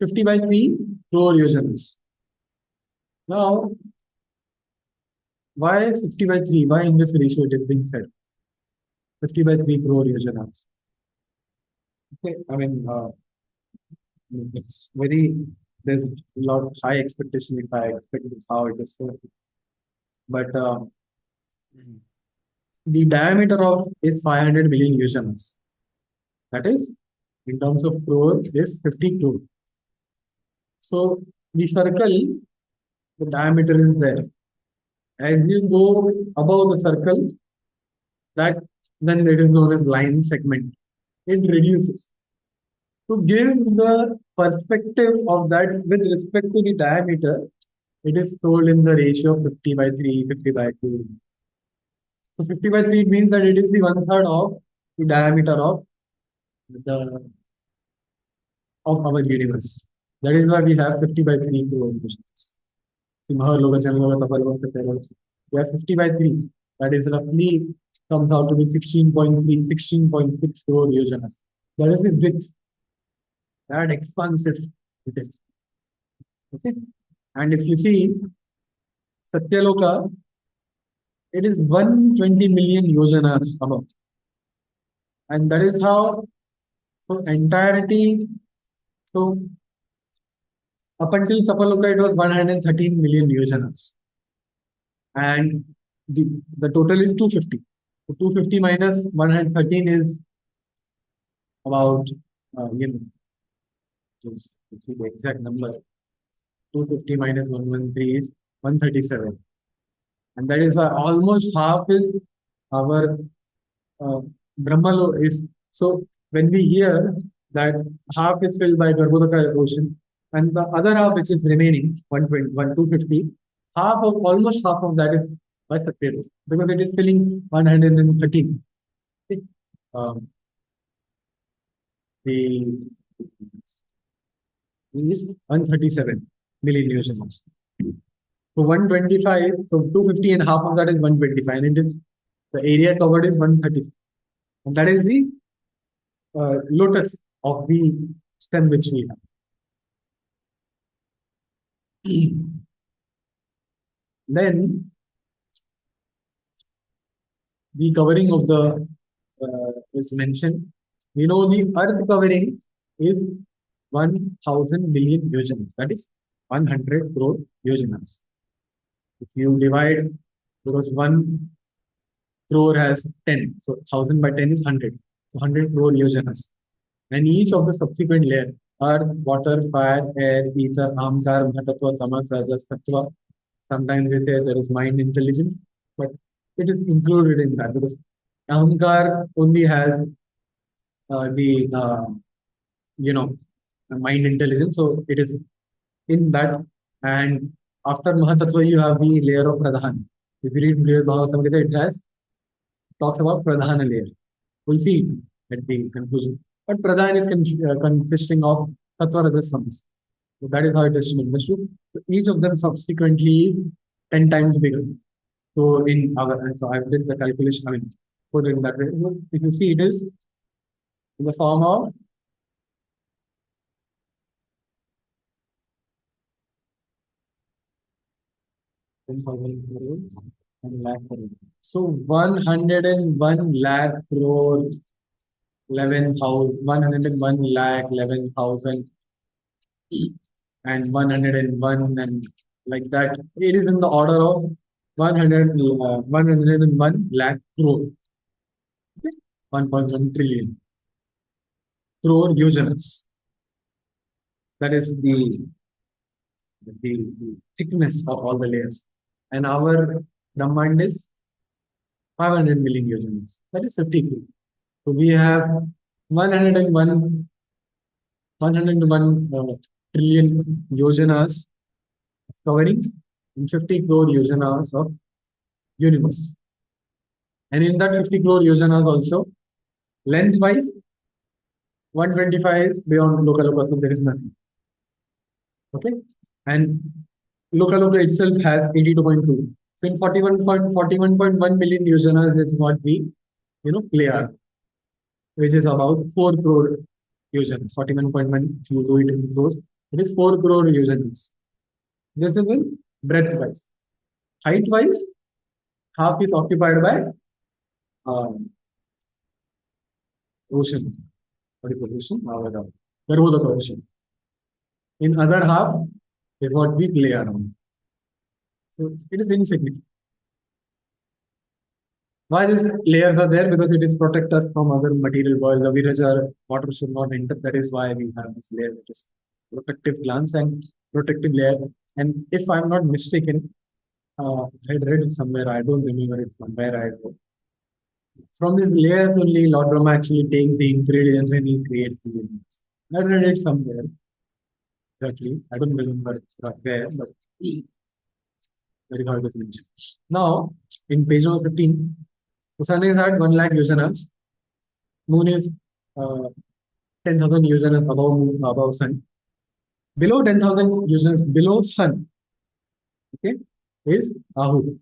A: 50 by 3 crore yojanas. Now, why 50 by 3? Why in this ratio it is being said? 50 by 3 crore yojanas. Okay, I mean, it's very, there's a lot of high expectation if I expect this how it is. So, but the diameter of is 500 million yojanas. That is, in terms of crore, is 50 crore. So the circle, the diameter is there. As you go above the circle, that then it is known as line segment. It reduces. To give the perspective of that with respect to the diameter, it is told in the ratio of 50 by 3, 50 by 2. So 50 by 3 means that it is the 1/3 of the diameter the of our universe. That is why we have 50 by 3 kilometers. We have 50 by 3. That is roughly comes out to be 16.3, 16.6 crore yojanas. That is the width. That expansive it is. Okay. And if you see Satyaloka, it is 120 million yojanas above. And that is how, so entirety, so up until Tapaloka, it was 113 million yojanas. And the total is 250. So 250 minus 113 is about, just the exact number. 250 minus 113 is 137. And that is why almost half is our Brahmalo is. So when we hear that half is filled by Garbhodaka ocean, and the other half which is remaining, 250, almost half of that is by Satya, because it is filling 113. Okay. The is 137 million yojanas. So 125, so 250 and half of that is 125, and it is the area covered is 130. And that is the lotus of the stem which we have. Then the covering of the is mentioned. We know the earth covering is 1,000 million yojanas. That is 100 crore yojanas. If you divide, because 1 crore has 10, so 1,000 by 10 is 100. So 100 crore yojanas. And each of the subsequent layer, earth, water, fire, air, ether, ahamkar, mahatatva, tamas, rajas, sattva. Sometimes they say there is mind intelligence, but it is included in that because ahamkar only has the mind intelligence, so it is in that. And after Mahatattva, you have the layer of Pradhan. If you read Bhagavatam Gita, it has talks about Pradhana layer. We'll see it at the conclusion. But Pradhan is consisting of Tattva Rajas. So that is how it is understood. So each of them subsequently 10 times bigger. So in our, so I did the calculation, I mean, put it in that way. If you see, it is in the form of 10,000 crore and lakh crore. So 101 lakh crore, 11,000, 101 lakh, 11,000 and 101 and like that. It is in the order of 101 lakh crore, okay? 1.1 trillion crore users. That is the thickness of all the layers. And our Brahmanda is 500 million users. That is 50 crore. So we have 101, 101 trillion yojanas covering 50 crore yojanas of universe. And in that 50 crore yojanas also, lengthwise, 125 is beyond Lokaloka, so there is nothing. Okay. And Lokaloka itself has 82.2. So in 41.1 million yojanas is what we, play our, which is about 4 crore yojanas. 41.1, if you do it in crores, it is 4 crore yojanas. This is in breadth wise. Height wise, half is occupied by um, ocean. What is the ocean? Garhodaka ocean. In other half is what we play around. So it is insignificant. Why these layers are there? Because it is protect us from other material world. The Viraja water should not enter. That is why we have this layer. It is protective glance and protective layer. And if I'm not mistaken, I had read it somewhere. I don't remember it from where I read. From these layers only, Lord Brahma actually takes the ingredients and he creates the universe. I read it somewhere exactly. I don't remember where, but very hard to mention. Now, in page number 15, the sun is at 1 lakh yojanas. Moon is 10,000 yojanas above sun. Below 10,000 yojanas below sun, okay, is Rahu.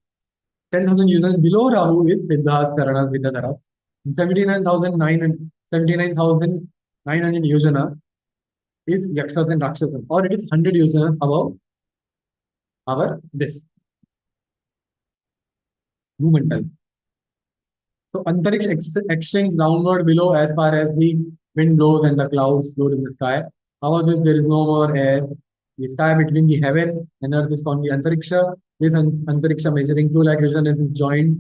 A: 10,000 yojanas below Rahu is Siddharth, Karanas, Vidyadharas. 79,900 yojanas is Yakshas and Rakshasas, or it is 100 yojanas above our this movemental. So Antariksh extends downward below as far as the wind blows and the clouds float in the sky. However, there is no more air. The sky between the heaven and earth is called the Antariksha. This Antariksha measuring 2 lakh vision is joined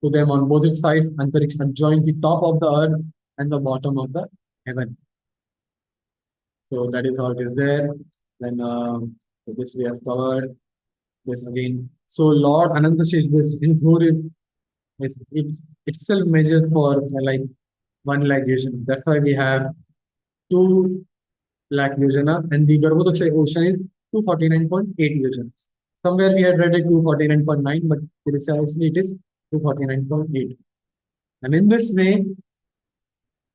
A: to them on both its sides. Antariksha joins the top of the earth and the bottom of the heaven. So that is how it is there. Then so this we have covered. This again. So Lord Anantashish, this his mood is it itself measured for like 1 lakh vision. That's why we have 2 lakh yojanas and the Garbhodaksha ocean is 249.8 yojanas. Somewhere we had read it 249.9, but precisely it is 249.8. And in this way,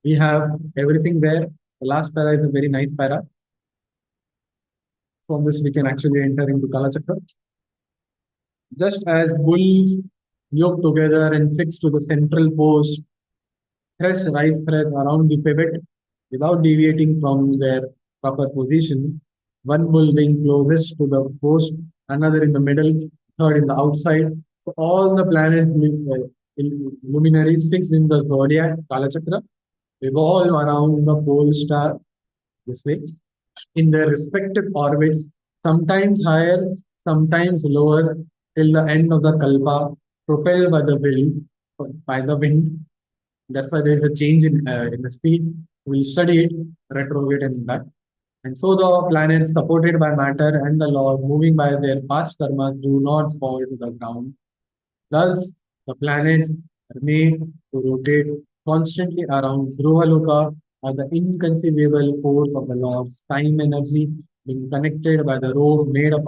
A: we have everything there. The last para is a very nice para. From this, we can actually enter into Kala Chakra. Just as bulls yoke together and fixed to the central post, thresh right thread around the pivot without deviating from their proper position. One bull being closest to the post, another in the middle, third in the outside. So all the planets, luminaries fixed in the zodiac, Kala Chakra, revolve around the pole star this way in their respective orbits, sometimes higher, sometimes lower, till the end of the kalpa, propelled by the wind. That's why there is a change in the speed. We'll study it, retrograde and back. And so the planets supported by matter and the Lord, moving by their past karmas, do not fall to the ground. Thus, the planets are made to rotate constantly around Dhruvaloka are the inconceivable force of the Lord's time energy being connected by the rope made up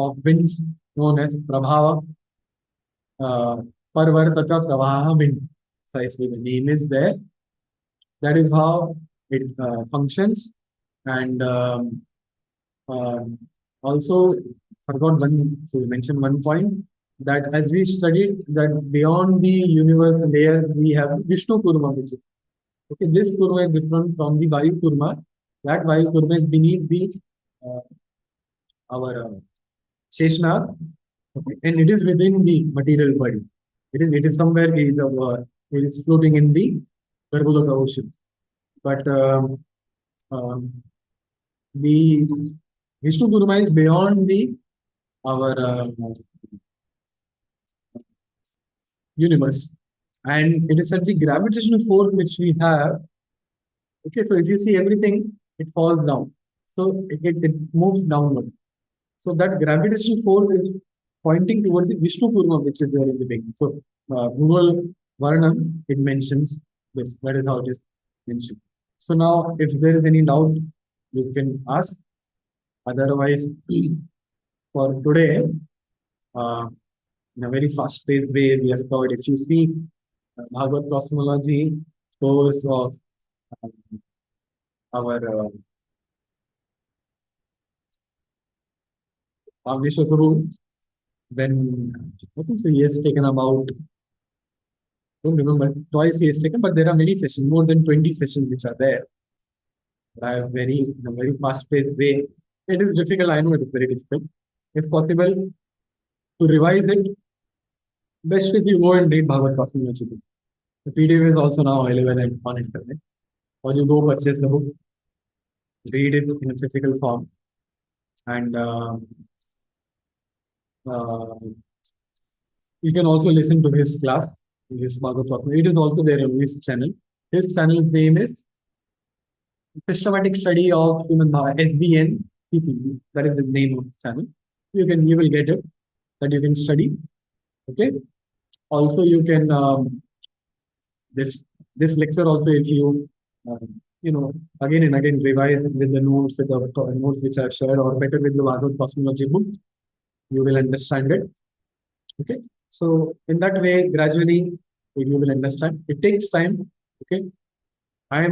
A: of winds known as Prabhava, uh, Parvartaka Pravaha wind. Precisely, the name is there. That is how it functions. And um, also, forgot one to mention one point that as we studied that beyond the universe layer we have Vishnu Kurma, which is okay. This Kurma is different from the Vayu Kurma. That Vayu Kurma is beneath the uh, our Sheshnath, okay, and it is within the material body. It is somewhere it is floating in the Garbhodoka ocean. But the Vishnu Kurma is beyond the our universe, and it is such the gravitational force which we have. Okay, so if you see everything, it falls down. So it moves downward. So that gravitational force is pointing towards the Vishnu Purma, which is there in the beginning. So Google Varnam, it mentions this. That is how it is mentioned. So now, if there is any doubt, you can ask. Otherwise, for today, uh, in a very fast-paced way, we have covered. If you see Bhagavad cosmology course of uh, our Avnisha Guru, then I think so he has taken about, don't remember, twice he has taken, but there are many sessions, more than 20 sessions which are there. In a very fast-paced way. It is difficult, I know it is very difficult. If possible, to revise it, best is you go and read Bhagavad Cosmology. The PDF is also now available on internet. Or you go purchase the book, read it in a physical form, and uh, you can also listen to his class, his Bhagavad Cosmology. It is also there on his channel. His channel's name is Systematic Study of Human Body, SBN PP. That is the name of the channel. You will get it that you can study. Okay. Also, you can this this lecture also if you you know again and again revise with the notes with the notes which are shared or better with the Bhagavad cosmology book, you will understand it. Okay. So in that way, gradually you will understand. It takes time. Okay. I have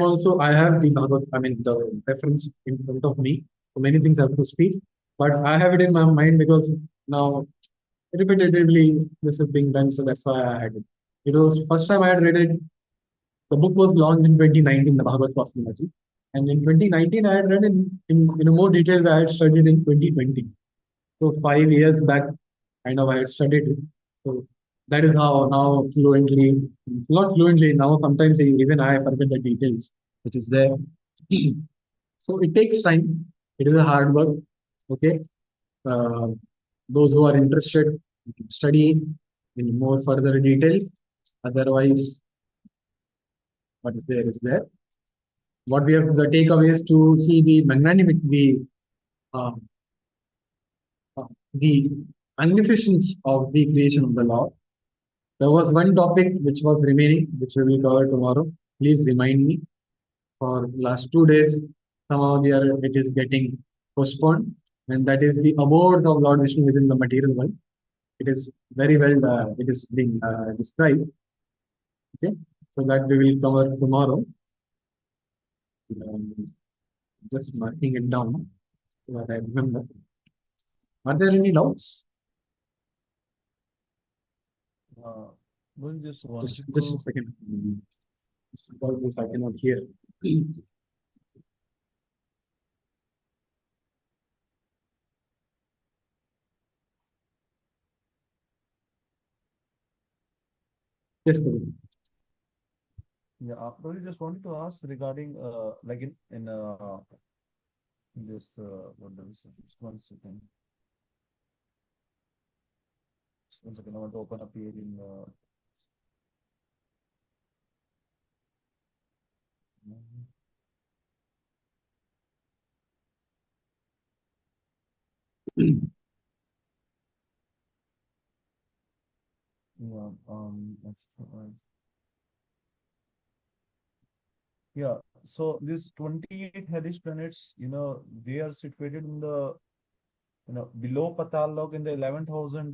A: the Bhagavad, I mean, the reference in front of me. So many things I have to speak, but I have it in my mind because now repetitively this is being done. So that's why I had it. It was first time I had read it. The book was launched in 2019, the Bhagavad Cosmology. And in 2019, I had read it in a more detail I had studied in 2020. So 5 years back, kind of I had studied it. So that is how now fluently, not fluently, now sometimes even I forget the details, which is there. So it takes time. It is a hard work. Okay. Uh, those who are interested study in more further detail. Otherwise, what is there is there. What we have the takeaway is to see the magnanimity, uh, the magnificence of the creation of the law. There was one topic which was remaining, which we will cover tomorrow. Please remind me. For last 2 days, somehow it is getting postponed, and that is the abode of Lord Vishnu within the material world. It is very well. It is being described. Okay, so that we will cover tomorrow. Um, just marking it down so that I remember. Are there any doubts?
B: Uh, well, just wanted
A: Just a
B: to.
A: second. About this, I cannot hear. Yes, Praveen.
B: Yeah, probably just wanted to ask regarding like in this what do we say? Just 1 second. Just 1 second. I want to open up here in yeah yeah. So these 28 hellish planets, they are situated in the below Patal log in the 11,000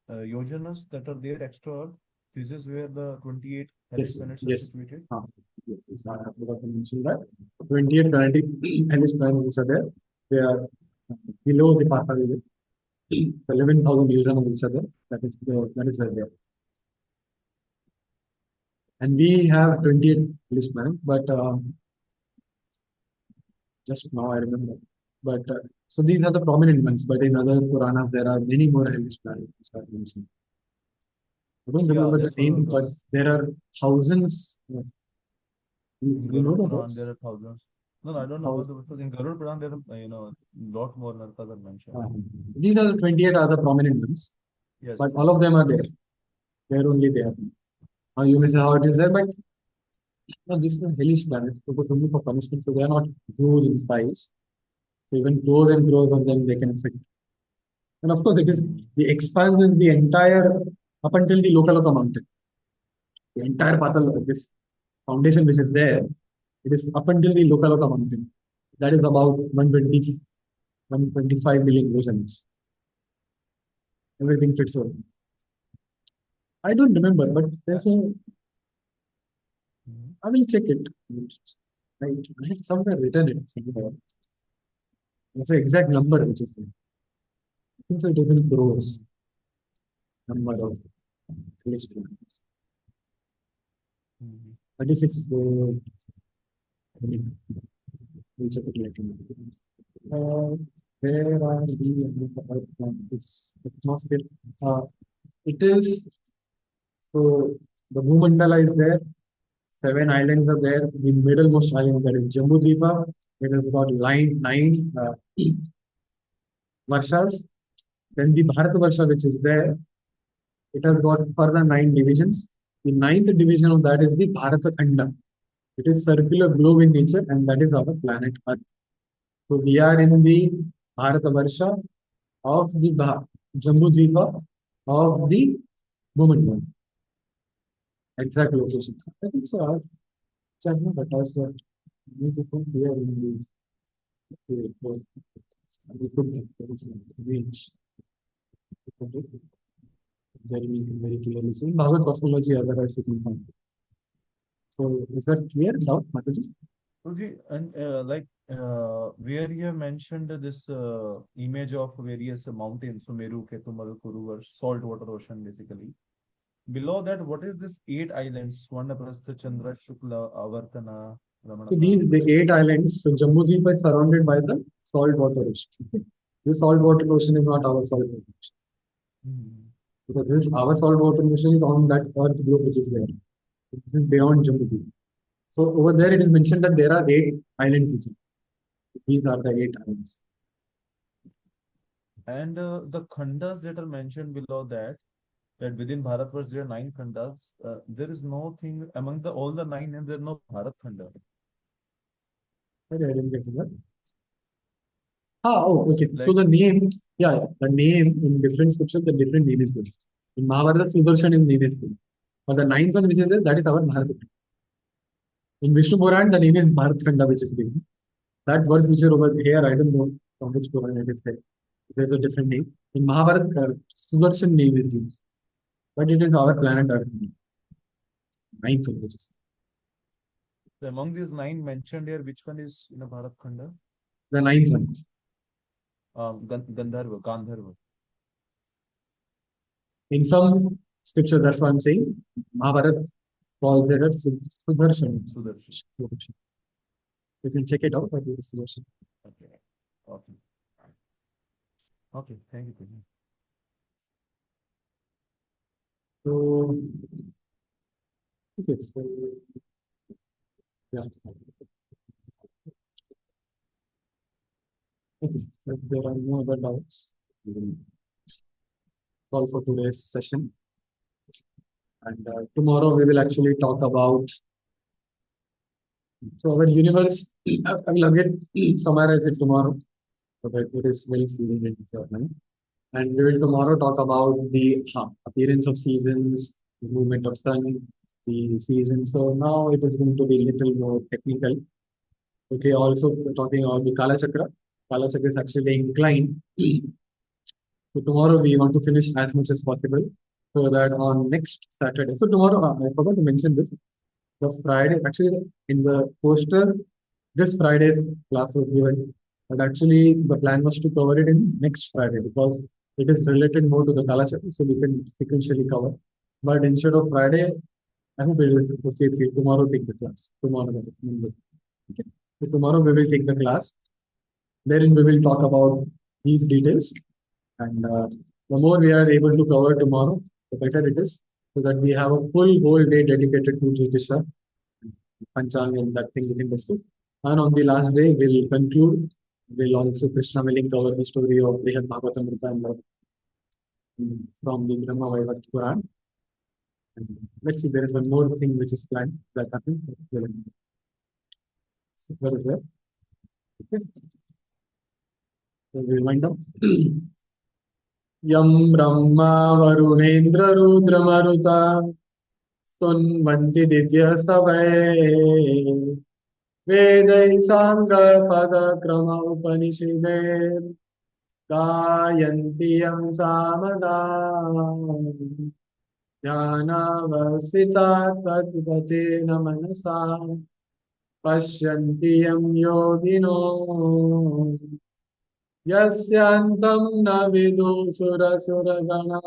B: yojanas that are there extra Earth. This is where the 28 hellish
A: Yes,
B: planets are
A: yes.
B: situated.
A: Yes. I forgot to mention that. 28 planetary English planets are there. They are below the Partha region. 11,000 users on each other. That is where they are. And we have 28 English planets, but just now I remember. But so these are the prominent ones. But in other Puranas, there are many more hellish planets which are mentioned. I don't
B: Yeah,
A: remember the
B: that's what
A: name, but
B: was
A: there are thousands.
B: in
A: You know
B: Garud
A: the
B: Puran. There
A: words?
B: are thousands. No, I don't know about the because in Garud Puran there are lot more narkas are mentioned.
A: Uh, these are the 28 are the prominent ones,
B: Yes,
A: but all of them are there. They're only there. Now you may say how it is there, but no, this is a hellish planet focused only for punishment, so they are not huge in size. So even grows on them, they can affect. And of course, it is
B: Mhm.
A: the expansion the entire up until the Lokaloka mountain. The entire Patal, this foundation which is there, it is up until the Lokaloka mountain. That is about 120, 125 million oceans. Everything fits over. I don't remember, but
B: Uh,
A: there's a,
B: mhm.
A: I will check it. I had somewhere written it somewhere. It's the exact number which is there. I think so it is in crores,
B: Mhm.
A: number of English planets.
B: Mhm.
A: 36 crore. I mean, we'll check it later. Where are the Earth planets? Atmosphere. Uh, it is so the Bhumandala is there. Seven islands are there. The middlemost island that is Jambudvipa. It has got nine Varshas. Then the Bharatavarsha, which is there, it has got further nine divisions. The ninth division of that is the Bharatakhanda. It is circular globe in nature, and that is our planet Earth. So we are in the Bharatavarsha of the Jambudvipa of the Bhumandala. Exact location. I think so. I've checked, but as we just here in the we could reach very clearly. So in Bhagavad cosmology, otherwise you can find. So is that clear now, Mataji?
B: Ruji, and where you have mentioned this image of various mountains, Sumeru, Ketumal, Kuru, saltwater ocean, basically. Below that, what is this eight islands? Swarnaprastha, Chandra, Shukla, Avartana,
A: So
B: Ramanatha.
A: these the eight islands. So Jambudvipa is surrounded by the saltwater ocean. Okay? This saltwater ocean is not our saltwater ocean
B: Mhm.
A: because this our saltwater ocean is on that Earth globe which is there. This is beyond Jambudvipa. So over there it is mentioned that there are eight islands which are. These are the eight islands.
B: And the khandas that are mentioned below that, that within Bharatvarsh there are nine khandas. There is no thing among the all the nine, and there is no Bharat khanda.
A: Sorry, I didn't get that. Oh, okay. So
B: Like,
A: the name, yeah, the name in different scriptures, the different name is given. In Mahabharata, Sudarshan is name is given. But the ninth one, which is there, that is our Bharat. In Vishnu Puran, the name is Bharat Khanda, which is given. That verse which is over here, I don't know from which Puran it is there. There's a different name. In Mahabharata, Sudarshan name is used. But it is our planet Earth name. Ninth one, which is
B: among these nine mentioned here, which one is in a Bharat khanda?
A: the ninth one.
B: Gandharva, Gandharva.
A: In some scripture, that's what I'm saying. Mahabharata calls it as Sudarshan.
B: Sudarshan.
A: You can check it out, but it is Sudarshan.
B: Okay. Okay. Okay. Thank you. Pujan.
A: So, okay, so yeah, okay. If there are no other doubts, we will call for today's session. And tomorrow we will actually talk about. So our universe. I will again summarize it tomorrow, so that it is very clear in your mind. And we will tomorrow talk about the appearance of seasons, the movement of sun, the seasons. So now it is going to be a little more technical. Okay, also we're talking about the Kala Chakra. Kala Chakra is actually inclined. So tomorrow we want to finish as much as possible so that on next Saturday. So tomorrow, I forgot to mention this. The Friday, actually, in the poster, this Friday's class was given, but actually the plan was to cover it in next Friday because It is related more to the Kalachakra, so we can sequentially cover. But instead of Friday, I hope we will okay, if tomorrow take the class. Tomorrow, that is Monday. Okay. So tomorrow we will take the class. Therein we will talk about these details. And the more we are able to cover tomorrow, the better it is. So that we have a full whole day dedicated to Jyotisha, Panchang, and that thing we can discuss. And on the last day, we'll conclude. We'll also Krishna will cover the story of Brihad Bhagavatamrita and from the Brahma Vaivat Quran. And let's see, there is one more thing which is planned that happens. So what is that? Okay, so we'll wind up. Yam Brahma Varunendra Rudra Maruta स्तुन्वन्ति दिव्यस्तवैः वेदैः साङ्गपदक्रम उपनिषदेर् गायन्ति यं सामगाः ध्यानावस्थिता तद्गतेन मनसा पश्यन्ति यं योगिनो यस्यान्तं न विदुषुरसुरगणा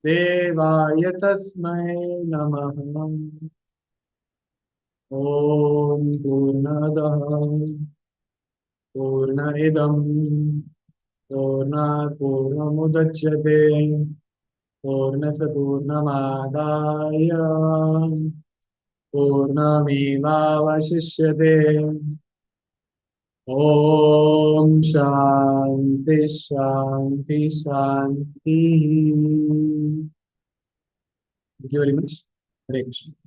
A: देवाय तस्मै नमः ॐ पूर्णमदः पूर्णमिदं पूर्णात् पूर्णमुदच्यते पूर्णस्य पूर्णमादाय पूर्णमेवावशिष्यते ॐ शान्ति शान्ति शान्तिः. Thank you very much. Hare Krishna.